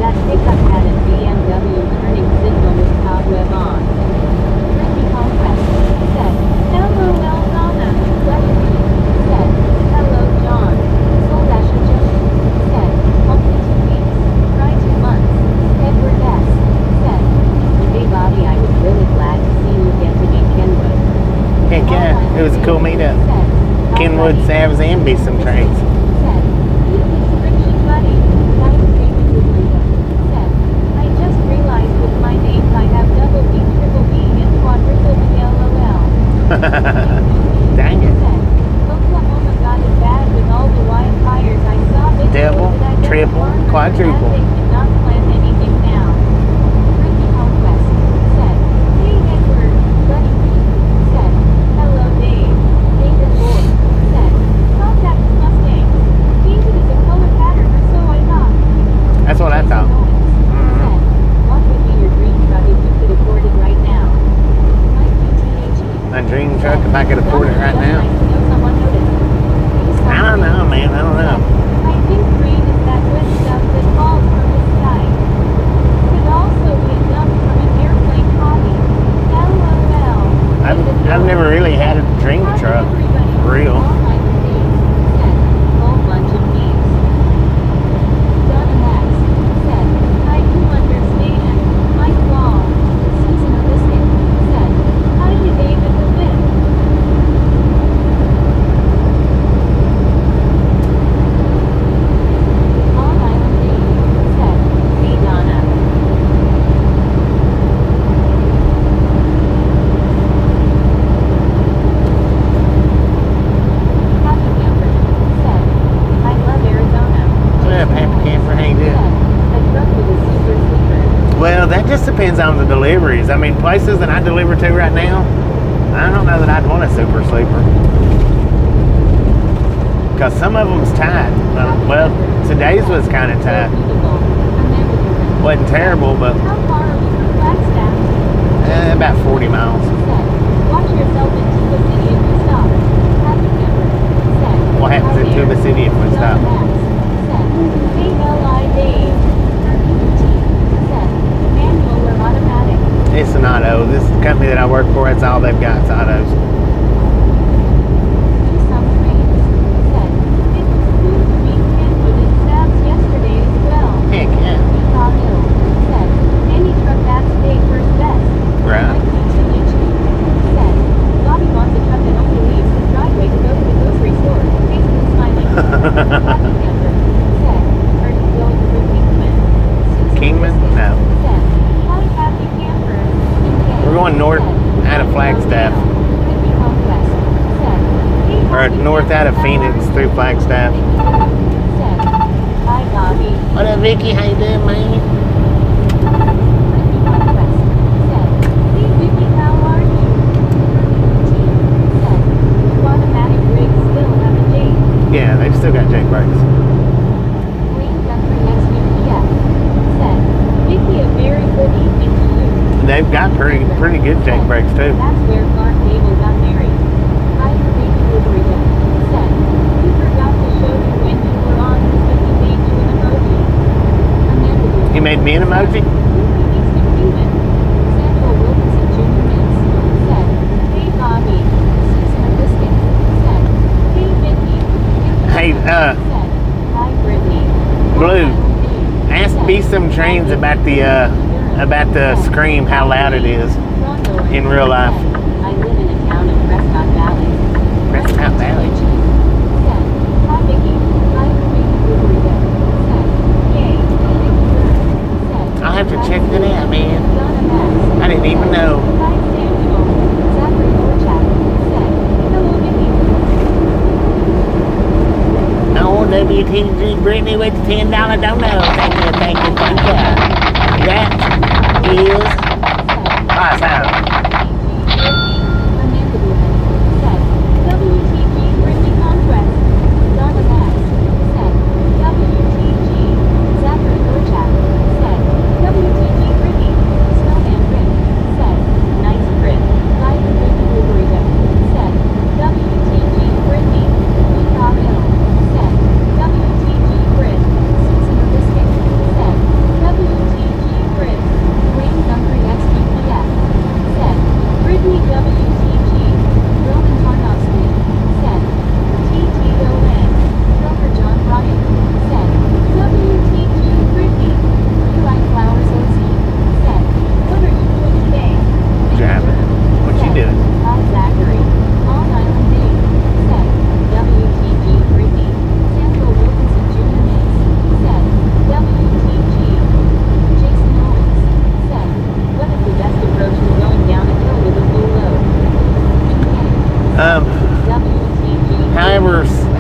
that pickup had a BMW turning signal with cobweb on. Ricky Conquest said, LOL Donna. Buddy Reed said, hello John. Soul Dasher Jody said, only 2 weeks. Try 2 months. Edward S. said, hey Bobby, I was really glad to see you get to meet Kenwood. Heck yeah, it was a cool meetup. Kenwood, Savs, and be some trains. Said, you friction buddy. Bayou Baby Blue Burrito said, I just realized with my names I have double B, triple B, and quadruple B LOL. Dang it. Said, Oklahoma got it bad with all the wildfires I saw. Double, triple, quadruple. They did not plan anything now. Ricky Conquest said, "Hey Edward, buddy Reed," said, "Hello Dave." David Lord said, "Contact Mustang. David is a color pattern, or so I thought." That's what I Jason thought. Owens said, "What would be your dream truck if you could afford it right now?" Mike PTHE My dream truck, if I could afford it right now. someone noticed. I don't know, man. I don't know. I think rain is that wet stuff that falls from the sky. Could also be a dump from an airplane hobby. LOL. I've never really had a dream truck. For real. Whole bunch of memes. Donna Max said, "I do understand. Mike Law, seasonalistic, said, "Hi to David the Whip." Long Island Dave said, "Hey Donna." Happy Camper said, "I love Arizona." What up, Happy Camper? How you doing? Said, "A truck with a super sleeper." Well, that just depends on the deliveries. I mean, places that I deliver to right now, I don't know that I'd want a super sleeper. Because some of them's tight. Well, today's was kind of tight. Beautiful. Amanda Griffin Wasn't terrible, but How far are we from Flagstaff? about 40 miles. Said, "Watch yourself into the city if you stop." Happy Camper said, What happens in "Hi there." Tuba City if we Donna stop? Max said, "Hey L.I. Dave." RPT said, "Manual or automatic?" It's an auto. This company that I work for, that's all they've got is autos. Do some trains said, "It was cool to meet Kenwood and Stabs yesterday as well." Heck yeah. Utah Hill said, "Any truck that's paid first best." Right. Mike PTHE said, "Bobby wants a truck that only leaves his driveway to go to the grocery store." Jason is smiling. Happy Camper said, "Are you going for Kingman?" Susan Kingman? Brisket No. said, "Hi Happy Camper." We're going north said, out of Flagstaff. Ricky Conquest said, "Hey Or Happy north out of Camper, how Phoenix are you?" through Flagstaff. Said, "Hi Bobby." What up, Vicky? How you doing, man? Ricky Conquest said, "Hey Vicky, how are you?" Ricky said, "Do automatic rigs still have a J?" Yeah, they've still got Jake brakes. Wayne Guthrie XUPF said, "Vicky, a very good evening to you." They've got pretty good Jake brakes too. That's where Clark Gable got married. I baby Lubricant said, "We forgot to show you when you were on, but we made you an emoji." Amanda Blue You made me an emoji? said, "Lubricant needs to human." Samuel Wilkinson Jr. Mintz said, "Hey Bobby." Season of Biscuit said, "Hey Vicky." Hey, said, "Hi Brittany." Blue, Long Island Dave ask said, me some trains about the scream, how loud it is in real life. I live in a town in Prescott Valley. Prescott Valley? Said, "Hi Vicky, hi Baby Burrito." Said, "Yay, Baby Burrito." Said, I'll have to "Hi, check that Sue." out, man. Donna Max I didn't even said, know. "Hi Samuel." Zachary Orchak said, "Hello Vicky." Oh, WTG Brittany with the $10 dono. Thank you, thank you, thank you. That is awesome. Amanda Blumen said, "WTG Brittany Conquest." Donna Max said, "WTG." Zachary Orchak said, "WTG Brittany." Snowman Rick said, "Nice Brit." Live Baby Burrito said, "WTG Brittany." Utah Hill said, "WTG Brit." Susan Biscuit said, "WTG Brit." Wayne Guthrie XPPF said, "Brittany WTG." Roman Tarnovsky said, "TTON." Broker John Bryant said, "WTG Brittany." Eli Flowers OC said, "What are you doing today?" Driving. What you doing? Hi Zachary. Long Island Dave said, "WTG Brittany." Samuel Wilkinson Jr. Mintz said, "WTG." Jason Owens said, "What is the best approach to going down a hill with a full load?"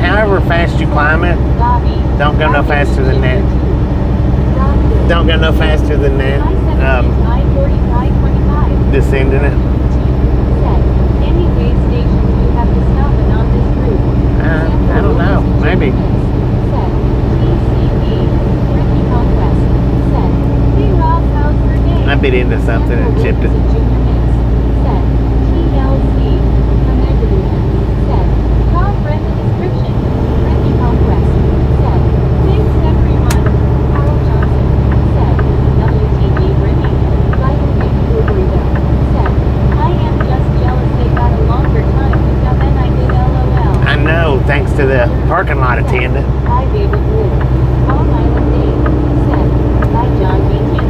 However fast you climb it, Bobby, don't go no faster than that. Don't go no faster than that. I-17, I-45, 25. Descending it. Said, any way station you have to stop it on this route. I don't know. Maybe. Said, TCE, Ricky Conquest. Said, hey Rob, how's your day? I bit into something and chipped it. Said, TLC, Commander Lieutenant. Said, Rob read the description. Ricky Conquest. Said, thanks everyone. Carl Johnson. Said, WTG Ricky. Vital Baby Burrito. Said, I am just jealous they got a longer time to come than I did LOL. I know, thanks to the parking lot attendant. Bye, David Blue. Long Island Dave. Said, bye, John Deacon.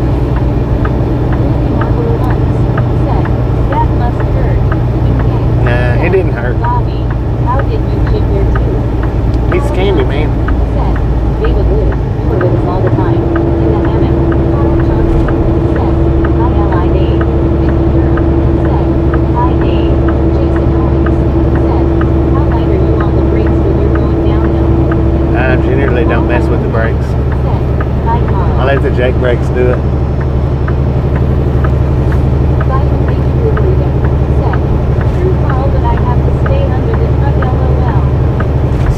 Ruby Marble Lungs. Said, that must hurt. Okay. Nah, it didn't hurt. Bobby, how did you chip your tooth? He's candy, man. Said, David Blue, you were with us all the time. In the hammock. Carl Johnson. Said, hi, L.I. Dave. Vicky Durham. Said, hi, Dave. Jason Owens. Said, how light are you on the brakes when you're going downhill? I generally don't mess with the brakes. Said, hi, Carl. I let the Jake brakes do it. Vital Baby Burrito. Said, true, Carl, but I have to stay under the truck, LOL.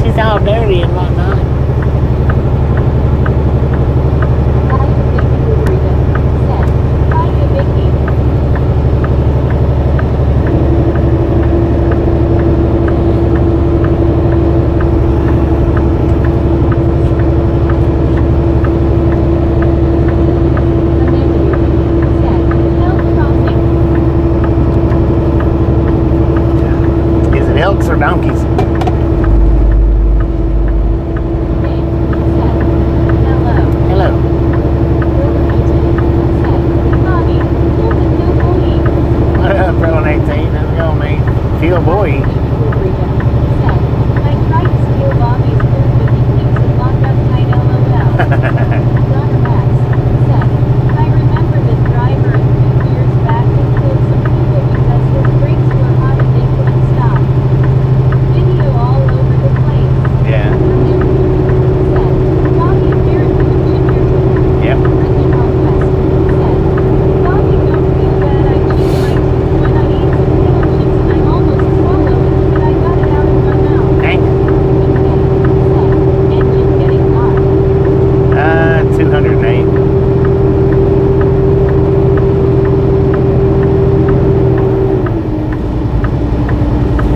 She's all dirty and whatnot. Vital Baby Burrito. Said, hiya, Vicky. Amanda Newman. Said, Elk Crossing. Is it elks or donkeys? Dave. Said, hello. Hello. Bobby, Golden No Boy. What up, Pro 18? How's it going, man? Feel boy. Said, I tried to steal Bobby's food, but he keeps it locked up tight, LOL. Donna Max said, I remember this driver a few years back who killed some people because his brakes were hot and they couldn't stop. Video all over the place. Yeah. Said, Bobby apparently you chipped your tooth. Yep. Ricky Conquest said, Bobby, don't feel bad. I chipped my tooth when I ate some potato chips and I almost swallowed it, but I got it out of my mouth. Dang. Said, engine getting hot. 208.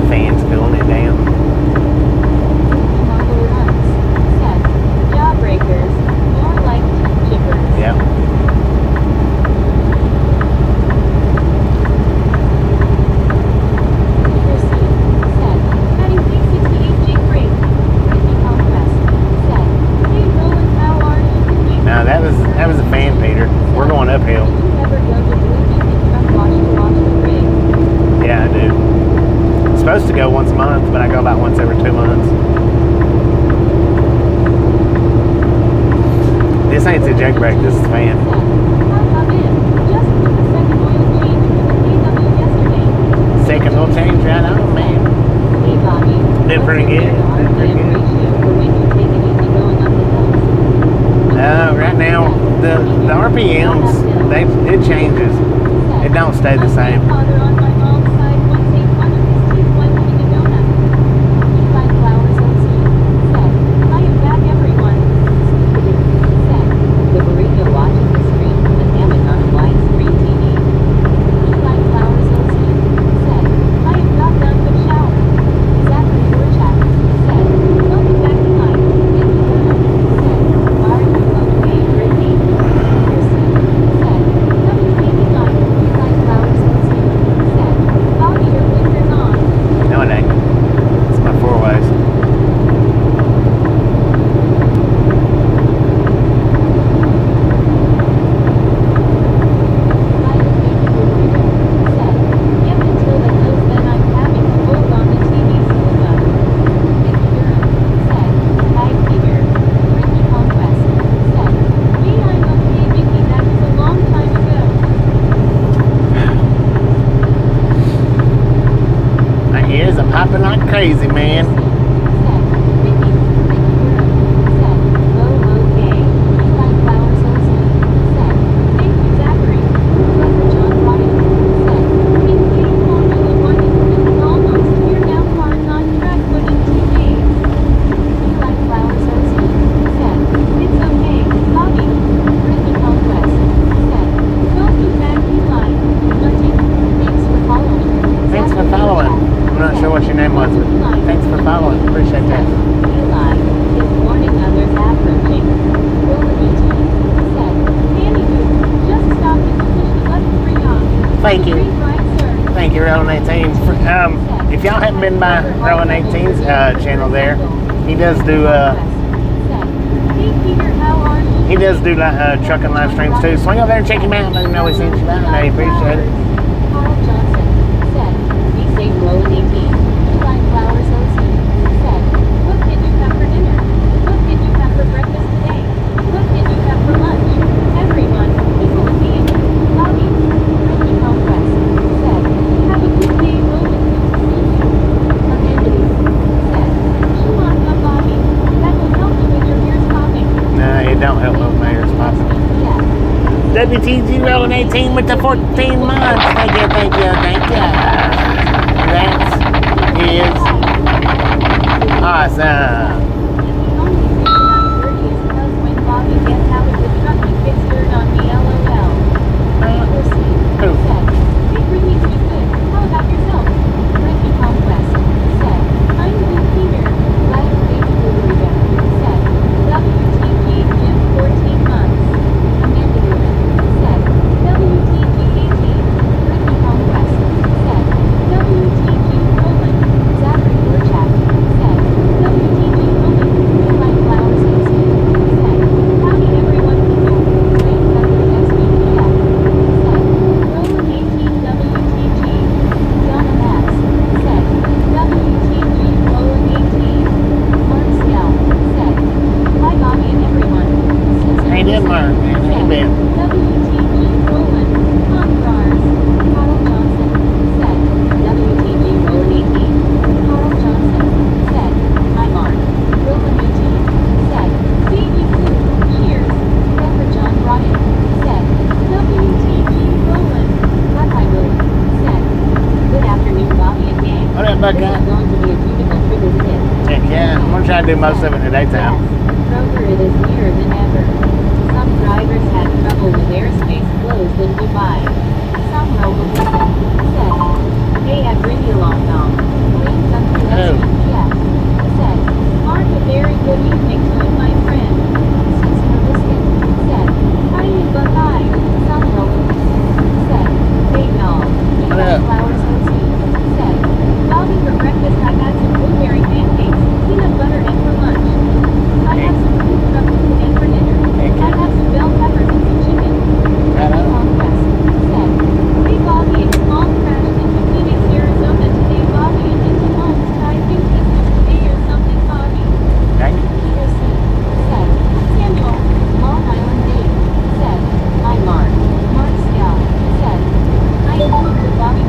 Fans cooling it down. Marble Runs said, Jawbreakers, more like tooth chippers. Yep. Peter C. said, heading 368 Jake Break. Ricky Conquest said, hey Roland, how are you doing? Now that was a fan, Peter. We're going uphill. Do you ever go to Blue Beacon Truck Wash to wash the rig? Yeah, I do. I'm supposed to go once a month, but I go about once every 2 months. This ain't the Jake brake, this is fan. Said, how come in? Just put the second oil change for the KW yesterday. Second oil change right on, man. Hey Bobby, Did pretty what's your good. Did pretty RPM good. ratio for when you take it easy going up the hills? Right now, the RPMs, it changes. It don't stay the same. My grandfather on my mom's side once ate one of his teeth while eating a donut. Eli Flowers OC said, I am back everyone. Said, the burrito watches the stream from the hammock on a widescreen TV. Eli Flowers OC said, I am not done but shower. Zachary Burchak said, welcome back to life. Vicky Durham said, are you okay, Brittany? Pearson said, WTV life. Eli Flowers OC said, Bobby, your winter's on. No, it ain't. It's my 4 ways. My ears are popping like crazy, man. thank you. Green right, sir. Thank you, Rowan 18. If y'all haven't been by Rowan 18's channel there, he does do he does do trucking live streams too. Swing over there and check him out. Let him know he sent you out. I know he appreciate it. Carl Johnson said, "Be safe, Rowan 18. Flying flowers, OC said, what did you have for dinner? What did you have for breakfast today? What did you have for lunch? Everyone, people in being. Bobby, Ricky Conquest said, have a good day, Rowan. See you. Amanda said, chew on gum, Bobby. That will help you with your ears popping. No, it don't help with my ears popping. WTG Rowan 18 with the 14 months. Thank you, thank you, thank you. That is awesome. The only reason I'm 30 is because when Bobby gets out of the truck, he gets dirt on me, LOL. Percy said, hey, Brittany, you good. How about yourself? Ricky Conquest said, I'm good, Peter. Glad baby blueberry again. Said, WTG Jim 14 months. Amanda Newman said, WTG 18. Ricky Conquest said, WTG Roland. Zachary Burchak said, WTG Roland. You like flowers, AC said, howdy everyone, people. Wait, WSBPF said, Roland 18 WTG. Donna Max said, WTG Roland 18. Mark Snell said, hi Bobby and everyone. Hey, did Mark, man. Hey, man. WTG Roland, Conrars. Carl Johnson said, WTG Roland 18. Carl Johnson said, hi Mark. Roland 18 said, baby blue, cheers. Pepper John Ryan said, WTG Roland. Buckeye Willie said, good afternoon Bobby and gang. What up, This Buckeye? is going to be a beautiful trip, isn't it? Heck yeah, I'm gonna try to do most of it in the daytime. Kroger, it is nearer than ever. Some drivers had trouble with airspace closed in Dubai. Some locals said, hey, I bring you along now. Wayne Country SPPF said, Mark, a very good evening to you, my friend. Sister Biscuit said, hi, you Buckeye. Some locals said, hey, y'all. You What like up? flowers, OC said, Bobby, for breakfast I had some blueberry pancakes, peanut butter, and for lunch. I have some food truck with and for dinner. I have some bell peppers and some chicken. Right on. Conquest said, hey Bobby, it's small crashed into Phoenix, Arizona today, Bobby, and into homes. I think this was today or something, Bobby. Dang it. Peter C. said, Samuel, Long Island Dave said, hi Mark. Mark Scow said, I am doing good, Bobby.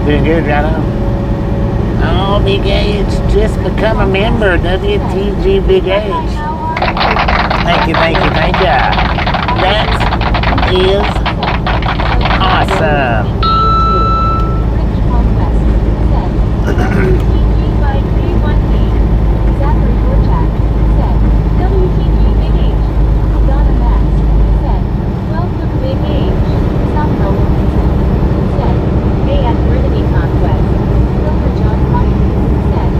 Doing good, right on. Oh, Big H, just become a member. WTG Big H. Thank you, thank you, thank you. That is awesome. Ricky Conquest said, WTG by 31D. Zachary Burchak said, WTG Big H. Donna Max said, welcome Big H. Some Roland said, hey at Brittany Conquest. Wilbur John Ryan said,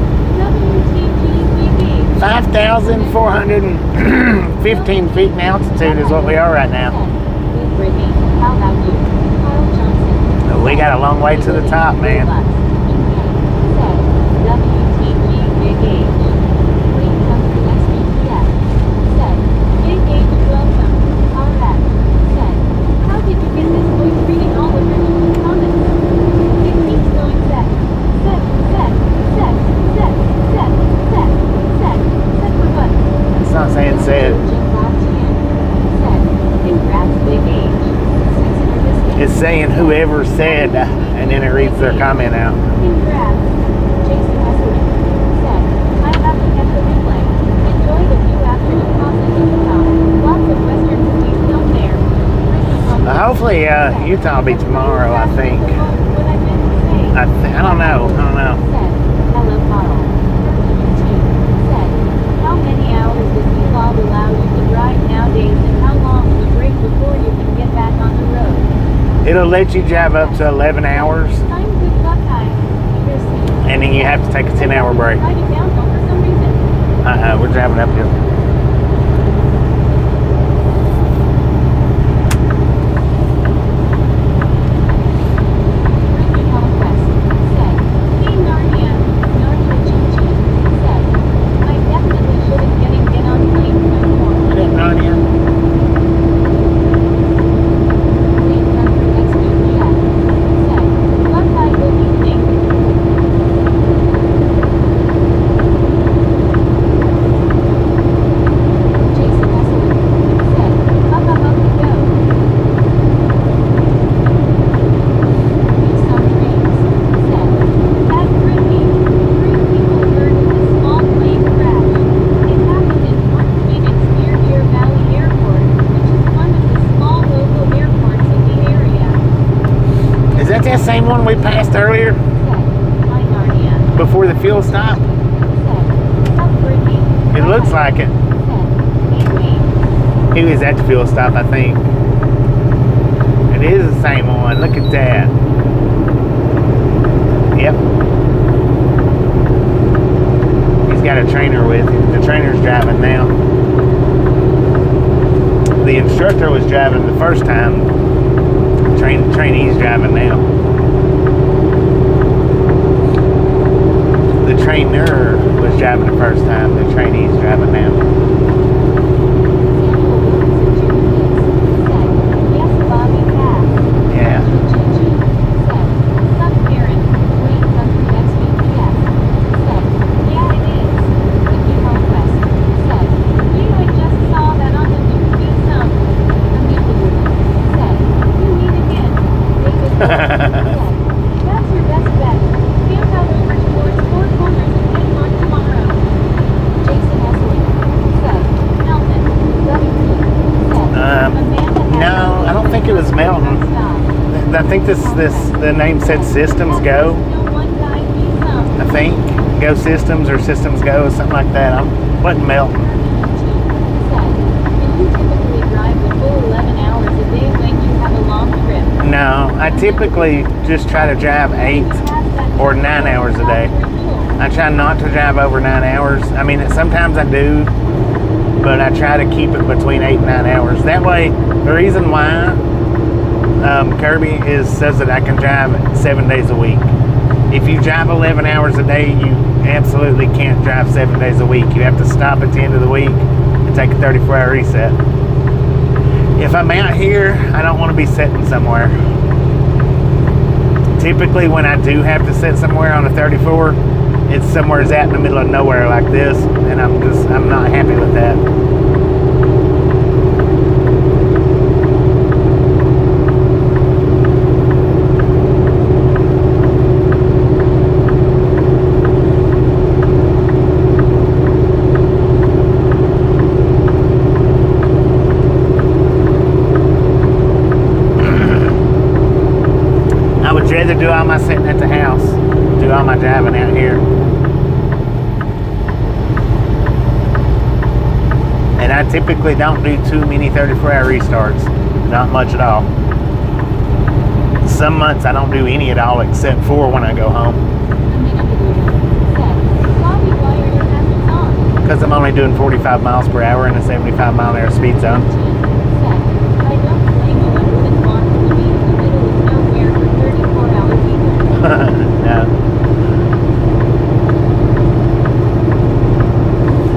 WTG Big H. 5,415 feet in altitude is what we are right now. Good Brittany, how about you? Carl Johnson. We got a long way to the top, man. Said, WTG Big H. Wayne Country SBTF. Said, Big H, welcome. Alright. Said, how did you get this voice reading all of your comments? It keeps going set. Set for what? It's not saying said. Said, congrats, Big H. It's saying whoever said, and then it reads their comment out. Congrats. Jason Westwood said, I'm laughing at the replay. Enjoy the view after you cross into Utah. Lots of western movies filmed there. Hopefully, Utah will be tomorrow, I think. What I meant to say. I don't know. Said, hello, Carl. Said, how many hours does POV allow you to drive nowadays, and how long will it break before you can get back on the road? It'll let you drive up to 11 hours, I'm good Buckeye. Peter C. and then you have to take a 10-hour break. Write it down though for some reason. We're driving uphill. Ricky Conquest said, "Hey Narnia, Narnia Gigi," said, "I definitely shouldn't get on plane no more." What up, Narnia? Late Country XBPF said, "Bye-bye, good evening." Jason Esselin said, "Up we go." Use some trains said, "That's Brittany. 3 people hurt in a small plane crash. It happened in North Phoenix near Deer Valley Airport, which is one of the small local airports in the area." Is that same one we passed earlier Said, "Hi Narnia." before the fuel stop? Said, "Up Brittany." It looks like it. Said, "Hey Wayne." He was at the fuel stop, I think. It is the same one. Look at that. Yep. He's got a trainer with him. The trainer's driving now. The instructor was driving the first time. Trainee's driving now. The trainer was driving the first time. The trainee's driving now. Samuel Wilkinson Jr. said, "Yes, Bobby passed." Yeah. Gigi said, "Sup Karen, Late Country XBPF said, "Yeah it is." Ricky Conquest said, "You I just saw that on the news do some." Amanda Woodman said, "You meet again." David Wolf said, "That's your best bet. Camp out over towards Four Corners and head north tomorrow." Jason Esselin said, "Melton, WT said, Amanda had No, I don't think it was Melton. I think the name said Systems Go. I think Go Systems or Systems Go, something like that. I wasn't Melton. Said, "And you typically drive the full 11 hours a day when you have a long trip." No, I typically just try to drive 8 or 9 hours a day. I try not to drive over 9 hours. I mean, sometimes I do, but I try to keep it between 8 and 9 hours. That way, the reason why Kirby says that I can drive 7 days a week. If you drive 11 hours a day, you absolutely can't drive 7 days a week. You have to stop at the end of the week and take a 34-hour reset. If I'm out here, I don't want to be sitting somewhere. Typically, when I do have to sit somewhere on a 34, it's somewhere out in the middle of nowhere like this, and I'm not happy with that. I would rather do all my sitting at the house, do all my driving out here. And I typically don't do too many 34-hour restarts. Not much at all. Some months I don't do any at all except for when I go home. Amanda Woodman said, "Bobby, why are your hazards on?" Because I'm only doing 45 miles per hour in a 75-mile-an-hour speed zone. Said, "I don't blame you. I wouldn't want to be in the middle of nowhere for 34 hours either." No.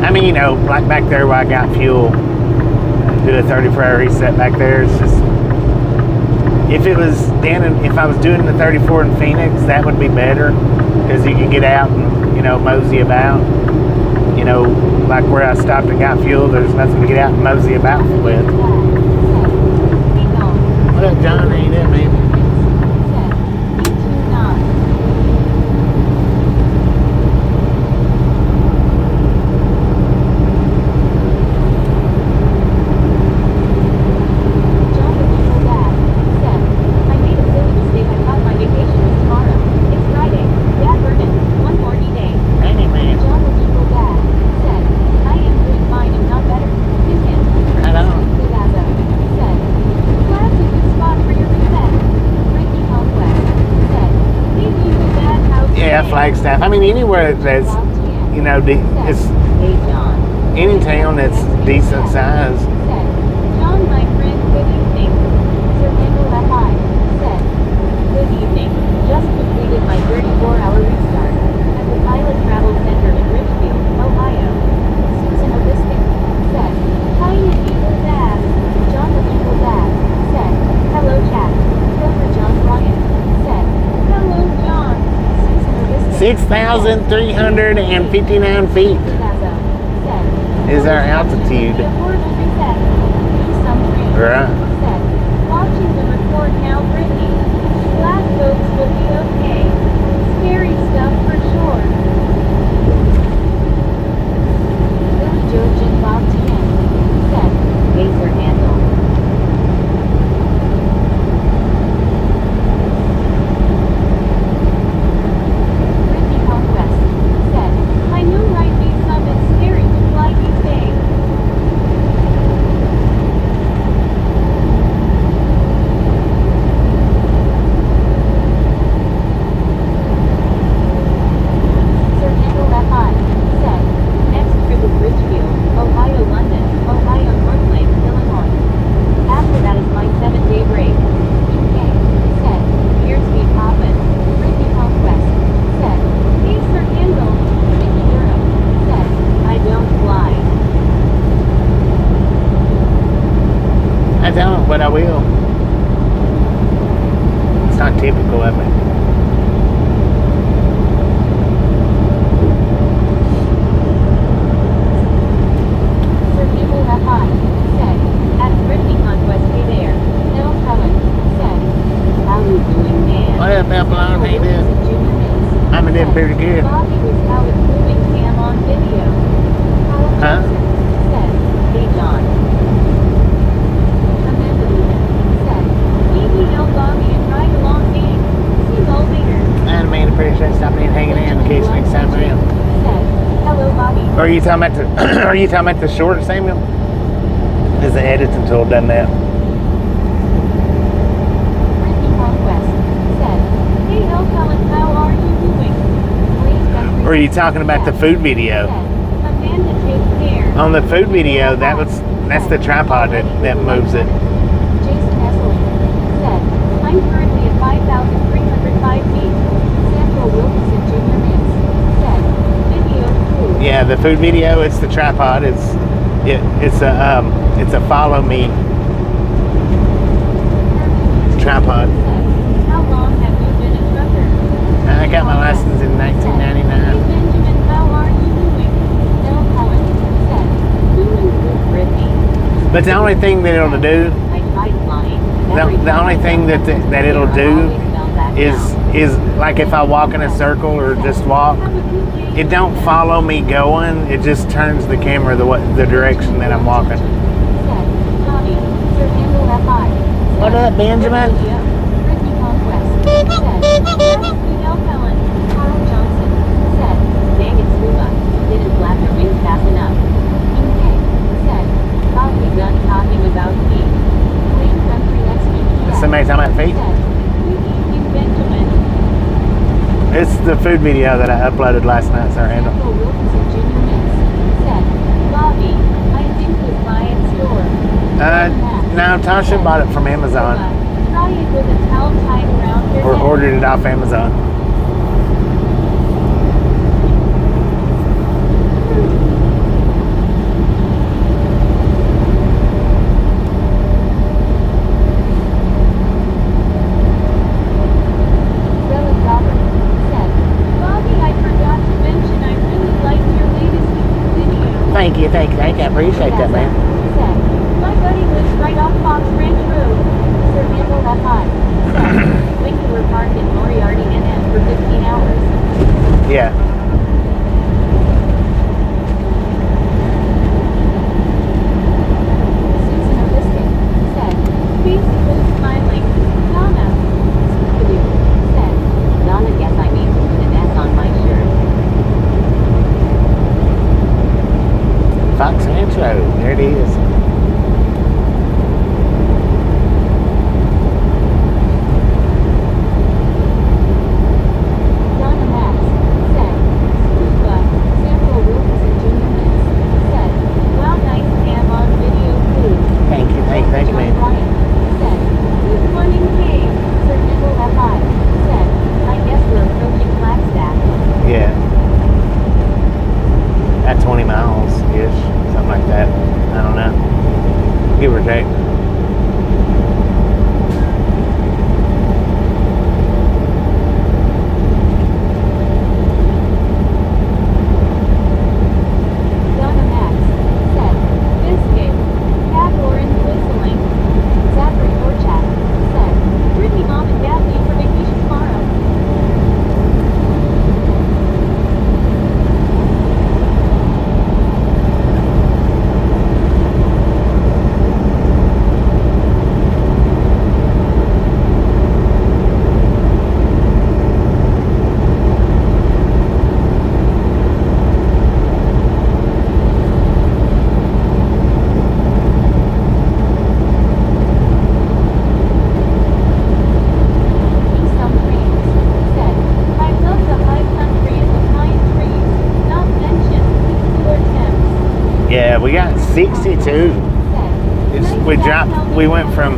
I mean, you know, like back there where I got fuel, do a 34-hour reset back there. It's just, if it was if I was doing the 34 in Phoenix, that would be better because you can get out and, you know, mosey about. You know, like where I stopped and got fuel, there's nothing to get out and mosey about with. What up, John? How you doing, man? Flagstaff. I mean, anywhere that's, you know, it's Hey John. Any town that's decent size. Said, John, my friend, good evening. Sir Handle FI. Said, good evening. Just completed my 34-hour restart at the Pilot Travel Center in Richfield, Ohio. Susan Obiskin. Said, hi Nagina Dad. John the Eagle Dad. Said, hello chat. Grover John Ryan. Said, hello John. Susan Obiskin. 6,359 feet is our altitude. Right. Watching the report now, Brittany. Glad folks will be okay. Scary stuff for sure. Billy Georgian Bob Tien said, Laser handle. Brittany Conquest said, I know right me some it's scary to fly these days. Sir Handle FI said, next trip is Richfield, Ohio, London, Ohio, Northlake, Illinois. After that is my 7-day break. UK said, here's me poppin'. Brittany Conquest said, hey Sir Handle. Mickey Europe said, I don't fly. I don't, but I will. It's not typical of me. Sir Handle FI said, at Brittany Conquest, hey there. Nell Cullen said, how you doing, man? What up, Babylon? How you doing? Junior Mints I'm doing pretty good. Bobby was out at moving cam on video. Kyle Huh? Johnson said, hey John. Amanda Lehman said, BBL Bobby and ride along gang. See you all later. And man, appreciate stopping in, hanging in case next time around. Said, hello Bobby. Are you talking about the are you talking about the short, Samuel? Is the editing tool done that? Brittany Conquest said, hey El Cullen, how are you doing? Blaze Guthrie Or are you talking about the food said, video? Amanda take care. On the food video, that's the tripod that moves it. Jason Esseling said, I'm currently at 5,305 feet. Samuel Wilkinson Jr. Mintz said, video cool. Yeah, the food video, it's the tripod. It's a follow me tripod. Said, how long have you been a trucker? I got my license in Hey 1999. Benjamin, how are you doing? Nell Cullen said, doing good, Brittany. But the only thing that it'll do, I tried flying. the only thing that it'll do is like if I walk in a circle or just walk, it don't follow me going. It just turns the camera the direction that I'm walking. What up, Benjamin? Brittany Conquest said, Nell Cullen. Carl Johnson said, dang it, Scuba. Didn't flap your wings fast enough. UK said, Bobby done talking about me. Plain Country XPPS Somebody talking about feet? said, good evening, Benjamin. It's the food video that I uploaded last night, Sir Handle. Samuel Wilkinson Jr. Mintz said, Bobby, I think was by its store. No, Tasha bought it from Amazon Try it with a towel tied around your or neck. ordered it off Amazon. Relic Robert said, Bobby, I forgot to mention I really liked your latest video. Thank you. I appreciate that, man. Said, my buddy lives right off Fox Ranch Road. Sir Handle FI said, when you were parked in Moriarty NM for 15 hours. Yeah. Susan Obiskin said, basically smiling. Donna Scooby-Doo said, Donna guess I need to put an S on my shirt. Fox Ranch Road. There it is. Yeah, we got 62. We went from,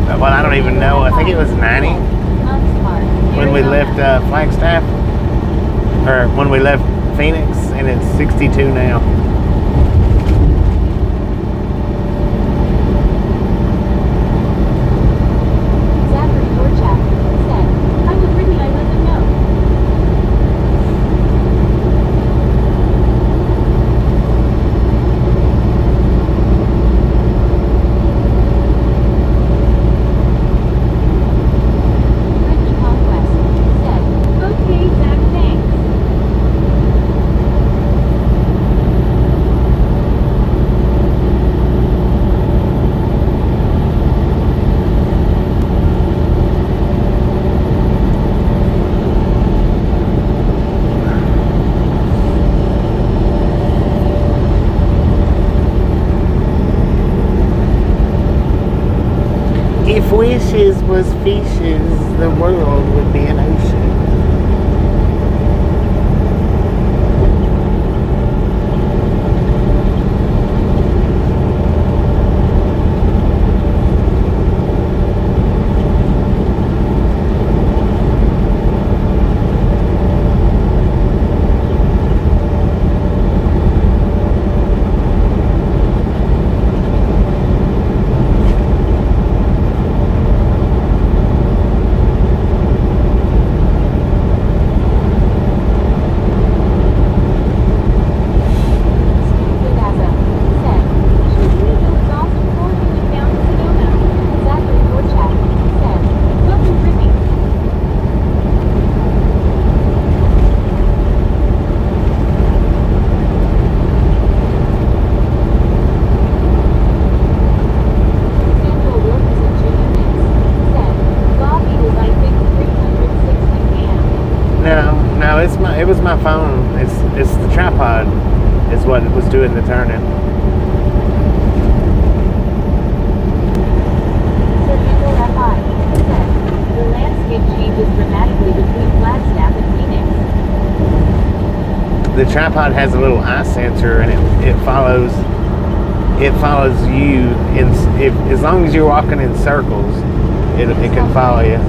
well, I don't even know. I think it was 90 when we left Flagstaff, or when we left Phoenix, and it's 62 now. If wishes was fishes, the world would be an ocean. It was my phone. It's the tripod is what was doing the turning. Sir Handle FI said, the landscape changes dramatically between Flagstaff and Phoenix. The tripod has a little eye sensor, and it follows you as long as you're walking in circles, it can follow you.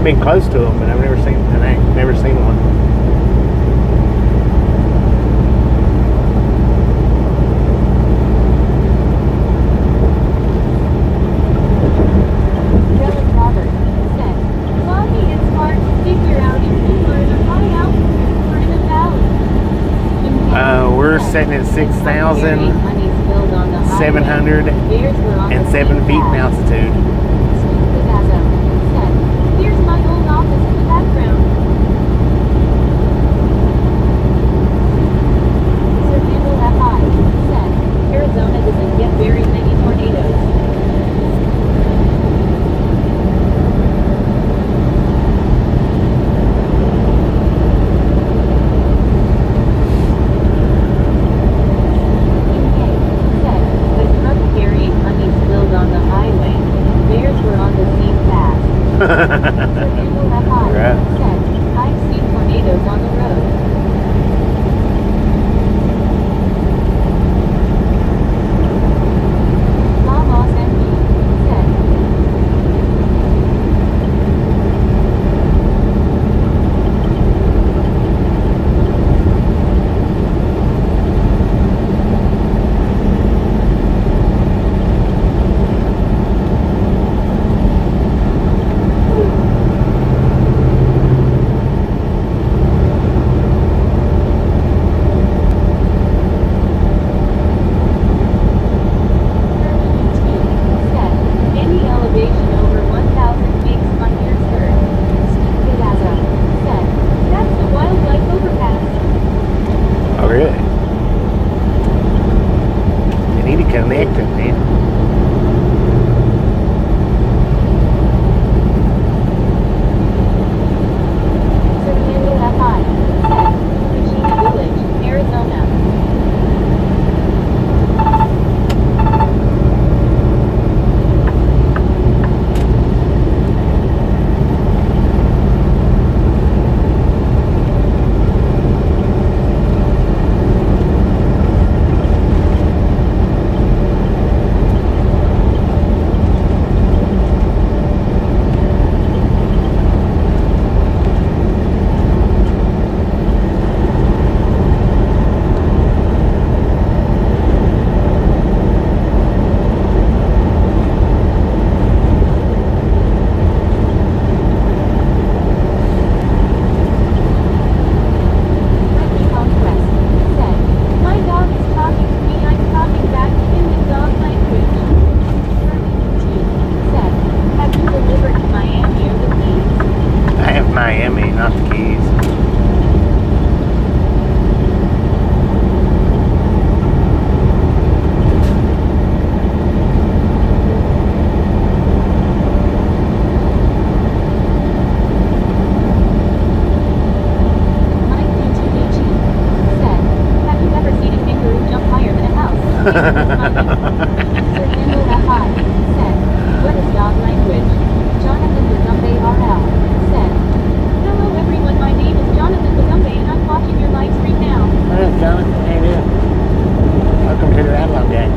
I've been close to them, but I've never seen one. Dylan Roberts said, "Bobby, it's hard to figure out if you were in a high altitude or in a valley." We're sitting at 6,707 feet in altitude. "Here's my old office in the background." Sir Handel F.I. said, "Arizona doesn't get very many tornadoes." Right. Said, "I've seen tornadoes on the road." Lamos MD said, "Any elevation over 1,000 makes my ears hurt." Steve Pedazzo said, "That's the wildlife overpass." Oh, really? They need to connect it, man. Sir Handel F.I. said, "Regina Village, Arizona." Ricky Conquest said, "My dog is talking to me, I'm talking back to him in dog language." Fernie T said, "Have you delivered to Miami or the Keys?" I have Miami, not the Keys. Mike P2BG said, "Have you ever seen a kangaroo jump higher than a house?" Sir Handel F.I. said, "What is dog language?" Jonathan Bagumbe RL said, "Hello everyone, my name is Jonathan Bagumbe and I'm watching your live stream now." Hey, Jonathan, how you doing? Welcome to the Avalon Gang.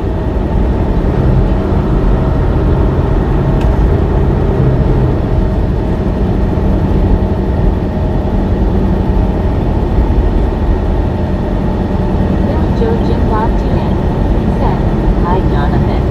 Billy Joe Jim Bob TN said, "Hi Jonathan."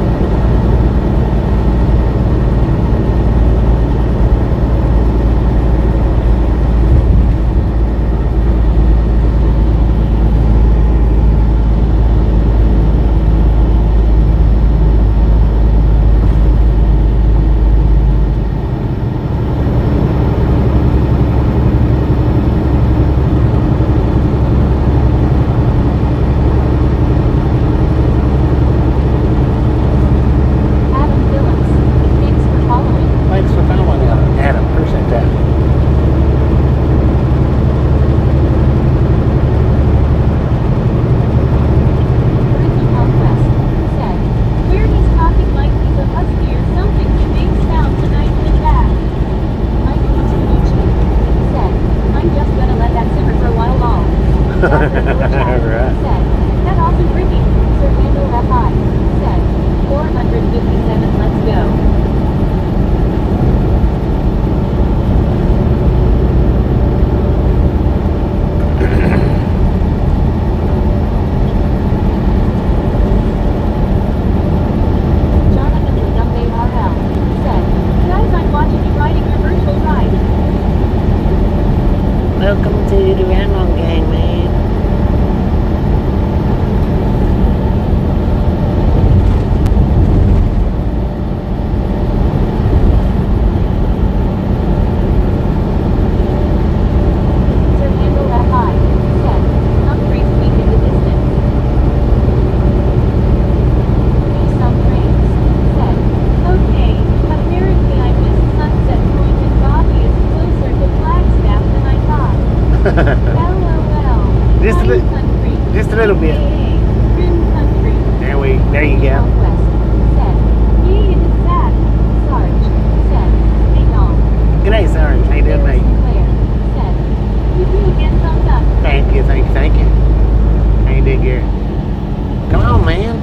man.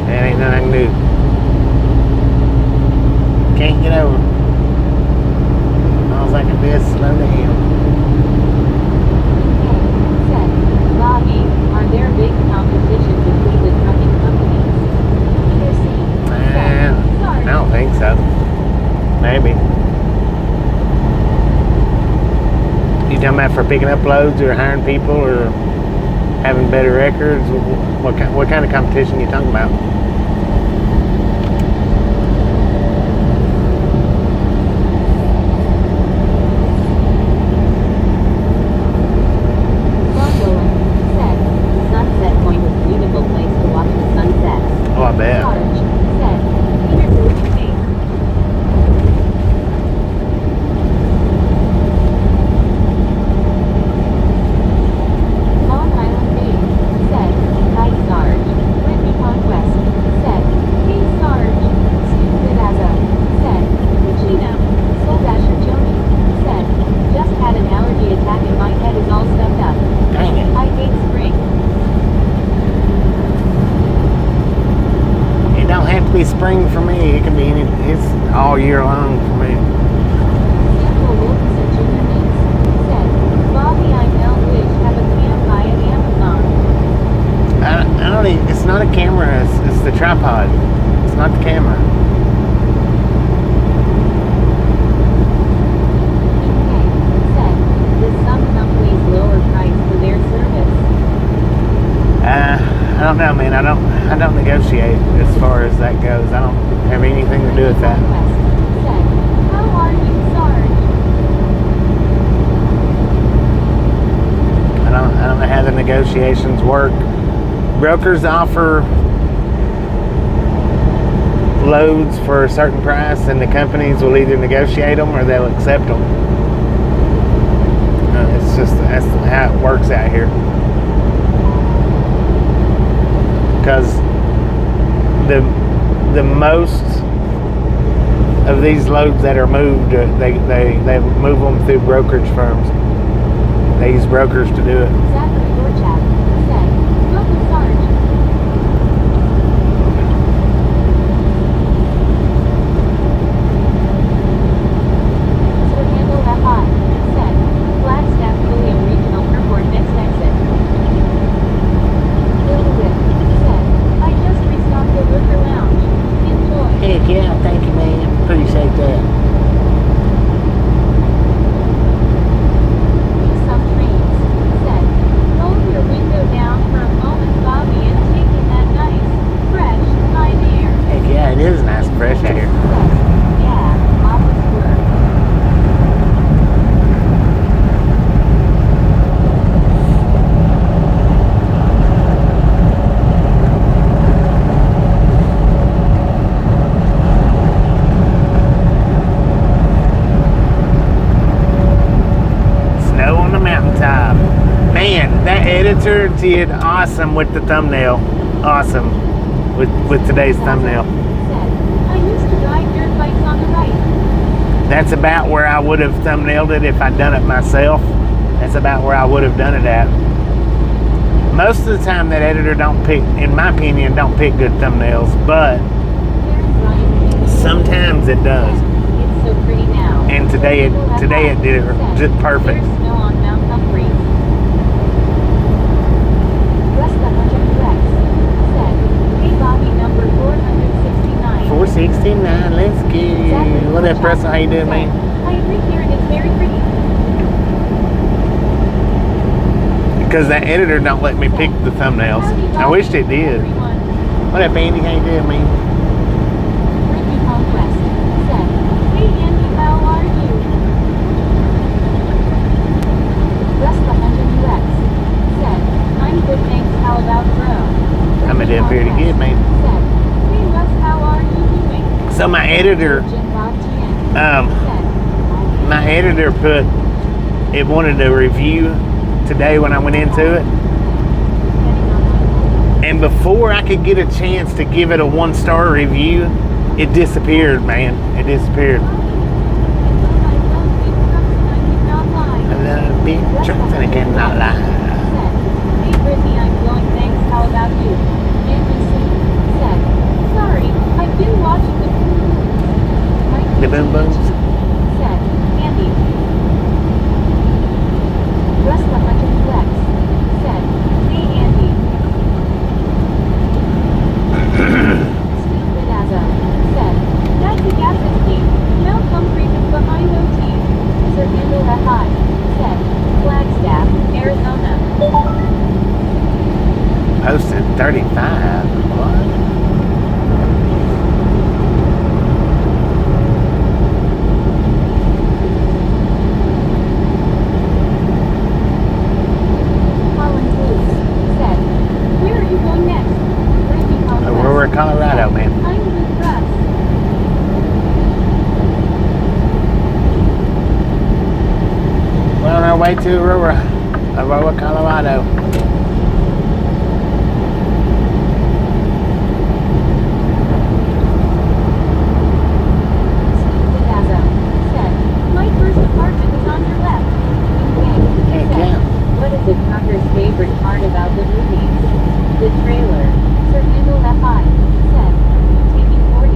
That ain't nothing I can do. Can't get over. All I can do is slow down. Said, Bobby, are there big competitions between the trucking companies? Peter C. Said, I don't think so. Maybe. You talking about for picking up loads or hiring people or having better records? What kind of competition you talking about? Oh, I bet. Sarge said, Peter Booth me. Long Island Bay said, Hi Sarge. Whitney Conquest said, Hey Sarge. Stupid as a said, Regina. Soul Dasher Joni said, Just had an allergy attack and my head is all stuffed up. Dang it. I hate spring. It don't have to be spring for me. It can be it's all year long for me. Samuel Wilkinson Jr. Meeks said, Bobby, I now wish have a cam by an Amazon. I don't even, it's not a camera, it's the tripod. It's not the camera. PK said, does some companies lower price for their service? I don't know, man. I don't negotiate as far as that goes. I don't have anything to do with that. Conquest said, How are you, Sarge? I don't know how the negotiations work. Brokers offer loads for a certain price, and the companies will either negotiate them or they'll accept them. It's just that's how it works out here. Because the most of these loads that are moved, they move them through brokerage firms. They use brokers to do it. Zachary Dorchak said, Welcome, Sarge. Sir Handel F.I. said, Flagstaff William Regional Airport next exit. Bill Whip said, I just restocked the Worker Lounge. Enjoy. Heck yeah, thank you, man. Appreciate that. Some Trains said, Roll your window down for a moment, Bobby, and take in that nice, fresh, fine air. Heck yeah, it is nice and fresh out here. Said, Yeah, office work. Snow on the mountaintop. Man, that editor did awesome with the thumbnail. Awesome with today's thumbnail. Said, I used to ride dirt bikes on the right. That's about where I would have thumbnailed it if I'd done it myself. That's about where I would have done it at. Most of the time that editor don't pick, in my opinion, don't pick good thumbnails, but Karen Bryant sometimes it does. It's so pretty now. And today it did it just perfect. There's snow on Mount Humphreys. Russ the Hunter Rex said, Hey Bobby, number 469. 469, let's go. What up, Russell? How you doing, man? I agree here and it's very pretty. Because that editor don't let me pick the thumbnails. I wish it did. Everyone. What up, Andy? How you doing, man? Ricky Conquest said, Hey Andy, how are you? Russ the Hunter UX said, I'm good, thanks, how about bro? I'm doing pretty good, man. Said, Hey Russ, how are you doing? So my editor, Jim Bob Tien um, said, my editor put, it wanted a review today when I went into it. And before I could get a chance to give it a 1-star review, it disappeared, man. It disappeared. I love big trucks and I cannot lie. I love pictures and I cannot lie. Said, hey Brittany, I'm going, thanks, how about you? NBC said, sorry, I've been watching the Mike The boom booms. said, Andy. Russ the Hunter Flex said, hey Andy. Stupid as a said, that's a gas's name. Now Humphrey is behind OT. Sir Handle that high said, Flagstaff, Arizona. Posted 35. What? Colin Blues said, where are you going next? Brittany Conquest. Aurora, Colorado, man. I'm with Russ. We're on our way to Aurora, Colorado. Stupid as a said, my first apartment is on your left. Heck Said, yeah. what is the trucker's favorite part about the movies? The trailer. Sir Handle that high said, taking 40.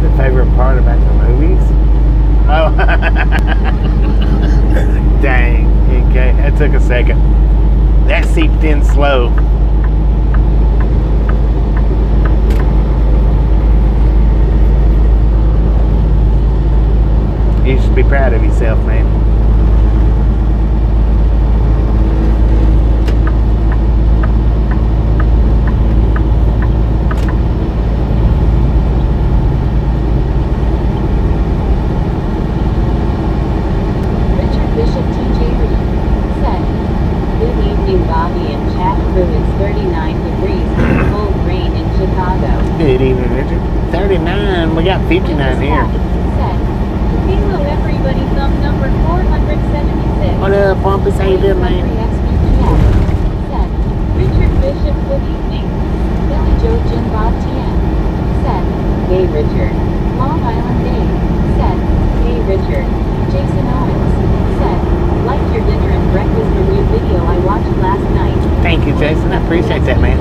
The favorite part about the movies? Oh. Dang. Okay, that took a second. That seeped in slow. You should be proud of yourself, man. Richard Bishop TJ Reed said, good evening Bobby and chat crew, it's 39 degrees and cold rain in Chicago. Good evening, Richard. 39. We got 59 here. Said, hello everybody, thumb number 476. What up, Pompous? How you doing, man? Said, Richard Bishop, good evening. Billy Joe Jim Bob Tien. Said, hey Richard. Long Island Day. Said, hey Richard. Jason Owens. Said, like your dinner and breakfast review video I watched last night. Thank you, Jason. I appreciate that, man.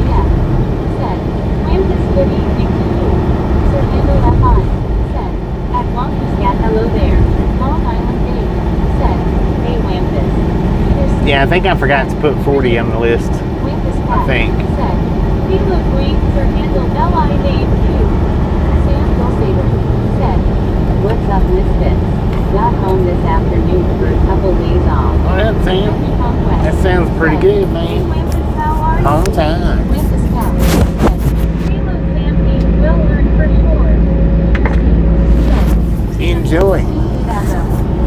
Said, Wampus, good evening to you. Sir Handle that high. Said, at Wampus, yeah, hello there. Long Island Day. Said, hey Wampus. Yeah, I think I forgot to put 40 on the list. Wampus I think. Said, hey look, Wayne, Sir Handle, L.I. name you. Sam Gilsaber. Said, what's up, Misfits? Got home this afternoon for a couple days off. All right, Sam. That sounds pretty good, man. Wampus, how are you? On time. Wampus Cat. Said, Halo Sam Dean will learn for sure. Said, Enjoy.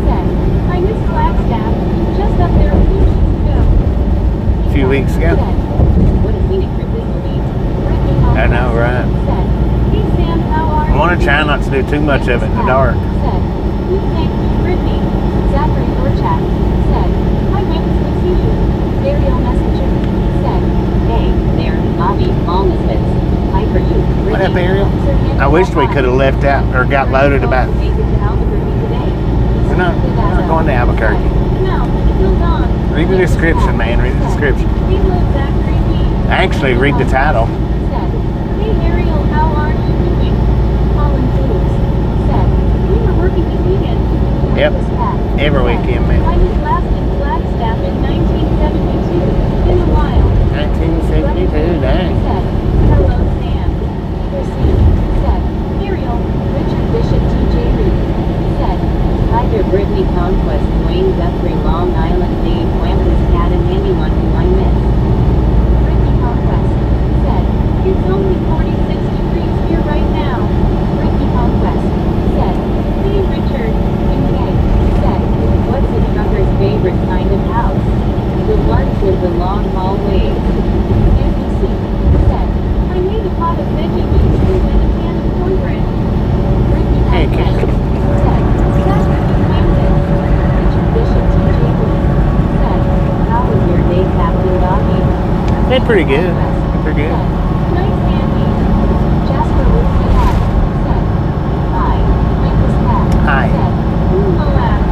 Said, I miss Flagstaff. Just up there a few weeks ago. A few weeks ago. Said, what a scenic trip this will be. Brittany I know, right? Said, hey Sam, how are you? I want to try not to do too much of it in the dark. Said, we thank you, Brittany. Zachary Dorchak. Said, hi Wampus, good to see you. Ariel Messenger. Said, hey, there, Bobby, all misfits. Hi for you, Brittany. What up, Ariel? I wished we could have left out or got loaded about. Make it to Albuquerque today. We're not going to Albuquerque. No, still gone. Read the description, man. Read the description. Hey, look, Zachary B. Actually, read the title. Said, hey Ariel, how are you doing? Colin Blues. Said, we were working this weekend. Yep. Every weekend, man. I was last in Flagstaff in 1972. Been a while. 1972, dang. Said, hello Sam. Chrissy. Said, Ariel, Richard Bishop TJ Reed. Said, hi there Brittany Conquest, Wayne Guthrie, Long Island Dave, Wampus Cat and anyone who I miss. Brittany Conquest. Said, it's only 46 degrees here right now. Brittany Conquest. Said, hey Richard. Okay. Said, what's a trucker's favorite kind of house? The ones with the long hallways. NBC. Said, I made a pot of veggie beef stew and a can of cornbread. Brittany Hey, Conquest. Kat. Said, that's what you Wampus. Richard Bishop TJ Reed. Said, how was your day, Captain Bobby? They're pretty good. Pretty good. Nice Andy. Jasper would say hi. Said, hi. Wampus Cat. Hi. Said, Moab.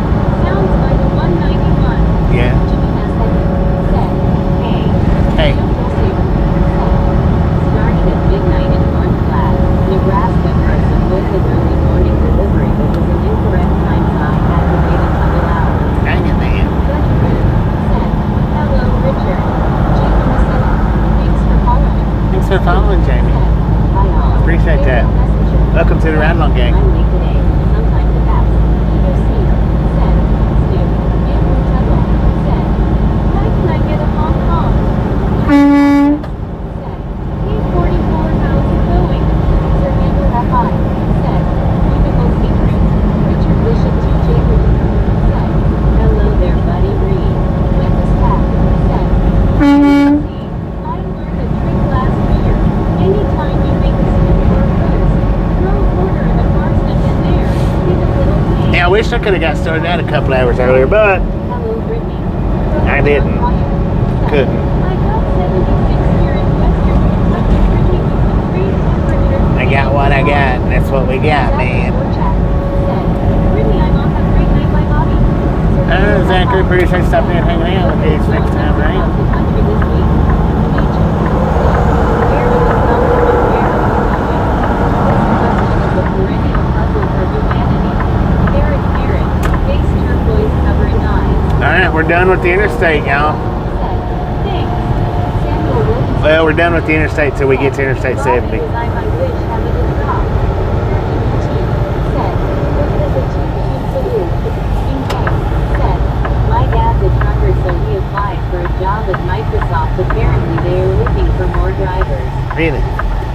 wish I could have got started out a couple hours earlier, but Hello, Brittany. I didn't. Couldn't. I got 76 here in Western Kentucky, Brittany, with the great temperature. I got what I got, and that's what we got, man. Brittany, I'm off. Have a great night, my Bobby. Zachary, appreciate you stopping in and hanging out with you next time, right? Alright, we're done with the interstate, y'all. Well, we're done with the interstate till we get to Interstate 70. My dad's a trucker, so he applied for a job at Microsoft. Apparently, they are looking for more drivers. Really?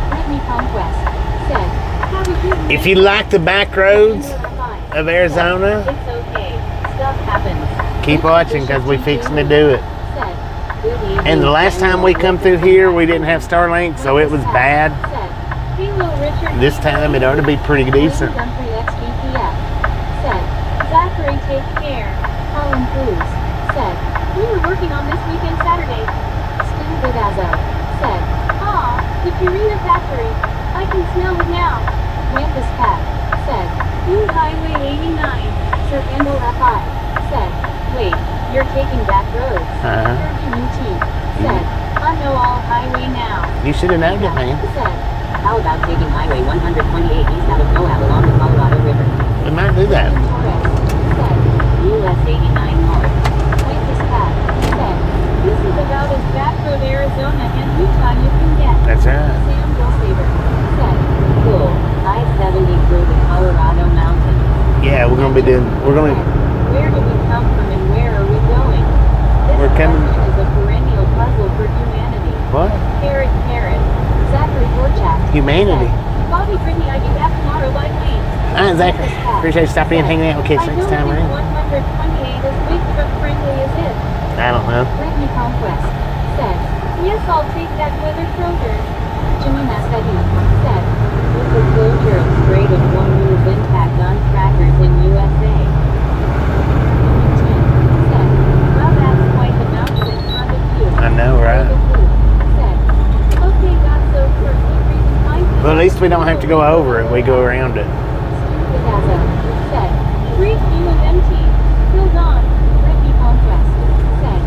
Brittany Conquest said, "Have a good night." If you like the back roads of Arizona, It's okay. Stuff happens. keep watching because we fixing to do it. Said, "Good evening, And the last time we come through here, we didn't have Starlink, so it was bad. Said, "Hello, Richard." This time it ought to be pretty decent. Said, "Zachary, take care." Colin Cruz said, "We were working on this weekend Saturday." Stu Vidazzo said, "Aw, the Purina factory. I can smell it now." Mantis Pat said, "New Highway 89. Sir Kendall FI said, "Wait, you're taking back roads." Kirby UT said, "I know all highway now." You should have known it, man. Said, "How about taking Highway 128 east out of Moab along the Colorado River?" We might do that. Torres said, US 89 North. Mantis Pat said, "This is about as back road Arizona and Utah you can get." That's right. Sam Gilsaber said, "Cool, I-70 through the Colorado mountains." Yeah, we're gonna be doing. We're gonna. Where do we come from and where are we going? This We're coming- question is a perennial puzzle for humanity. What? Carrot, carrot. Zachary Borchak Humanity. said, "Bobby, Brittany, I get back tomorrow by plane." Alright, Zachary. Appreciate you stopping in and hanging out with kids next time, I right? don't think 128 is big but friendly as it. I don't know. Brittany Conquest said, "Yes, I'll take that weather Kroger." Jimmy Mascadi said, "With the closure of Strait of Hormuz impact on trackers in USA." Said, "Well, that's quite the mountain in front of you." I know, right? Said, "Okay, got so for good reason I think." Well, at least we don't have to go over it. We go around it. Picasso said, "Great view of MT. Still on." Brittany Conquest said,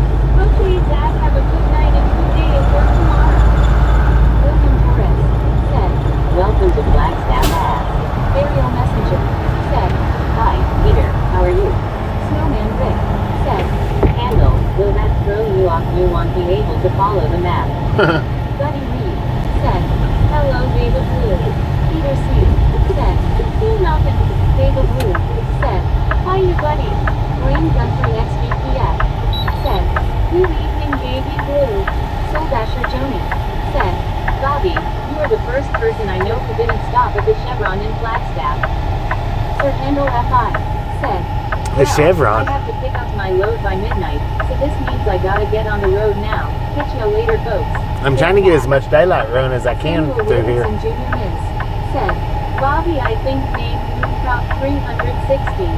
"Okay, Dad, have a good night and good day at work tomorrow." William Torres said, "Welcome to Flagstaff." Aerial Messenger said, "Hi, Peter, how are you?" Snowman Rick said, "Handle, will that throw you off? You won't be able to follow the map." Buddy Reed said, "Hello, David Blue." Peter C said, "Blue Mountain." David Blue said, "Hi, you buddy." Wayne Guthrie XVPF said, "Good evening, baby Blue." Soul Dasher Joni said, "Bobby, you are the first person I know who didn't stop at the Chevron in Flagstaff." Sir Handle FI said, The "Well, Chevron. I have to pick up my load by midnight, so this means I gotta get on the road now. Catch you later, folks." I'm trying to get as much daylight run as I can Samuel through here. Wilson Jr. Miz said, "Bobby, I think name Route 360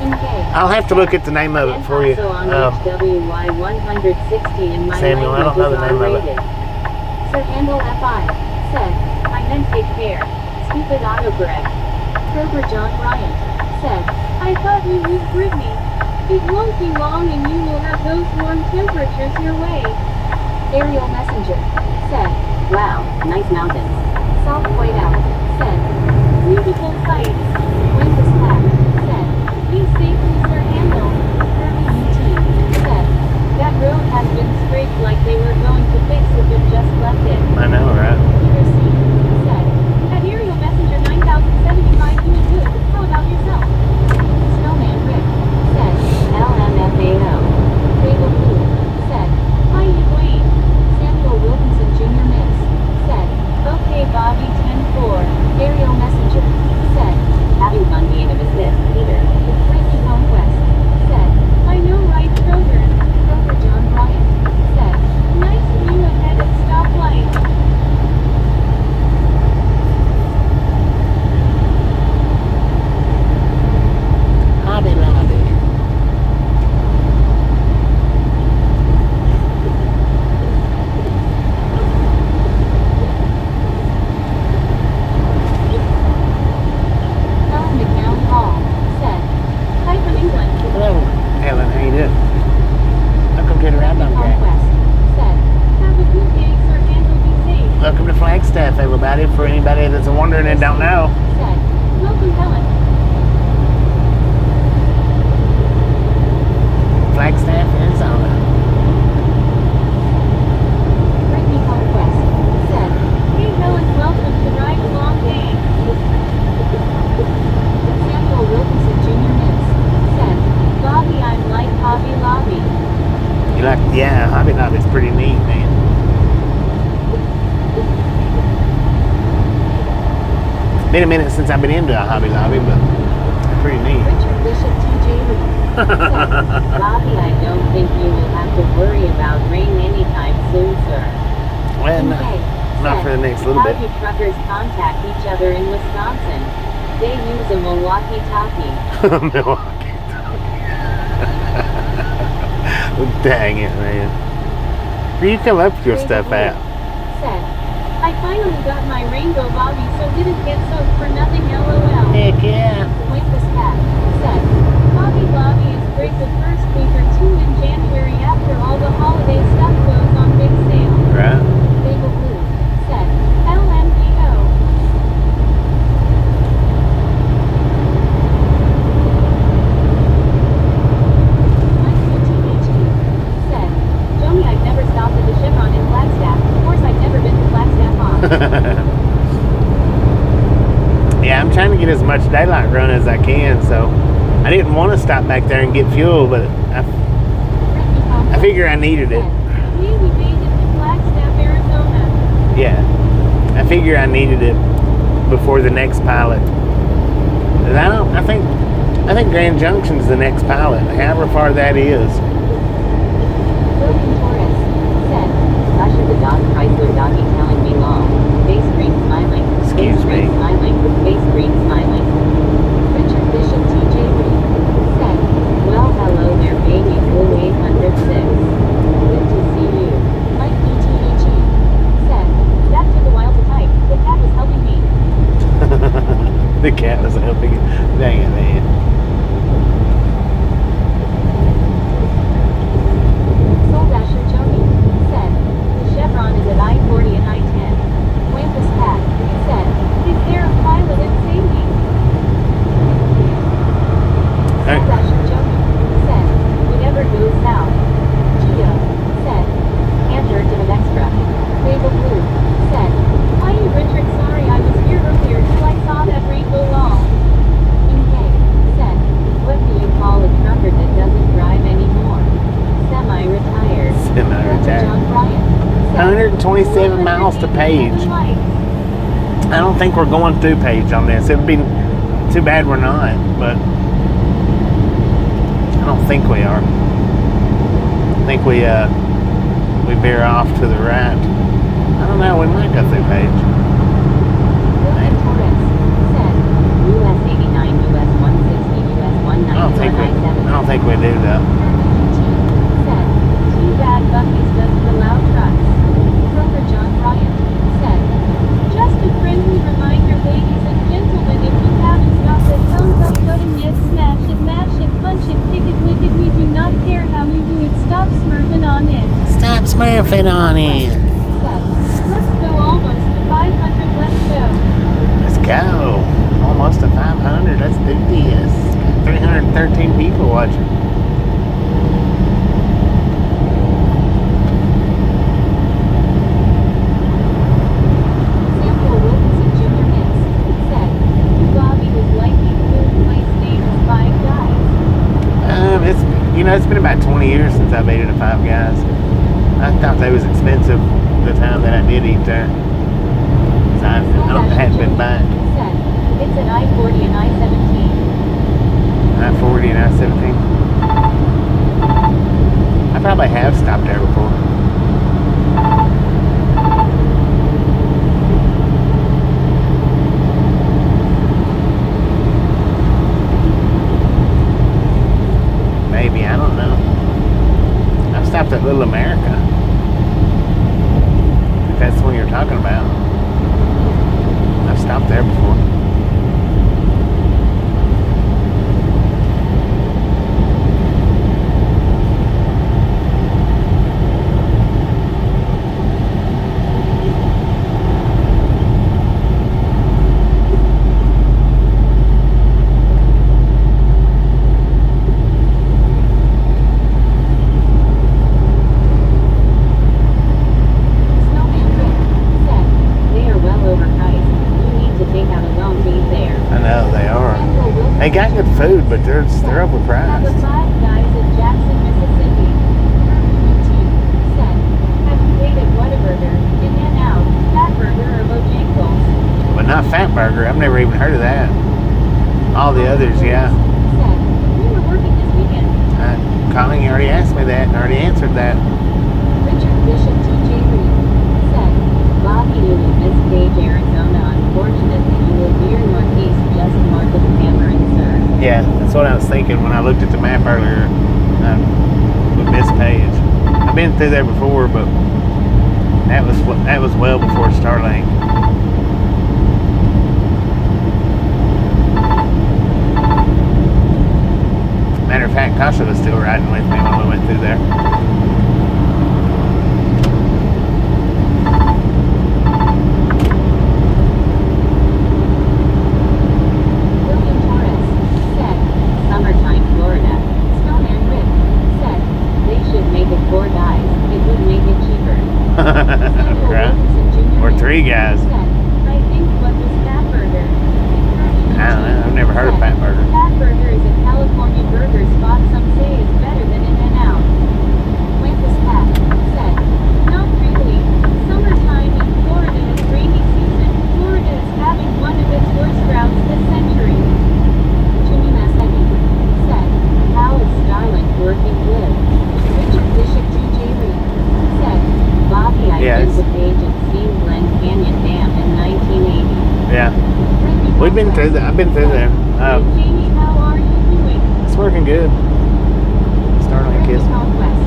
in K." I'll have to look at the name of it And for you. also on HWY 160 in my Samuel, I don't know the language name of is R-rated. Sir Handle FI said, "I meant take care. Stupid autocorrect." Kroger John Bryant said, "I thought you used Brittany. It won't be long and you will have those warm temperatures your way." Aerial Messenger said, "Wow, nice mountains." South Whiteout said, "Beautiful sights." Wendy's Pack said, "Be safely, Sir Handle." Kirby UT said, "That road has been scraped like they were going to fix it but just left it." I know, right? Peter C said, "At Aerial Messenger 9075 doing good. How about yourself?" Snowman Rick said, "LMFAO." Fable Blue said, "Hi, Wayne." Samuel Wilkinson Jr. Miss said, "Okay, Bobby 10-4. Aerial Messenger said, "Having fun being a assist, Peter." Brittany Conquest about it for anybody that's wondering and don't know. Said, welcome Helen. Flagstaff, Arizona. Brittany Conquest. Said, hey Helen, welcome to Ride Along Gang. Samuel Wilkinson Jr. Miss. Said, Bobby, I'm like Hobby Lobby. You like, yeah, Hobby Lobby's pretty neat, man. Been a minute since I've been into a Hobby Lobby, but they're pretty neat. Richard Bishop TJ Reed. Said, Bobby, I don't think you will have to worry about rain anytime soon, sir. Well, Okay. not for the next little How bit. do truckers contact each other in Wisconsin? They use a walkie-talkie. Milwaukee. Dang it, man. Where you come up with your stuff at? Said, I finally got my rainbow Bobby, so didn't get soaked for nothing, LOL. Heck yeah. Wampus Cat. Said, Bobby Lobby is great the first week or two in January after all the holiday stuff goes on big sale. Right. Bagel Blue. Said, LMBO. Said, Joni, I've never stopped at the Chevron in Flagstaff. Of course, I've never been to Flagstaff on. Yeah, I'm trying to get as much daylight run as I can, so I didn't want to stop back there and get fuel, but I figure I needed it. We made it to Flagstaff, Arizona. Yeah, I figure I needed it before the next pilot. And I think Grand Junction's the next pilot, however far that is. William Torres said, Usher the dog Chrysler doggy telling me long. Face green smiling. Excuse Face me. green smiling. Face green smiling. Richard Bishop TJ Reed said, well hello there baby blue 806. Good to see you. Mike ETHE said, that took a while to type. The cat was helping me. The cat was helping it. Dang it, man. Soul Dasher Joni said, the Chevron is at I-40 and I-10. Wampus Pat said, is there a pilot at Scenic? Soul Dasher Joni said, whatever goes south. Geo said, answer to an extra. Bagel Blue said, hi Richard, sorry I was here earlier till I saw that rainbow wall. Inkay said, what do you call a trucker that doesn't drive anymore? Semi-retired. Semi-retired. John Bryant said, 127 miles to Page. I don't think we're going through Page on this. It would be too bad we're not, but I don't think we are. I think we veer off to the right. I don't know, we might go through Page. William Torres said, US 89, US 160, US 190, I don't think we do though. said, too bad Bucky's doesn't allow trucks. Kroger John Bryant said, just a friendly reminder ladies and gentlemen, if you haven't got the thumbs up button yet, smash it, mash it, punch it, kick it, lick it, we do not care how you do it, stop smurfing on it. Stop smurfing on it. Said, let's go almost to 500, let's go. Let's go. Almost to 500. Let's do this. 313 people watching. Samuel Wilkinson Jr. Miss said, Bobby was liking food place named Five Guys. It's been about 20 years since I've ate at a Five Guys. I thought they was expensive the time that I did eat there. So I hadn't been back. Said, it's at I-40 and I-17. I-40 and I-17. I probably have stopped there before. Maybe, I don't know. I've stopped at Little America. If that's the one you're talking about. I've stopped there before. food, but they're Have a overpriced. Five Guys in Jackson, Mississippi. Said, have you ate at Whataburger, In-N-Out, Fatburger, or Bojangles? But not Fat Burger. I've never even heard of that. All the others, yeah. Said, we were working this weekend. Colin, you already asked me that and already answered that. Richard Bishop T.J. Reed. Said, Bobby Ely, Miss Page, Arizona. Unfortunately, you will veer northeast just north of Cameron, sir. Yeah, that's what I was thinking when I looked at the map earlier with Miss Page. I've been through there before, but that was well before Starlink. Matter of fact, Tasha was still riding with me when we went through there. William Torres. Said, summertime, Florida. Snowman Rick. Said, they should make it 4 guys. It would make it cheaper. Samuel Right. Wilkinson Jr. Or 3 guys. Said, I think what was Fatburger? I don't know. I've never heard of Fat Burger. Fatburger is a California burger spot some say is better than In-N-Out. Quintus Pat said, not really. Summertime in Florida is rainy season. Florida is having one of its worst droughts this century. Jimmy Massetti said, how is Starlink working good? Richard Bishop T.J. Reed said, Bobby, I've Yeah, been it's- to Page and seen Glen Canyon Dam in 1980. Yeah. We've been through that. I've been through there. Hey, Jamie, how are you doing? It's working good. Starlink is. Conquest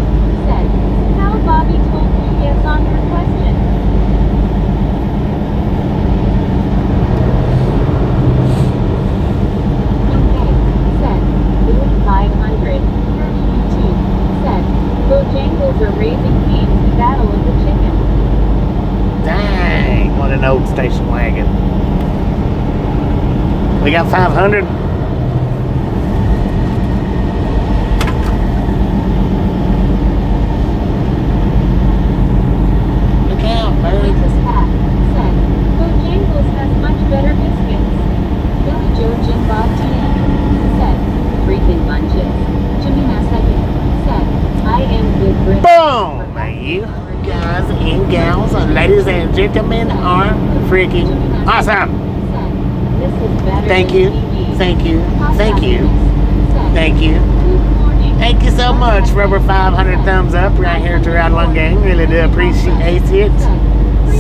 said, how Bobby told you yes on your question. Okay, said, Louis 500. YouTube said, Bojangles are raising canes to battle of the chicken. Dang, what an old station wagon. We got 500. Look out, bird. Quintus Pat said, Bojangles has much better biscuits. Billy Joe Jim Bob TN said, freaking bunches. Jimmy Massetti said, I am good Brit. Boom! You guys and gals, ladies and gentlemen, are freaking awesome. Said, this is better Thank than you. TV. Thank you. Thank you. Said, Thank you. good morning. Thank you so much for over 500 thumbs up right here to Ride One Gang. Really do appreciate it.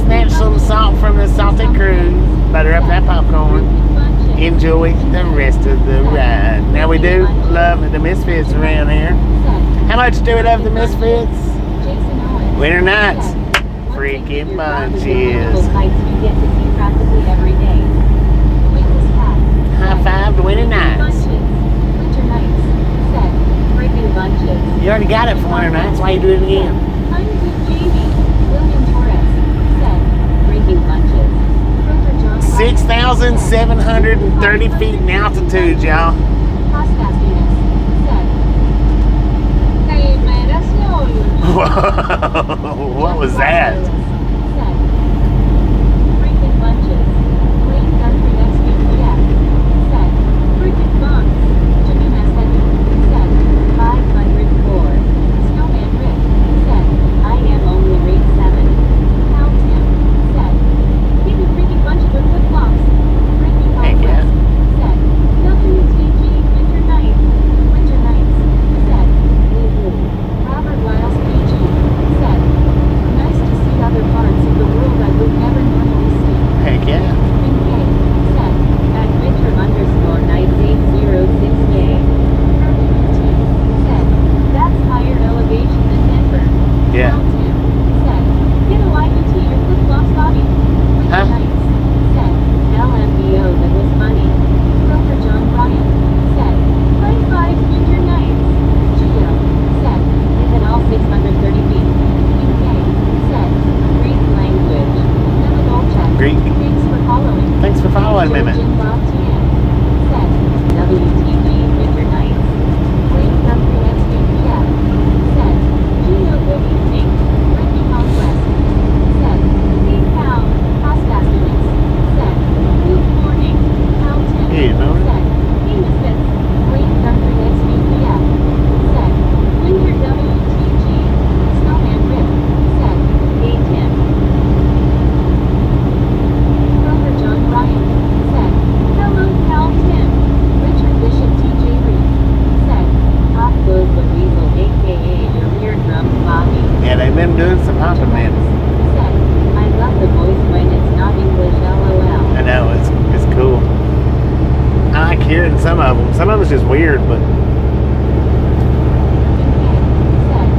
Snatch some salt from the salty cruise. Butter up that popcorn. Enjoy the rest of the ride. Now we do love the Misfits around here. How much do we love the Misfits? Jason Owens. Winter nights. Said, Freaking bunches. bunches. Sights you get to see practically every day. Quintus Pat High five to winter nights. bunches. Winter nights. Said, freaking bunches. You already got it for winter nights. Why you do it again? I'm good, Jamie. William Torres said, freaking bunches. Kroger John 6,730 feet in altitude, y'all. Podcast units said, Whoa, what was that? Said, freaking bunches. Plain country SPPF. Said, freaking bunks. Jimmy Massetti said, 504. Snowman Rick said, I am only rate 7. Cal Tim said, give me freaking bunches of flip-flops. Freaking Heck yeah. Conquest said, WTG Winter Night. Winter Nights said, woo-woo. Robert Wiles PG said, nice to see other parts of the world I would never normally see. Heck yeah. Vin K said, at Richard_Nights806J. Kirby UT said, that's higher elevation than Denver. Yeah. Cal Tim said, get a YUT your flip-flops, Bobby. Winter Huh? Nights said, LMBO that was funny. Kroger John Bryan said, high five winter nights. Geo said, if at all 630 feet. Vin K said, Greek language. Emma Dolchak. Greek. Thanks for following. Thanks for following me, man. Jim Bob TN said, WTG winter nights. Plain country SPPF said, Geo good evening. Ricky Conquest said, hey Cal, podcast units said, good morning. Cal Tim Hey, morning. said, hey Misfits, been doing some hopping, man. Said, I love the voice when it's not English, LOL. I know, it's cool. I like hearing some of them. Some of it's just weird, but Said,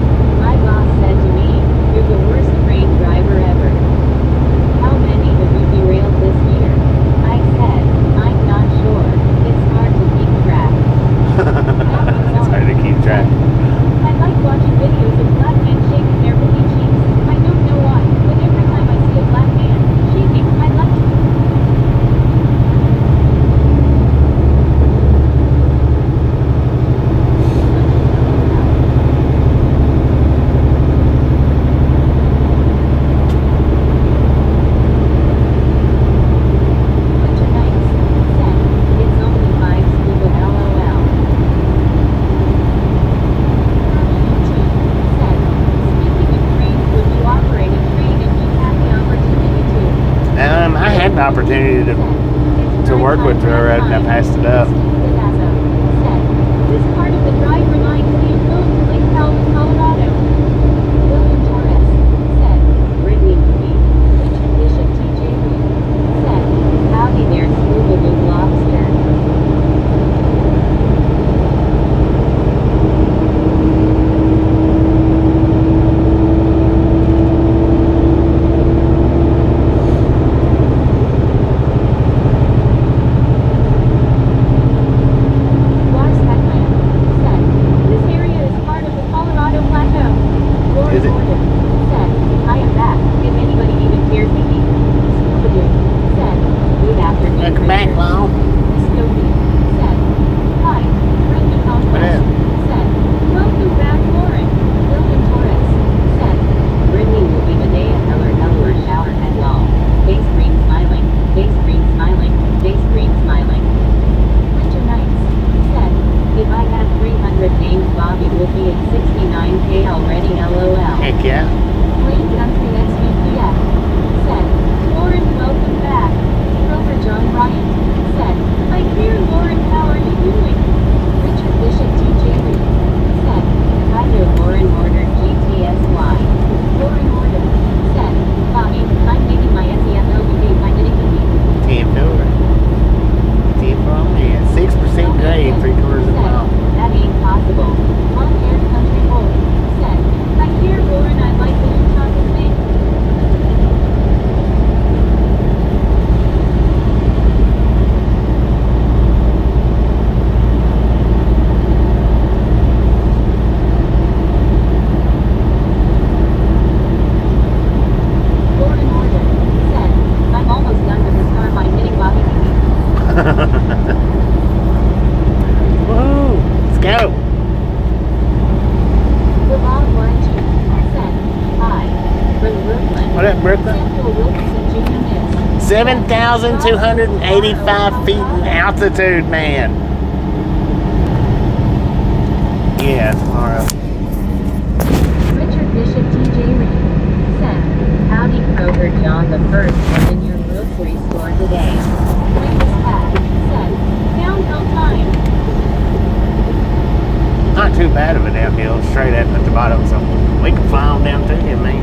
my boss said to me, you're the worst train driver ever. How many have you derailed this year? I said, I'm not sure. It's hard to keep track. it's hard to keep track. I like watching videos of black men shaking their booty cheeks. I don't know why, but every time I see a black man shaking, I like it. Winter nights. Said, it's only 5 scuba LOL. Said, speaking of trains, would you operate a train if you had the opportunity to? I had the opportunity to work with the railroad and I passed it up. Said, this part of the drive reminds me of going to Lake Powell, Colorado. William Torres. Said, Ridley movie. Richard Bishop TJ Reed. Said, howdy there, scuba doo lobster. Lars Heckman. Said, this area is part of the Colorado Plateau. Lauren Is it? Gordon. Said, I am back. If anybody even cares to eat. Scuba doo. Said, good afternoon. Welcome back, Richard. Long. Scopy. Said, hi. Brenda What Conquest. up? Said, welcome back, Lauren. William Torres. Said, Ridley will be the day of Heller shower and all. Face green smiling. Face green smiling. Face green smiling. Winter nights. Said, if I had 300 names, Bobby would be at 69K already, LOL. Heck yeah. Plain Country XVPF. Said, Lauren, welcome back. Grover John Bryant. Said, hi dear Lauren, how are you doing? Richard Bishop TJ Reed. Said, hi there Lauren ordered GTSY. Lauren ordered. Said, Bobby, I'm making my SEMOV by knitting the week. 10 filler. 10 for all man. 6% grade, 3/4 of a mile. That ain't possible. Long-haired country boy. Said, I hear Lauren, I like the Utah thing. Lauren ordered. Said, I'm almost done with this car by knitting Bobby. Woo! Let's go. The Long One Two. Said, hi. From Brooklyn. What up, Brooklyn? Samuel Wilkinson Jr. Miss. 7,285 feet in altitude, man. Yeah, tomorrow. Richard Bishop TJ Reed. Said, howdy Kroger John the First was in your grocery store today. Latest hat. Said, downhill time. Not too bad of a downhill, straight at the bottom, so we can fly on down to you, man.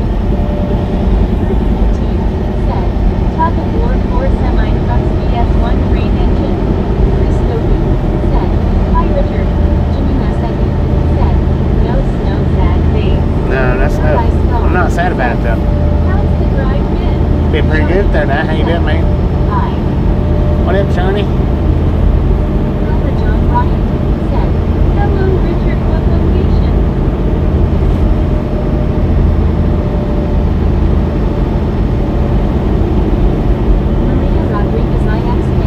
Said, top of Lord 4 semi-trucks BS1 train engine. Chris Stokey. Said, hi Richard. Jimmy Maseki. Said, no snow, sad face. No, that's no. I'm not sad about it though. How's the drive been? Been pretty good there now. How you doing, man? Hi. What up, Johnny? Grover John Bryant. Said, hello Richard, what location? Maria Rodriguez IXK.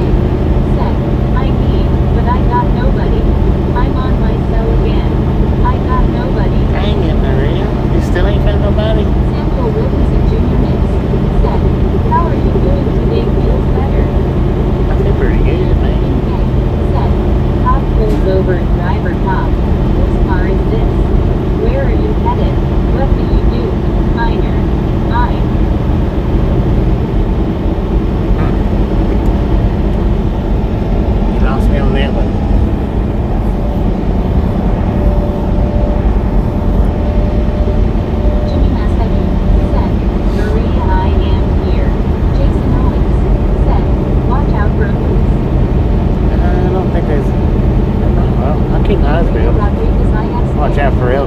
Said, I mean, but I got nobody. I'm on my cell again. I got nobody. Dang it, Maria. You still ain't found nobody? Samuel Wilkinson Jr. Miss. Said, how are you doing today? Feels better. I feel pretty good, man.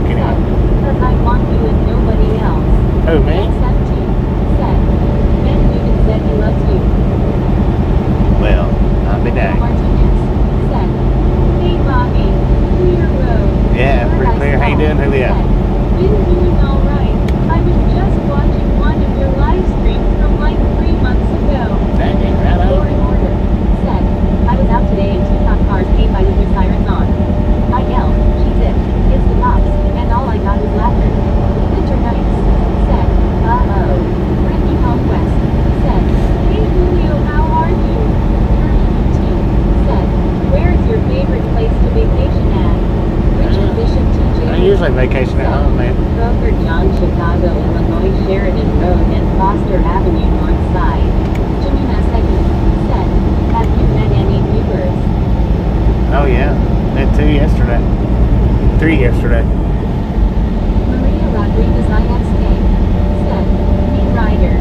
joke anyway. Because I want you and nobody else. Who, me? Except you. Said. Ben even said he loves you. Well, I'll be dang. Martinez. Said. Hey Bobby. Clear road. Yeah, pretty clear. How you doing, Julio? Been doing alright. I was just watching one of your live streams from like 3 months ago. Dang it, right Or on. in order. Said. I was out today and 2 cop cars came by with their sirens on. I yelled, she's it. It's the cops. And all I got was laughter. Winter nights. Said. Uh-oh. Ricky Conquest. Said. Hey Julio, how are you? Said. Where's your favorite place to vacation at? Richard Bishop TJ. I usually vacation at home, man. Kroger John, Chicago, Illinois, Sheridan Road and Foster Avenue North Side. Jimmy Maseki. Said. Have you met any viewers? Oh, yeah. Met 2 yesterday. 3 yesterday. Maria Rodriguez IXK. Said. Me Ryder.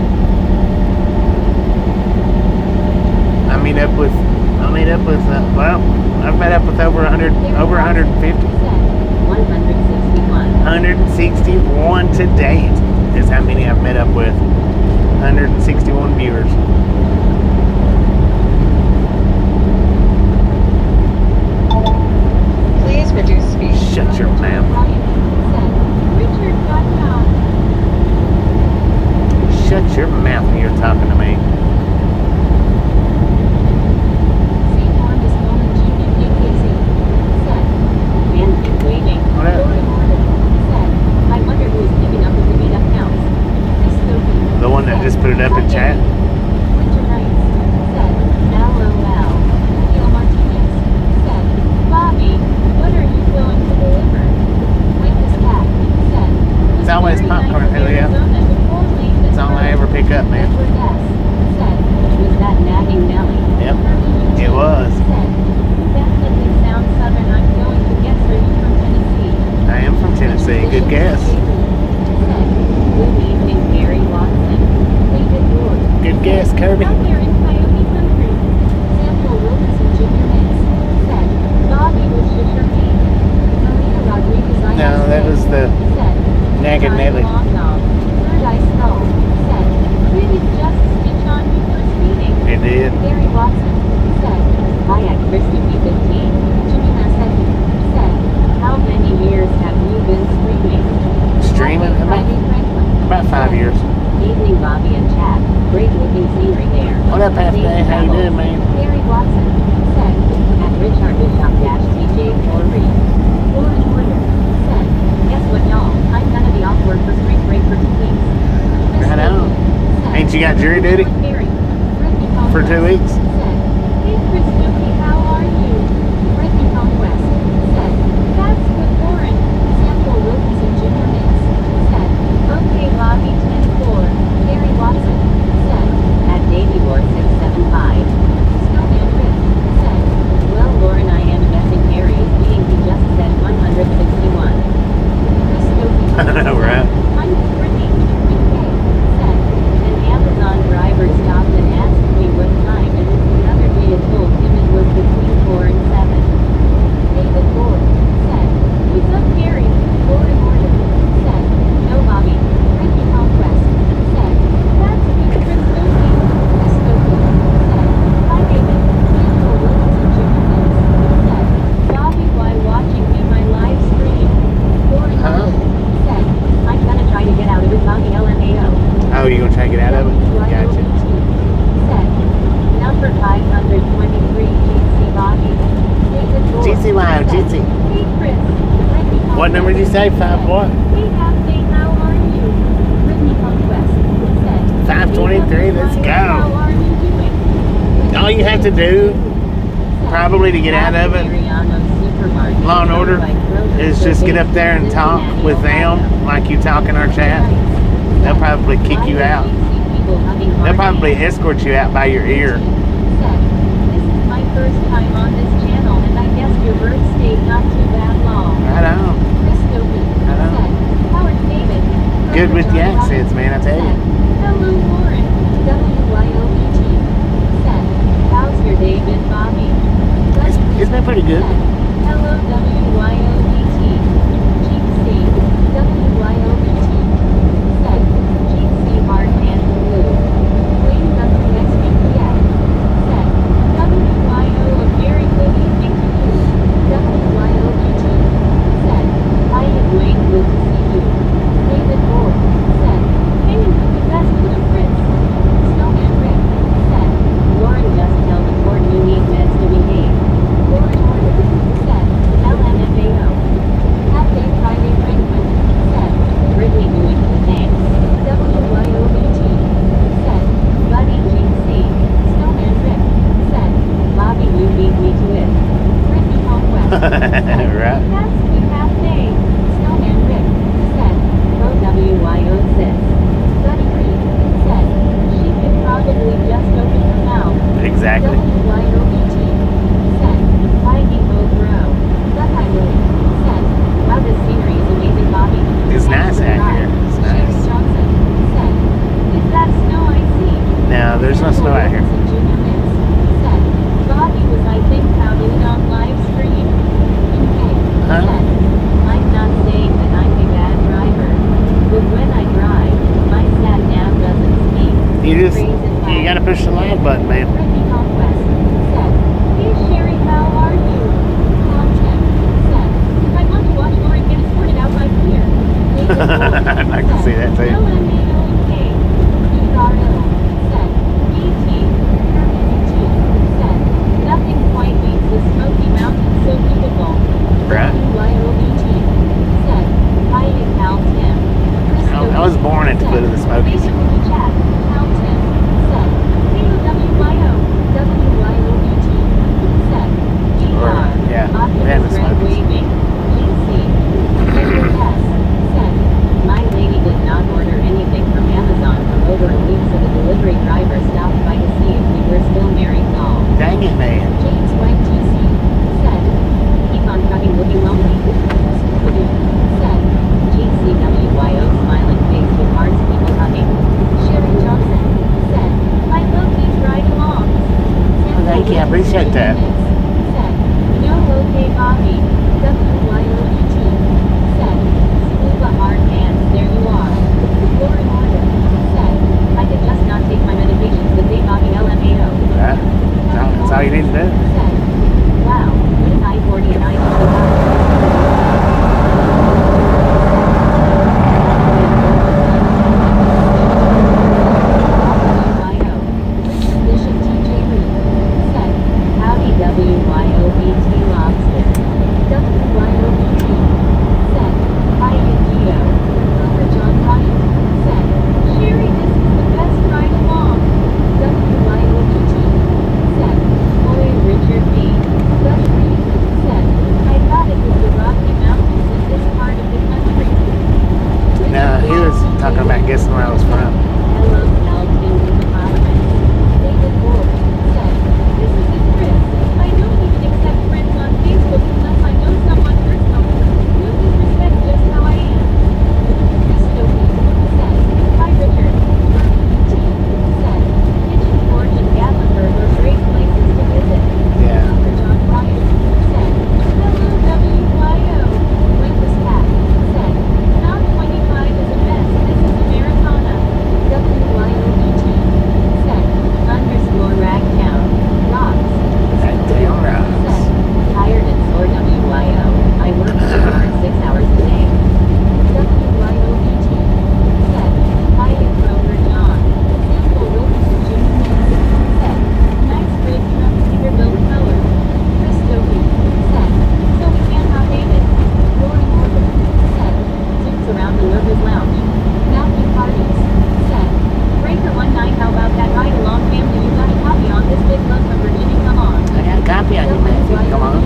I meet up with, well, I've met up with over 100, over 150. Said. 161. 161 to date is how many I've met up with. 161 viewers. Please reduce speed. Shut your mouth. Ryan. Said. Richard got down. Shut your mouth when you're talking to me. St. Marcus Moment Junior PKC. Said. Man, keep waiting. What up? Door in order. Said. I wonder who is keeping up with the meetup counts. Chris Stokey. The one that just put it up in chat. Winter nights. Said. LOL. Neil Martinez. Said. Bobby, what are you going to deliver? Witness Cat. Said. It's always popcorn, Julio. It's all I ever pick up, man. Edward S. Said. Was that nagging Nelly? Yep, it was. Said. Definitely sounds southern. I'm going to guess are you from Tennessee? I am from Tennessee. Good guess. Said. Good evening, Gary Watson. David Ward. Good guess, Kirby. Out here in Coyote Country. Samuel Wilkinson Jr. Mix. Said. Bobby was just your name. Maria Rodriguez IXK. No, that was the Said. nagging Nelly. Long Dog. Third Eye Skull. Said. Did it just snitch on you for speeding? It did. Gary Watson. Said. Hi at Christy B15. Jimmy Maseki. Said. How many years have you been streaming? Streaming? Friday Franklin. About 5 years. Evening Bobby and Chad. Great looking scenery there. What up, Half Day? How you doing, man? Gary Watson. Said. At Richard Bishop TJ for Reed. Or in order. Said. Guess what, y'all? I'm gonna be off work for spring break for 2 weeks. Right on. Ain't you got jury duty for 2 weeks? Said. Hey Chris Stokey, how are you? Brittany Conquest. Said. That's good, Lauren. Samuel Wilkinson Jr. Mix. Said. Okay, Bobby 10-4. Gary Watson. Said. At Davy War 675. Snowman Rick. Said. Well, Lauren, I am guessing Gary is being he just said 161. Chris Stokey. I know, right? I'm Brittany. Said. An Amazon driver stopped and asked me what time, and the other day I told him it was between 4 and 7. David Ward. Said. What's up, Gary? Door in order. Said. No, Bobby. Ricky Conquest. Said. That's me, Chris Stokey. Chris Stokey. Said. Hi, David. Samuel Wilkinson Jr. Said. Bobby, why watching me my live stream? Door in Huh? order. Said. I'm gonna try to get out of it, Bobby LMAO. Oh, you gonna try to get out of it? Gotcha. Said. Number 523, GC Bobby. David Gore. GCY, Said. GC. Hey, Chris. Brittany What number did you say? 5 what? Hey, Halfday, how are you? Brittany Conquest. Said. 523, let's Hey, go. How are you doing? All you have to do, probably to get out of it, Law and Order, is just get up there and talk with them like you talk in our chat. They'll probably kick you out. They'll probably escort you out by your ear. Said. This is my first time on this channel, and I guess your birth stayed not too bad long. Right on. Chris Stokey. I know. Said. Howard David. Good with the accents, man, I tell you. Hello, Lauren. WYOBT. Said. How's your day been, Bobby? It's been pretty good. Said. Hello, WYOBT. GC. David Moore said, hanging with the best of the Brits. Snowman Rick said, Lauren just tell the court you need meds to behave. Lauren Order said, LMFAO. Happy Friday Franklin said, Brittany doing the thing. WYOBT said, Buddy GC. Snowman Rick said, Bobby you beat me to it. Brittany Conquest said, Right. That's good half day. Snowman Rick said, OWYO sis. Buddy Reed said, she could probably just open her mouth. Exactly. WYOBT said, Fighting Ho Bro. Buckeye Willie said, wow this scenery is amazing Bobby. It's nice out here. It's Sherry nice. Johnson said, is that snow I see? No, there's no snow out here. Junior Mix said, Bobby was I think touted on live stream. Okay, Huh? said, I'm not saying that I'm a bad driver, but when I drive, my sat nav doesn't speak. You gotta push the live button, man. Brittany Conquest said, hey Sherry, how are you? Tom Tim said, I want to watch Lauren get escorted out by clear. I can see that too. LMAOK. IRL said, BT. RBT said, nothing quite beats the Smoky Mountains so beautiful. Right. WYOBT said, hi Cal Tim. I was born at the foot of the Smokies. Chat. Cal Tim said, WYO. WYOBT said, DR. Yeah, the Optimus Red Smokies. waving. GC. Edward S. said, my lady did not order anything from Amazon for over a week, so the delivery driver stopped by to see if we were still married. Call. Dang it, man. James White GC said, keep on trucking looking lonely. Scoopadoo said, GCWYO smiling face with hearts people hugging. Sherry Johnson said, I love these ride-alongs. Oh, thank you, I appreciate that. Said, no okay Bobby. WYOBT said, scuba hard hands, there you are. Lauren Order said, I could just not take my medications with they Bobby LMAO. Right. That's all you need to do. Said, wow, what an I-40 and I-25. Bishop TJ Reed said, howdy WYOBT lobster. WYOBT said, hi Gio. Cooper John Ryan said, Sherry, this is the best ride along. WYOBT said, boy Richard B. Gus Reed said, I thought it was the Rocky Mountains in this part of the country. No, he was talking about guessing where I was from. Hello, Elton in the Parliament. David Moore said, this isn't Chris. I don't even accept friends on Facebook unless I know someone personally. No disrespect, just how I am. Christophe said, hi Richard. RBT said, Kitchen Forge and Gatlinburg are great places to visit. Yeah. Dr. John Ryan said, hello WYO. Witness Pat said, Mount 25 is a mess. This is Americana. WYOBT said, underscore Ragtown. Rocks. Ragtown rocks. Said, tired and sore WYO. I work 6 hours a day. WYOBT said, hi Grover John. Sample Wilkinson Jr. said, nice rig truck Peterbilt color. Chris Doby said, so we can't have David. Rory Morgan said, zooms around the Nervous Lounge. Matthew Parties said, Breaker 19, how about that ride along family? You got a copy on this big love from Virginia, come on. I got a copy on you, Matthew. Come on.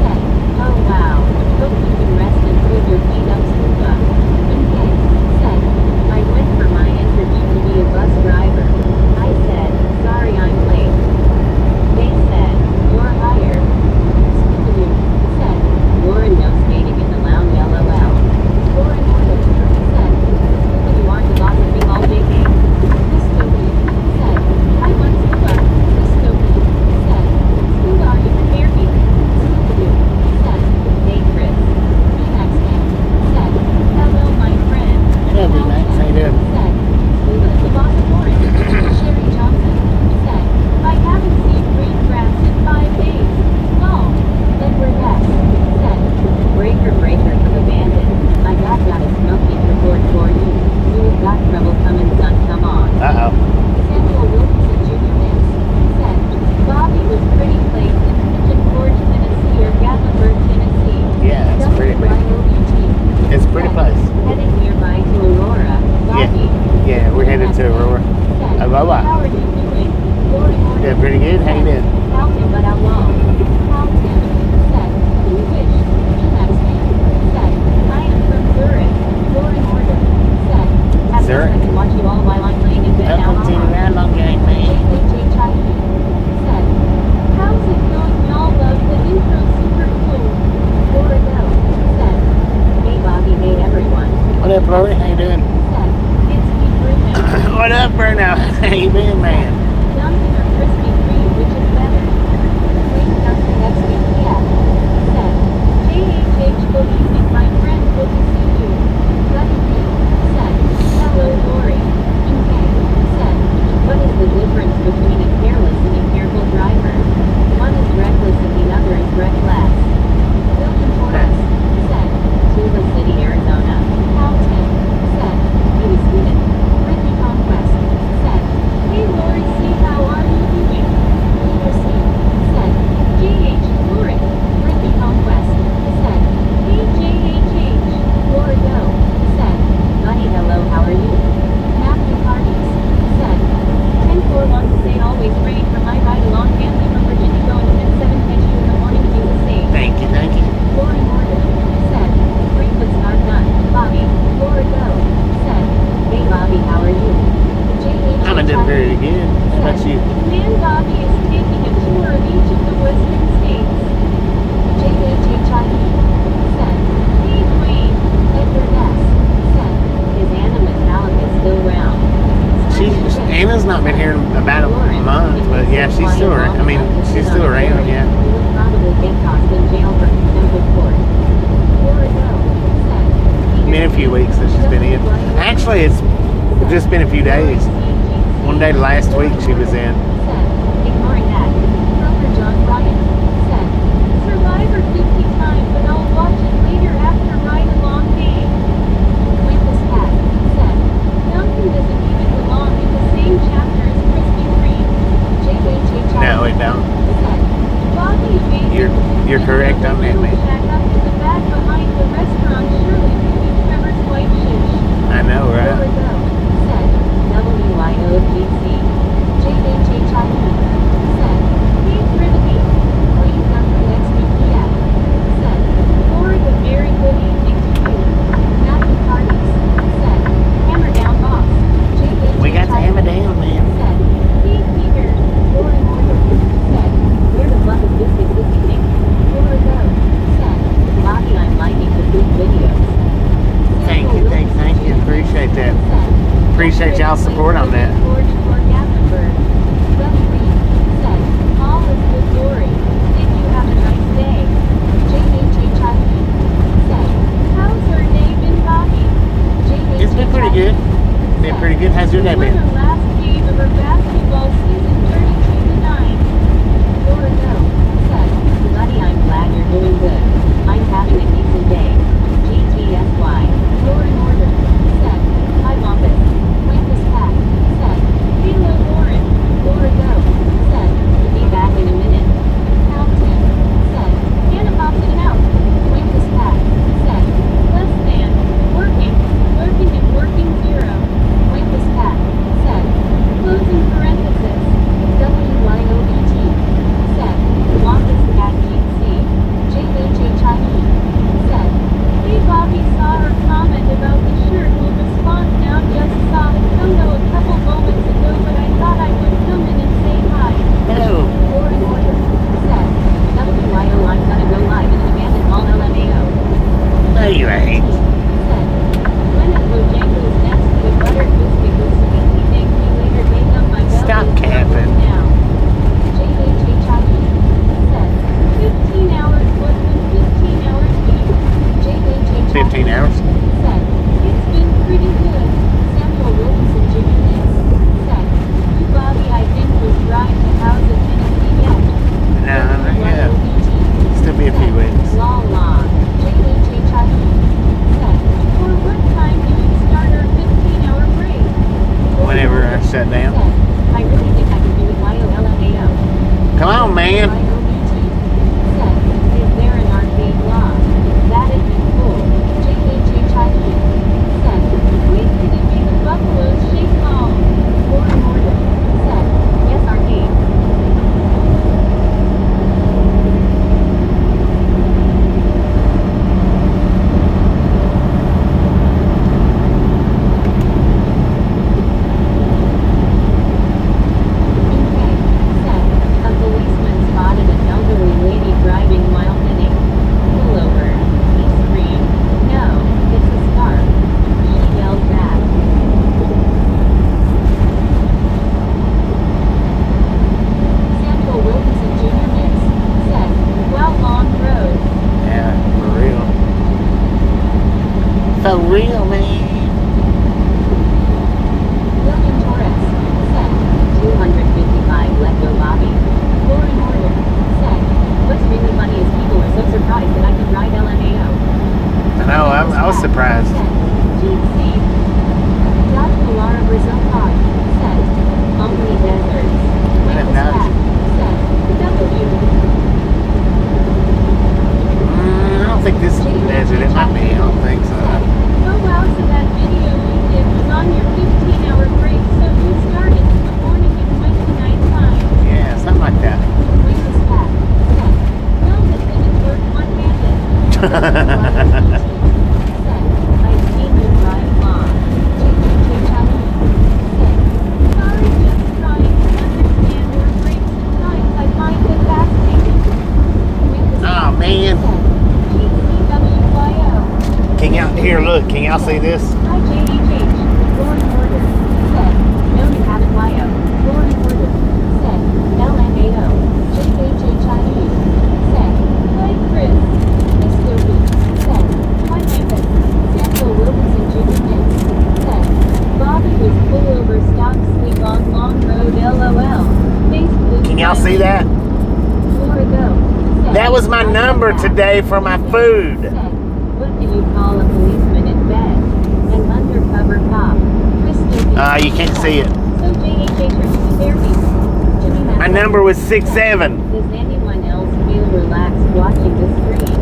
Said, oh wow, hope you can rest and put your feet up scuba. MK said, I went for my interview to be a bus driver. I said, sorry I'm late. They said, you're hired. Scoopadoo said, Lauren no skating in the lounge LOL. Lauren Order too, Roar. Said, Aloha. how are you doing? Lori ordered. Doing pretty good. How you Said, doing? how Tim, but how long? How Tim. Said, you wish. Emacs man. Said, I am from Zurich. Lori ordered. Said, at least Zurich? I can watch you all while I'm laying in bed now. Up to the round long game, man. Said, how's it going? Y'all love the intro, super cool. Lori go. Said, hey Bobby, hey everyone. What up, Lori? How you doing? Said, it's me, Bruno. What up, Bruno? How you been, man? Dunkin' or Krispy Kreme, which is better? Wait, Dunkin' XDPF. Said, JHH, good evening, my friend, good to see you. Buddy B. Said, hello, Lori. UK. Said, what is the difference between a careless and a careful driver? One is reckless and the other is reckless. William Torres. Said, Tuba City, Arizona. How Tim. Said, Maybe Sweden. Ricky Conquest. Said, hey Lori C, how are you doing? Peter C. Said, JH, Lori. Ricky Conquest. Said, hey JHH. Lori Go. Said, buddy hello, how are you? Matthew Hardees. Said, 1041 to say always ready for my ride along family from Virginia going 10-7 catch you in the morning to the same. Thank you, thank you. Lori Morgan. Said, breakfast are done. Bobby. Lori Go. Said, hey Bobby, how are you? JH. I'm doing very good. How about you? Man Bobby is taking a tour of each of the western states. JHHIE. Said, hey Dwayne. Edgar S. Said, is Anna Metallica still round? Anna's not been here in about a month, but yeah, she's still around. I mean, she's still around, yeah. You would probably get tossed in jail for contempt of court. Lori Go. Said, Been a few weeks that she's been in. Actually, it's just been a few days. One day last week she was in. Said, ignoring that, Kroger John Ryan. Said, Survivor 50 times, but I'll watch it later after ride along day. Witness Pat. Said, Duncan doesn't even belong in the same chapter as Krispy Kreme. JHHI. No, it don't. Said, Bobby amazing. You're correct on that, man. Shack up in the back behind the restaurant surely could be Trevor's white shish. I know, Lori right? Go. Said, WIOGC. JHHIE. Said, hey Trinity. Wayne Duncan XBPF. Said, Lori, a very good evening to you. Matthew Hardees. Said, hammer down boss. JHHIE. We got to hammer down, man. Said, hey Peter. Lori Morgan. Said, where the fuck is this evening? Lori Go. Said, Bobby, I'm liking the good videos. Thank you. Appreciate that. Said, Appreciate y'all's support on that. George or Gafferberg. Buddy Reed. Said, all is good, Lori. Did you have a nice day? JHHIE. Said, how's her day been, Bobby? JHHIE. It's been pretty good. Been pretty good. How's your day Won been? her last game of her basketball season 32-9. Lori Go. Said, buddy, I'm glad you're doing good. I'm having a decent day. GTSY. Lori Northern. Said, hi Wampus. Wampus Pat. Said, hello Lauren. Lori Go. Said, be back in a minute. How Tim. Said, Anna popped in and out. Wampus Pat. Said, less than. Working. Working and working zero. Wampus Pat. Said, closing parenthesis. WYOBT. Said, Wampus Pat GC. JHHIE. deal, man. William Torres said, 255 let go Bobby. Lauren Order said, what's really funny is people are so surprised that I can ride LMAO. I know, I was surprised. GC. Dr. Laura Brazil Pod said, only deserts. Minute nudge. Said, W. I don't think this is the desert. It might be. I don't think so. Oh wow, so that video you did was on your 15-hour break, so you started in the morning and went to nighttime. Yeah, something like that. Racist Pat said, well, the thing is work one-handed. Said, I've seen you drive long. JJJ Chinese said, sorry, just trying to understand your breaks and times. I find it fascinating. Oh, man. Can y'all, here, look, can y'all see this? Hi, JHH. Lauren Order said, no, you haven't, YO. Lauren Order said, LMAO. JHH Chinese said, hi, Chris. Miss Goofy said, hi, Memphis. Samuel Wilkinson Jr. Mix said, Bobby was pull over, stop, sleep on Long Road, LOL. Face blue. Can y'all see that? Laura Go said, That was my number today for my food. Said, what do you call a policeman in bed? An undercover cop. You can't see it. So JHH are you therapy? Jimmy My number was 67. Does anyone else feel relaxed watching the stream?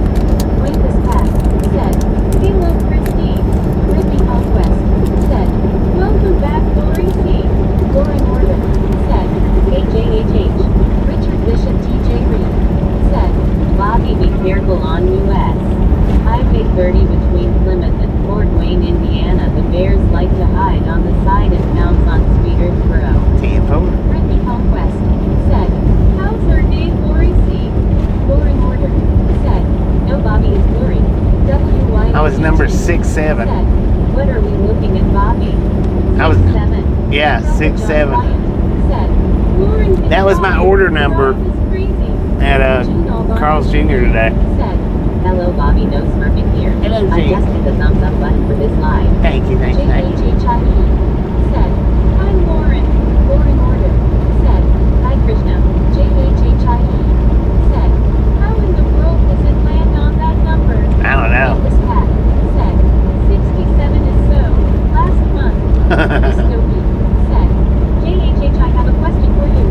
Wayfus Pat said, hello Christine. Ricky Conquest said, welcome back Lori C. Lauren Order said, hey JHH. Richard Bishop TJ Reed said, Bobby be careful on US. Highway 30 between Plymouth and Fort Wayne, Indiana. The bears like to hide on the side and pounce on speeders, bro. 10-4. Brittany Conquest said, how's her day, Lori C? Lauren Order said, no, Bobby is Lori. WY. I was number 67. Said, what are we looking at, Bobby? I was, 7. yeah, 67. Said, Lauren, That was my order number Life is crazy. at Carl's Jr. today. Said, hello, Bobby, no smurfing here. Hello, I G. just hit the thumbs up button for this live. Thank you, thank you, thank you. JHH said, I'm Lauren. Lauren Order said, hi Krishna. JHH said, how in the world does it land on that number? I don't know. This Pat said, 67 is so. Last month. Miss Gopi said, JHH, I have a question for you.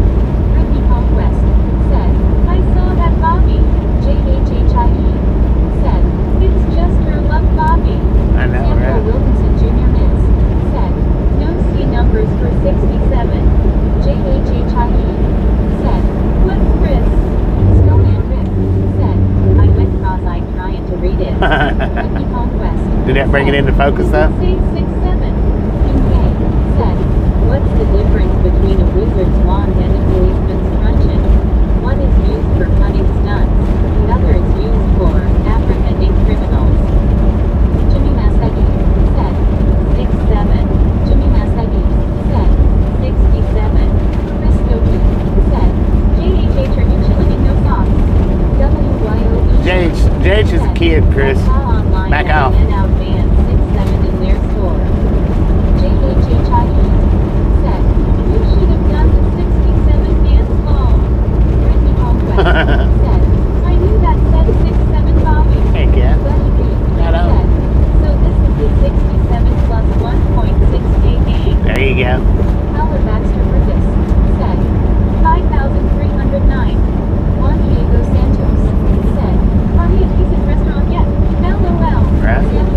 Brittany Conquest said, I saw that Bobby. JHH said, it's just your luck, Bobby. I know, Samuel right? Wilkinson Jr. Miss said, no C numbers for 67. JHH said, what's Chris? Snowman Rick said, I went cross-eyed trying to read it. Brittany Conquest. Did that bring it into focus though? Say 67. UK said, what's the difference between a wizard's wand and a policeman's truncheon? One is used for cutting stunts. The other is used for apprehending criminals. Jimmy Masegi said, 67. Jimmy Masegi said, 67. Chris Gopi said, JHH, are you chilling in no socks? JH is a kid, Chris. Back off. Out band 67 in their store. JHH said, you should have done the 67 dance ball. Brittany Conquest said, I knew that said 67 Bobby. Heck yeah. Buddy B Right on. said, so this is the 67 plus 1.6K game. There you go. Howard Baxter Burgess said, 5,309. Juan Diego Santos said, are we at Pieces Restaurant yet? LOL. Right. Sam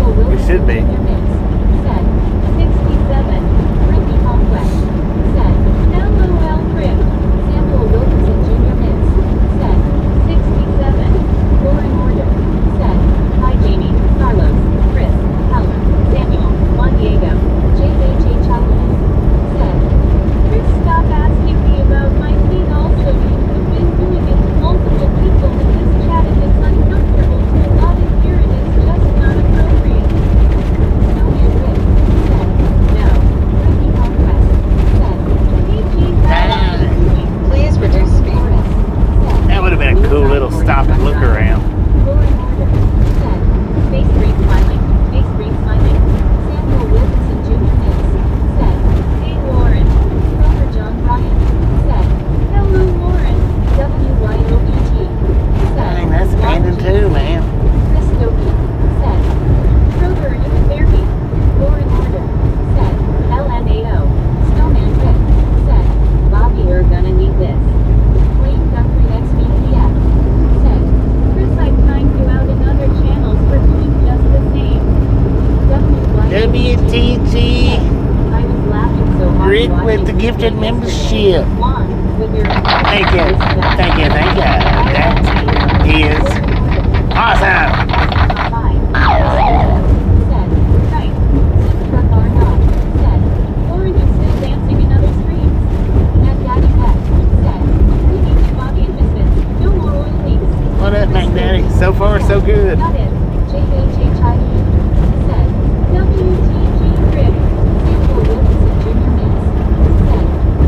WTG. I was laughing so hard Rick with watching the you gifted yesterday. membership. Blonde with your Thank you. Thank you. Thank you. That is awesome. Said, right. Since truck are not. Said, Lauren is still dancing in other streams. And Daddy Pet. Said, Ricky, Bobby, and Misfits. No more oil leaks. What up, Mac Daddy? So far, so good. Got it. JHHIE. Said, WTG Rick. Samuel Wilkinson Jr. Mix. Said,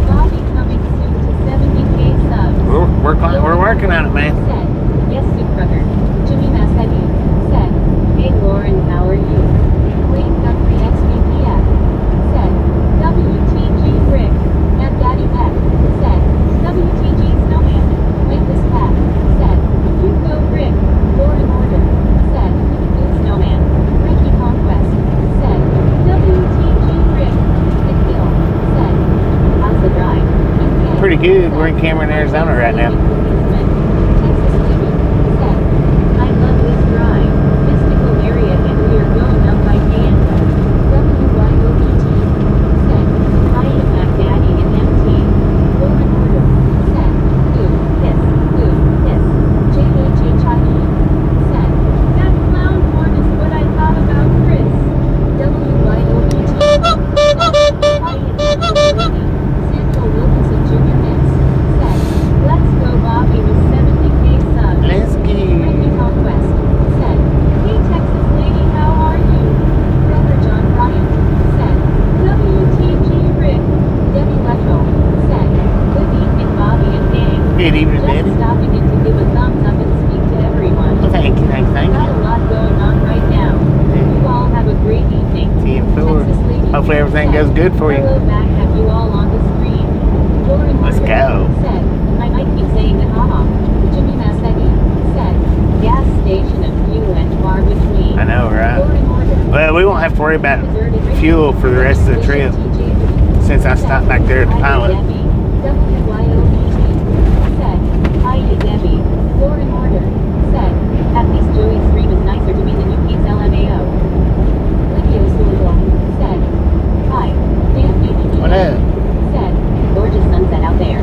Bobby coming soon to 70K subs. We're working on it, man. Said, yes, Soup Brother. Jimmy Massetti. Said, hey Lauren, how are you? Wayne Guthrie XVPF. Said, WTG Rick. And Daddy Pet. Said, WTG Snowman. Wait this pack. Said, you go Rick. Lauren Order. Said, good Snowman. Ricky Conquest. Said, WTG Rick. Nick Bill. Said, how's the drive? UK. Pretty good. We're in Cameron, Arizona right now. Texas Jimmy. Said, I love this drive. Mystical area and we are going up by Kansas. WYOBT. Said, I am Mac Daddy and MT. Lauren Order. Said, ooh, piss. JHHIE. Said, that clown horn is what I thought about Chris. WYOBT. Said, I am Lady. Samuel Wilkinson Jr. Mix. Said, let's go Bobby with 70K subs. Let's go. Ricky Conquest. Said, hey Texas lady, how are you? Brother John Bryant. Said, WTG Rick. Debbie Lettrell. Said, good evening Bobby and gang. Good evening, Just Daddy. stopping in to give a thumbs up and speak to everyone. Well, thank you. Thank Got a you. lot going on right now. You all have a great evening. See you forward. Texas lady. Hopefully everything Said, goes good for you. hello back, have you all on the screen? Lauren Let's Order. go. Said, I might keep saying the haha. Jimmy Massetti. Said, gas station and fuel and far between. I know, right? Lauren Order. Well, we won't have to worry about Deserted Ricky. fuel for the rest of the trip since I stopped back there at the pilot. Debbie. WYOBT. Said, hiya Debbie. Lauren Order. Said, at least Joey's stream is nicer to me than UP's LMAO. Lydia Sewell. Said, hi. Dan Baby. What up? Said, gorgeous sunset out there.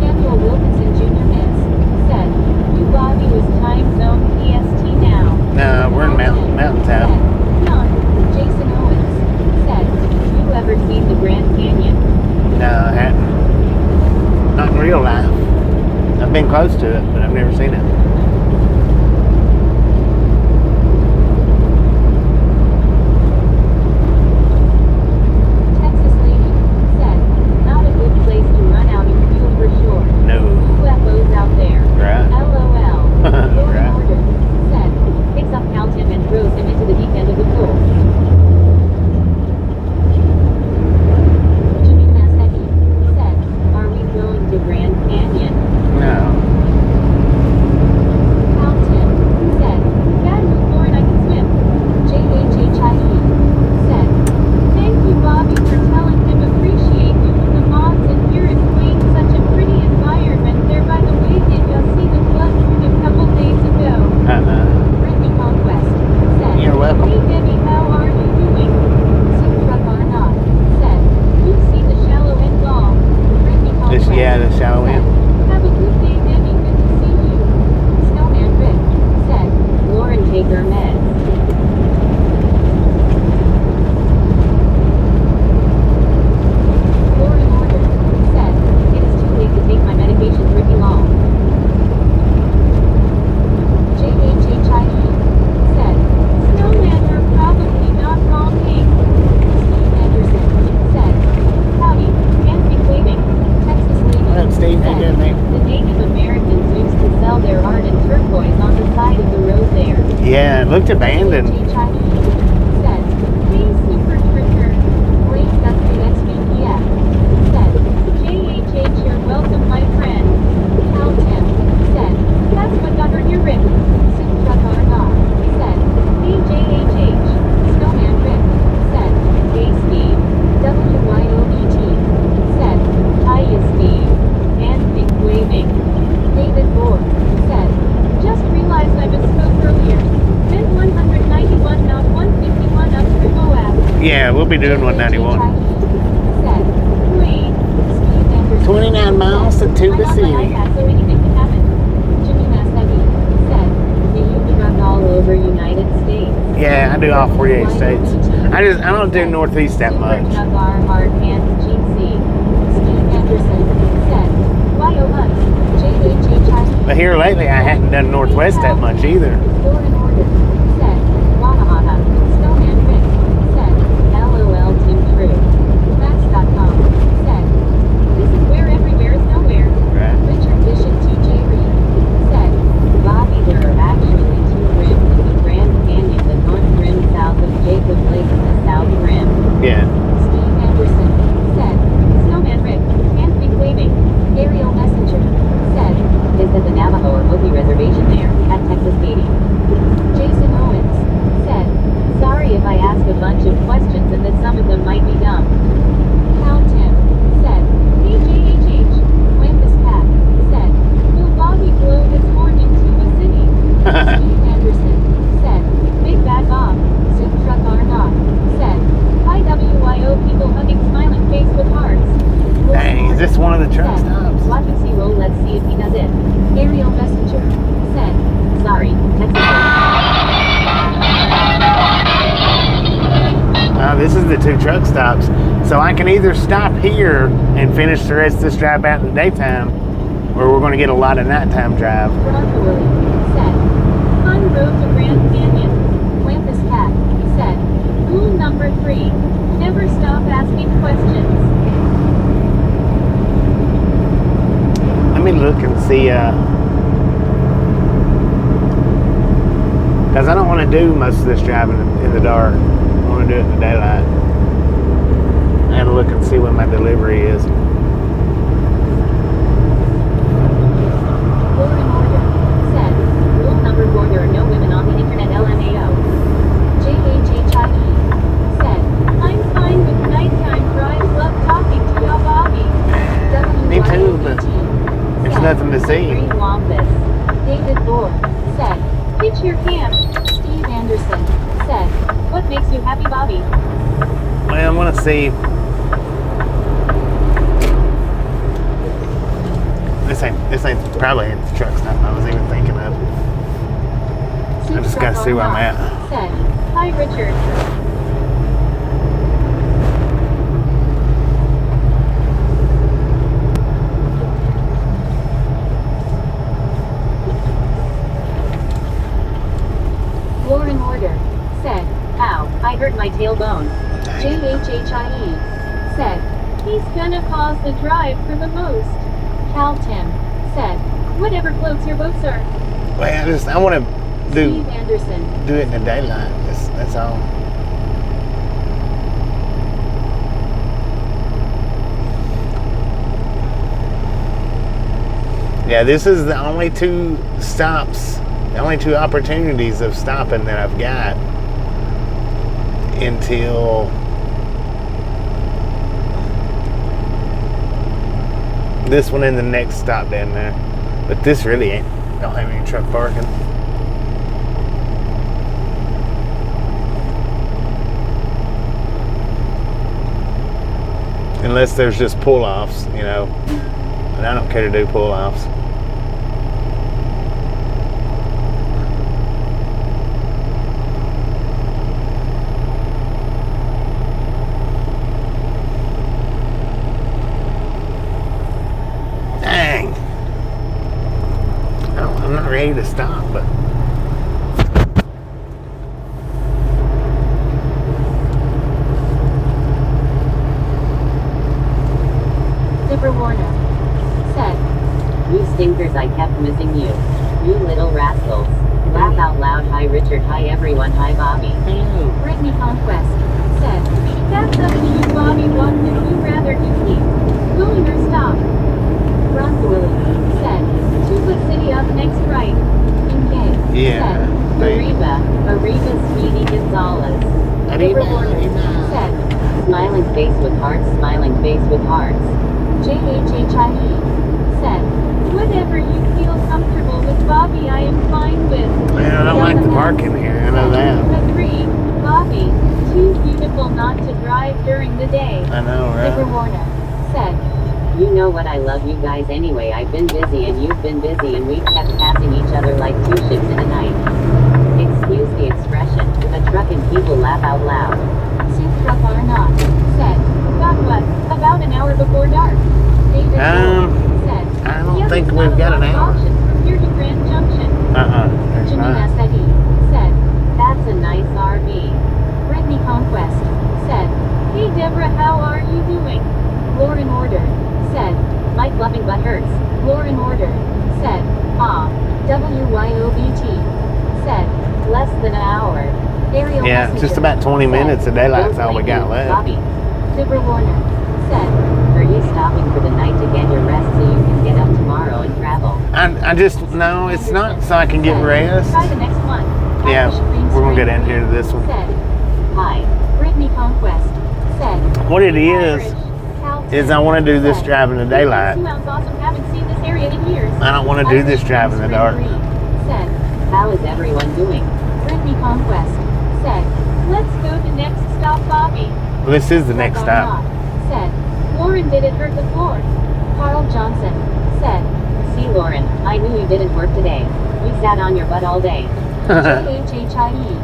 Samuel Wilkinson Jr. Miss. Said, you Bobby was time zone PST now. No, we're in Mountain Town. Said, none. Jason Owens. Said, you ever seen the Grand Canyon? No, I hadn't. Not in real life. I've been close to it, but I've never seen it. Texas lady. Said, not a good place to run out of fuel for sure. No. UFOs out there. Right. LOL. Lauren Right. Order. Said, picks up Calton and throws him into the deep end of the pool. Jimmy Massetti. Said, are we going to Grand Canyon? No. Yeah, we'll be doing 191. Said, wait, Steve Anderson 29 miles to said, Tuba I'm on City. my iPad, so anything can happen. Jimmy Massaggi said, do you truck all over United States? Yeah, I do all 48 states. I don't do Northeast that much. Super truck our hard hands GC. Steve Anderson said, why oh months? JHHI. But here lately, I hadn't done Northwest that much either. Door in order. Said, Wahahana. Snowman Rick. Said, LOL Team True. Max.com. Said, this is where everywhere is nowhere. Right. Richard Bishop 2J Reed. Said, Bobby, there are actually two rims in the Grand Canyon, the north rim south of Jacob Lake and the south rim. Yeah. Steve Anderson said, Snowman Rick, hand wing waving. Aerial messenger said, is at the Navajo or Hopi reservation there, at Texas Katy. Jason Owens said, sorry if I ask a bunch of questions and that some of them might be dumb. Cal Tim said, HHH, Wampus Pat said, will Bobby blow this horn into the city? Steve Anderson said, Big Bad Bob, Soup Truck Arnott said, IWYO people hugging smiling face with hearts. Dang, is this one of the truck Said, stops? watch and see roll, let's see if he does it. Aerial messenger said, sorry, Texas. This is the 2 truck stops. So I can either stop here and finish the rest of this drive out in the daytime, or we're going to get a lot of nighttime drive. Veronica Williams said, on road to Grand Canyon. Wampus Pat said, rule number 3, never stop asking questions. Let me look and see, because I don't want to do most of this driving in the dark. I want to do it in the daylight. I had to look and see when my delivery is. Law and Order said, rule number 4, there are no women on the internet LMAO. JHHIE said, I'm fine with nighttime drives, love talking to y'all, Bobby. Me too, but WYOBT it's said, nothing to see. Green Wampus. David Bohr said, pitch your camp. Steve Anderson said, what makes you happy, Bobby? Well, I want to see. This ain't probably ain't the truck stop I was even thinking of. I just gotta see where I'm at. Said, hi, Richard. Law and Order said, ow, I hurt my tailbone. JHHIE said, he's gonna pause the drive for the most. Cal Tim said, whatever floats your boat, sir. Well, I want to Steve Anderson do it in the daylight. That's all. Yeah, this is the only 2 stops, the only 2 opportunities of stopping that I've got until this one and the next stop down there. But this really don't have any truck parking. Unless there's just pull-offs, you know. And I don't care to do pull-offs. Dang. I'm not ready to stop, but Zipper Warner said, you stinkers, I kept missing you. You little rascals. Laugh out loud. Hi Richard, hi everyone, hi Bobby. hello. Brittany Conquest said, that's up to you, Bobby. What would you rather you keep? Going or stop? Bronco Willie said, Tuba City up next, right? Ingay Yeah, said, Arriba Speedy Gonzalez. Arriba, Zipper Warner arriba. said, smiling face with hearts, smiling face with hearts. JHHIE said, whatever you feel comfortable with, Bobby, I am fine with. Man, I don't like the parking here. I know that. Agreed, Bobby. Too beautiful not to drive during the day. I know, Zipper right? Warner said, "You know what, I love you guys anyway. I've been busy and you've been busy and we've kept passing each other like two ships in a night. Excuse the expression, a truck and people laugh out loud." Soup Truck are not said, "Got what? About an hour before dark." David said, I don't "Yeah, think there's we've not a got lot an of hour. options from here to Grand Junction." There's Jimmy not. Massetti said, "That's a nice RV." Brittany Conquest said, "Hey Deborah, how are you doing?" Lauren Order said, "Like loving but hurts." Lauren Order said, "Ah, WYOBT said, "Less than an hour." Ariel Yeah, Messenger just about 20 said, minutes of daylight's "Don't all we blame got you, left. Bobby." Deborah Warner said, "Are you stopping for the night to get your rest so you can get up tomorrow and travel?" I just, no, it's not so I can get Said, rest. "Try the next one." Yeah, Irish Green we're gonna get Spring into this one. Said, "Hi." Brittany Conquest said, What it "Hey, is Irish." Cal is I want to do this said, drive in the daylight. "Sounds awesome. Haven't seen this area in years." I don't want to do this Irish drive in the Green dark. Spring said, "How is everyone doing?" Brittany Conquest said, "Let's go to next stop, Bobby." Well, this is the next stop. Said, "Lauren, did it hurt the floor?" Carl Johnson said, "See, Lauren, I knew you didn't work today. You sat on your butt all day." JHHIE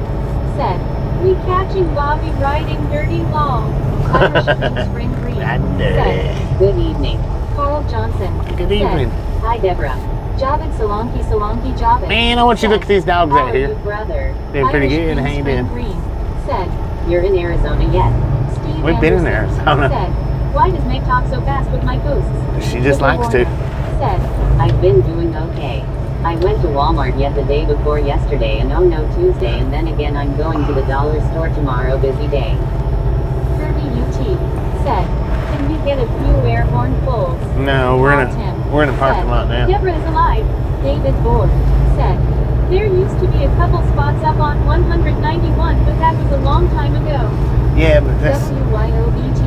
said, "We catching Bobby riding dirty long." Irish Green Spring Green Not dirty. said, "Good evening." Carl Johnson Good said, evening. "Hi, Deborah." Javed Solanki Javed. Man, I want you to look at these dogs "How out are here. you, brother?" Doing pretty Irish good. Green How you Spring doing? Green said, "You're in Arizona yet?" Steve We've been in Anderson Arizona. said, "Why does Meg talk so fast with my posts?" She just Zipper likes to. Warner said, "I've been doing okay. I went to Walmart yet the day before yesterday and oh no Tuesday and then again I'm going to the dollar store tomorrow, busy day." Kirby UT said, "Can we get a few airborne pulls?" No, we're in a parking lot now. "Deborah is alive." David Board said, "There used to be a couple spots up on 191 but that was a long time ago." Yeah, but that's WYOBT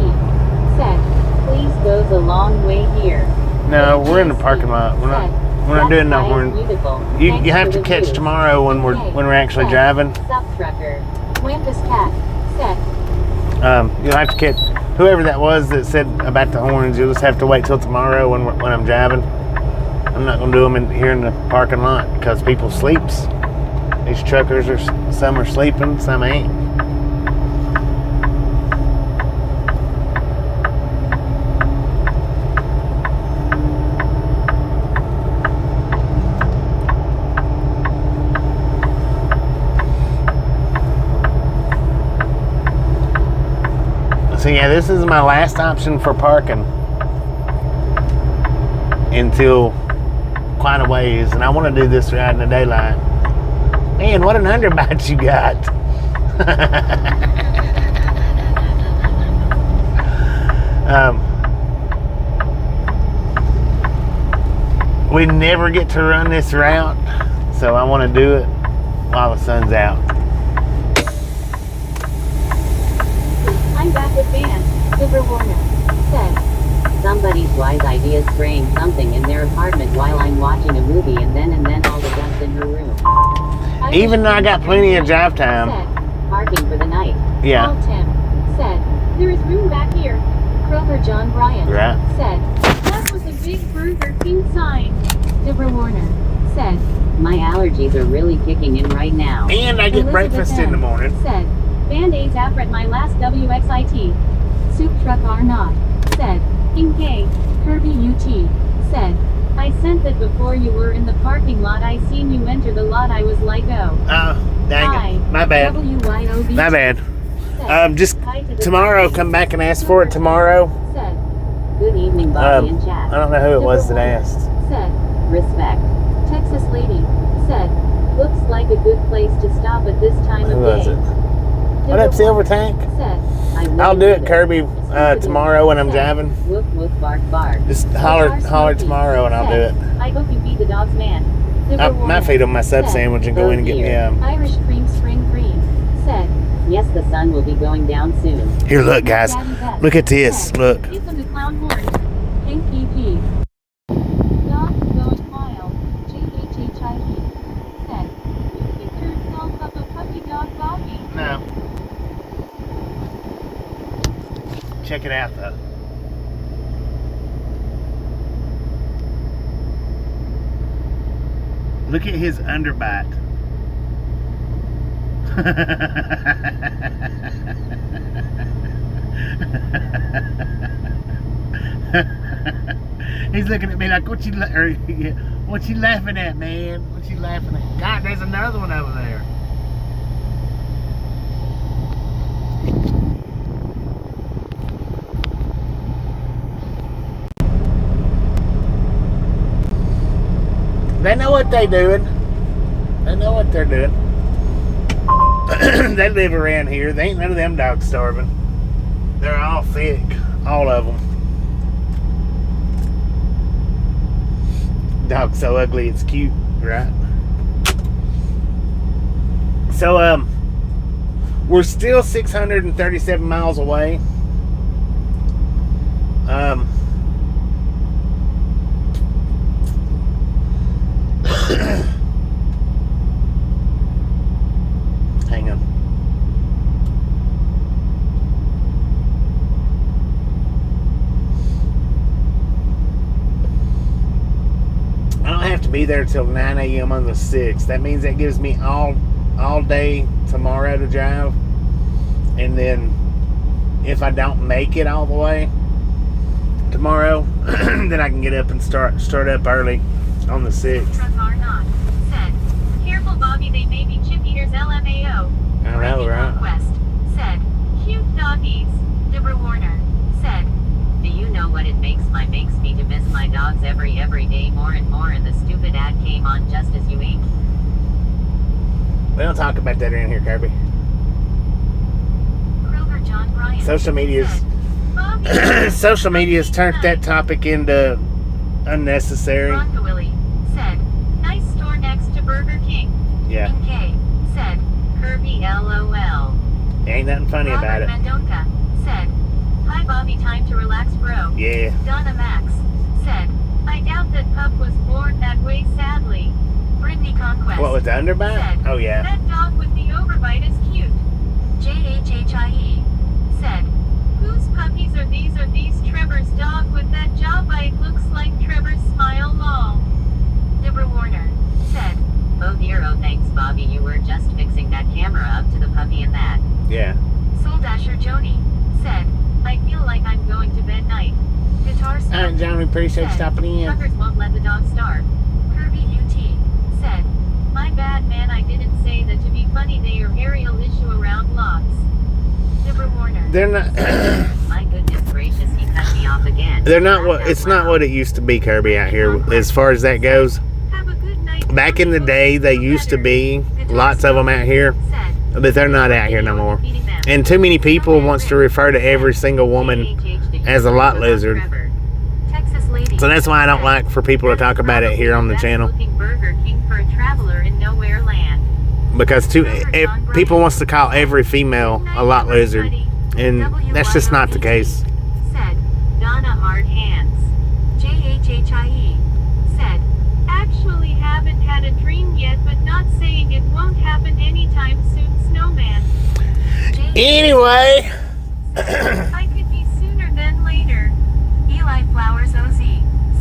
said, "Please goes a long way here." no. We're in the parking lot. We're not doing no horn. You have to catch tomorrow when we're actually driving. Sup trucker. Wampus Cat said, You'll have to catch whoever that was that said about the horns. You'll just have to wait till tomorrow when I'm driving. I'm not gonna do them here in the parking lot because people sleeps. These truckers some are sleeping, some ain't. So yeah, this is my last option for parking until quite a ways, and I want to do this ride in the daylight. Man, what an underbite you got. We never get to run this route, so I want to do it while the sun's out. "I'm back with Van." Zipper Warner said, "Somebody's wise idea spraying something in their apartment while I'm watching a movie and then all the dust in her room." Even though I got plenty of drive time. Said, "Parking for the night." Yeah. Paul Tim said, "There is room back here." Kroger John Bryant Right. said, "That was a big Burger King sign." Deborah Warner said, "My allergies are really kicking in right now." And I get Elizabeth breakfast in the M. morning. Said, "Band-Aids after at my last WXIT." Soup Truck are not said, "In K." Kirby UT said, "I sent that before you were in the parking lot. I seen you enter the lot. I was like, oh." Oh, dang Hi. it. My bad. WYOB My bad. said, Just "Hi to the tomorrow, party." come back and ask for it tomorrow. Said, "Good evening, Bobby and chat." I don't know who it was that asked. Said, "Respect." Texas Lady said, "Looks like a good place to stop at this time Who of was day." it? What up, Silver Tank? Said, I'll do it, Kirby, tomorrow when I'm driving. Woof woof bark bark. Just holler tomorrow and I'll do it. "I hope you feed the dog's man." I might feed him my sub sandwich and go in and get me Irish Cream Spring Green said, "Yes, the sun will be going down soon." Here, look, guys. Look at this. Look. Give them the clown horn. Pink PP. Dogs going wild. JHHIE said, "You picked yourself up a puppy dog, Bobby." No. Check it out, though. Look at his underbite. He's looking at me like, what you laughing at, man? What you laughing at? God, there's another one over there. They know what they're doing. They know what they're doing. They live around here. They ain't none of them dogs starving. They're all thick. All of them. Dog's so ugly, it's cute, right? So, we're still 637 miles away. Hang on. I don't have to be there till 9 a.m. on the 6th. That means that gives me all day tomorrow to drive. And then if I don't make it all the way tomorrow, then I can get up and start up early on the 6th. Said, careful, Bobby, they may be chip eaters, LMAO. I know, right? Conquest said, cute doggies. Deborah Warner said, do you know what it makes me to miss my dogs every day more and more, and the stupid ad came on just as you ate. We don't talk about that around here, Kirby. Kroger John Bryan Social media's social media's turned that topic into unnecessary. Ronka Willie said, nice store next to Burger King. Yeah. K said, Kirby LOL. Ain't nothing funny Robert about it. Mendonca said, hi Bobby, time to relax, bro. Yeah. Donna Max said, I doubt that pup was born that way, sadly. Brittany Conquest What, with the underbite? said, Oh, yeah. that dog with the overbite is cute. JHHIE said, whose puppies are these? Are these Trevor's dog with that jaw bite? Looks like Trevor's smile, lol. Deborah Warner said, oh dear, oh thanks Bobby, you were just fixing that camera up to the puppy and that. Yeah. Soul Dasher Joni said, I feel like I'm going to bed night. Guitar All right, John, we appreciate stopping in. Fuckers won't let the dog starve. Kirby UT said, my bad man, I didn't say that to be funny, they are aerial issue around lots. Deborah Warner. They're not. My goodness gracious, he cut me off again. They're not what. It's not what it used to be, Kirby, out here. As far as that goes. Have a good night. Back in the day, they used to be lots of them out here, but they're not out here no more. And too many people wants to refer to every single woman as a lot lizard. So that's why I don't like for people to talk about it here on the channel. Because people wants to call every female a lot lizard, and that's just not the case. Said Donna Hard Hands. JHHIE said, actually haven't had a dream yet, but not saying it won't happen anytime soon, Snowman. Anyway. I could be sooner than later. Eli Flowers OZ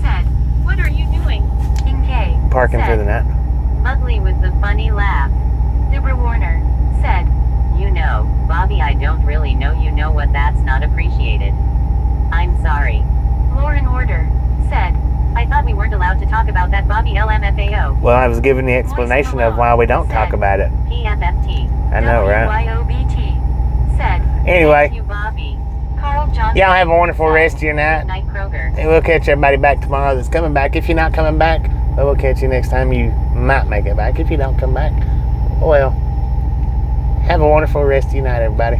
said, what are you doing? King K Parking said, for the night. Mugly with the funny laugh. Deborah Warner said, you know, Bobby, I don't really know you know what, that's not appreciated. I'm sorry. Lauren Order said, I thought we weren't allowed to talk about that, Bobby LMFAO. Well, I was giving the explanation of why we don't talk about it. PFFT. I know, right? WYOBT said, Anyway. thank you, Bobby. Carl Johnson. Y'all have a wonderful rest of your night. Night Kroger. And we'll catch everybody back tomorrow that's coming back. If you're not coming back, well, we'll catch you next time. You might make it back. If you don't come back, well, have a wonderful rest of your night, everybody.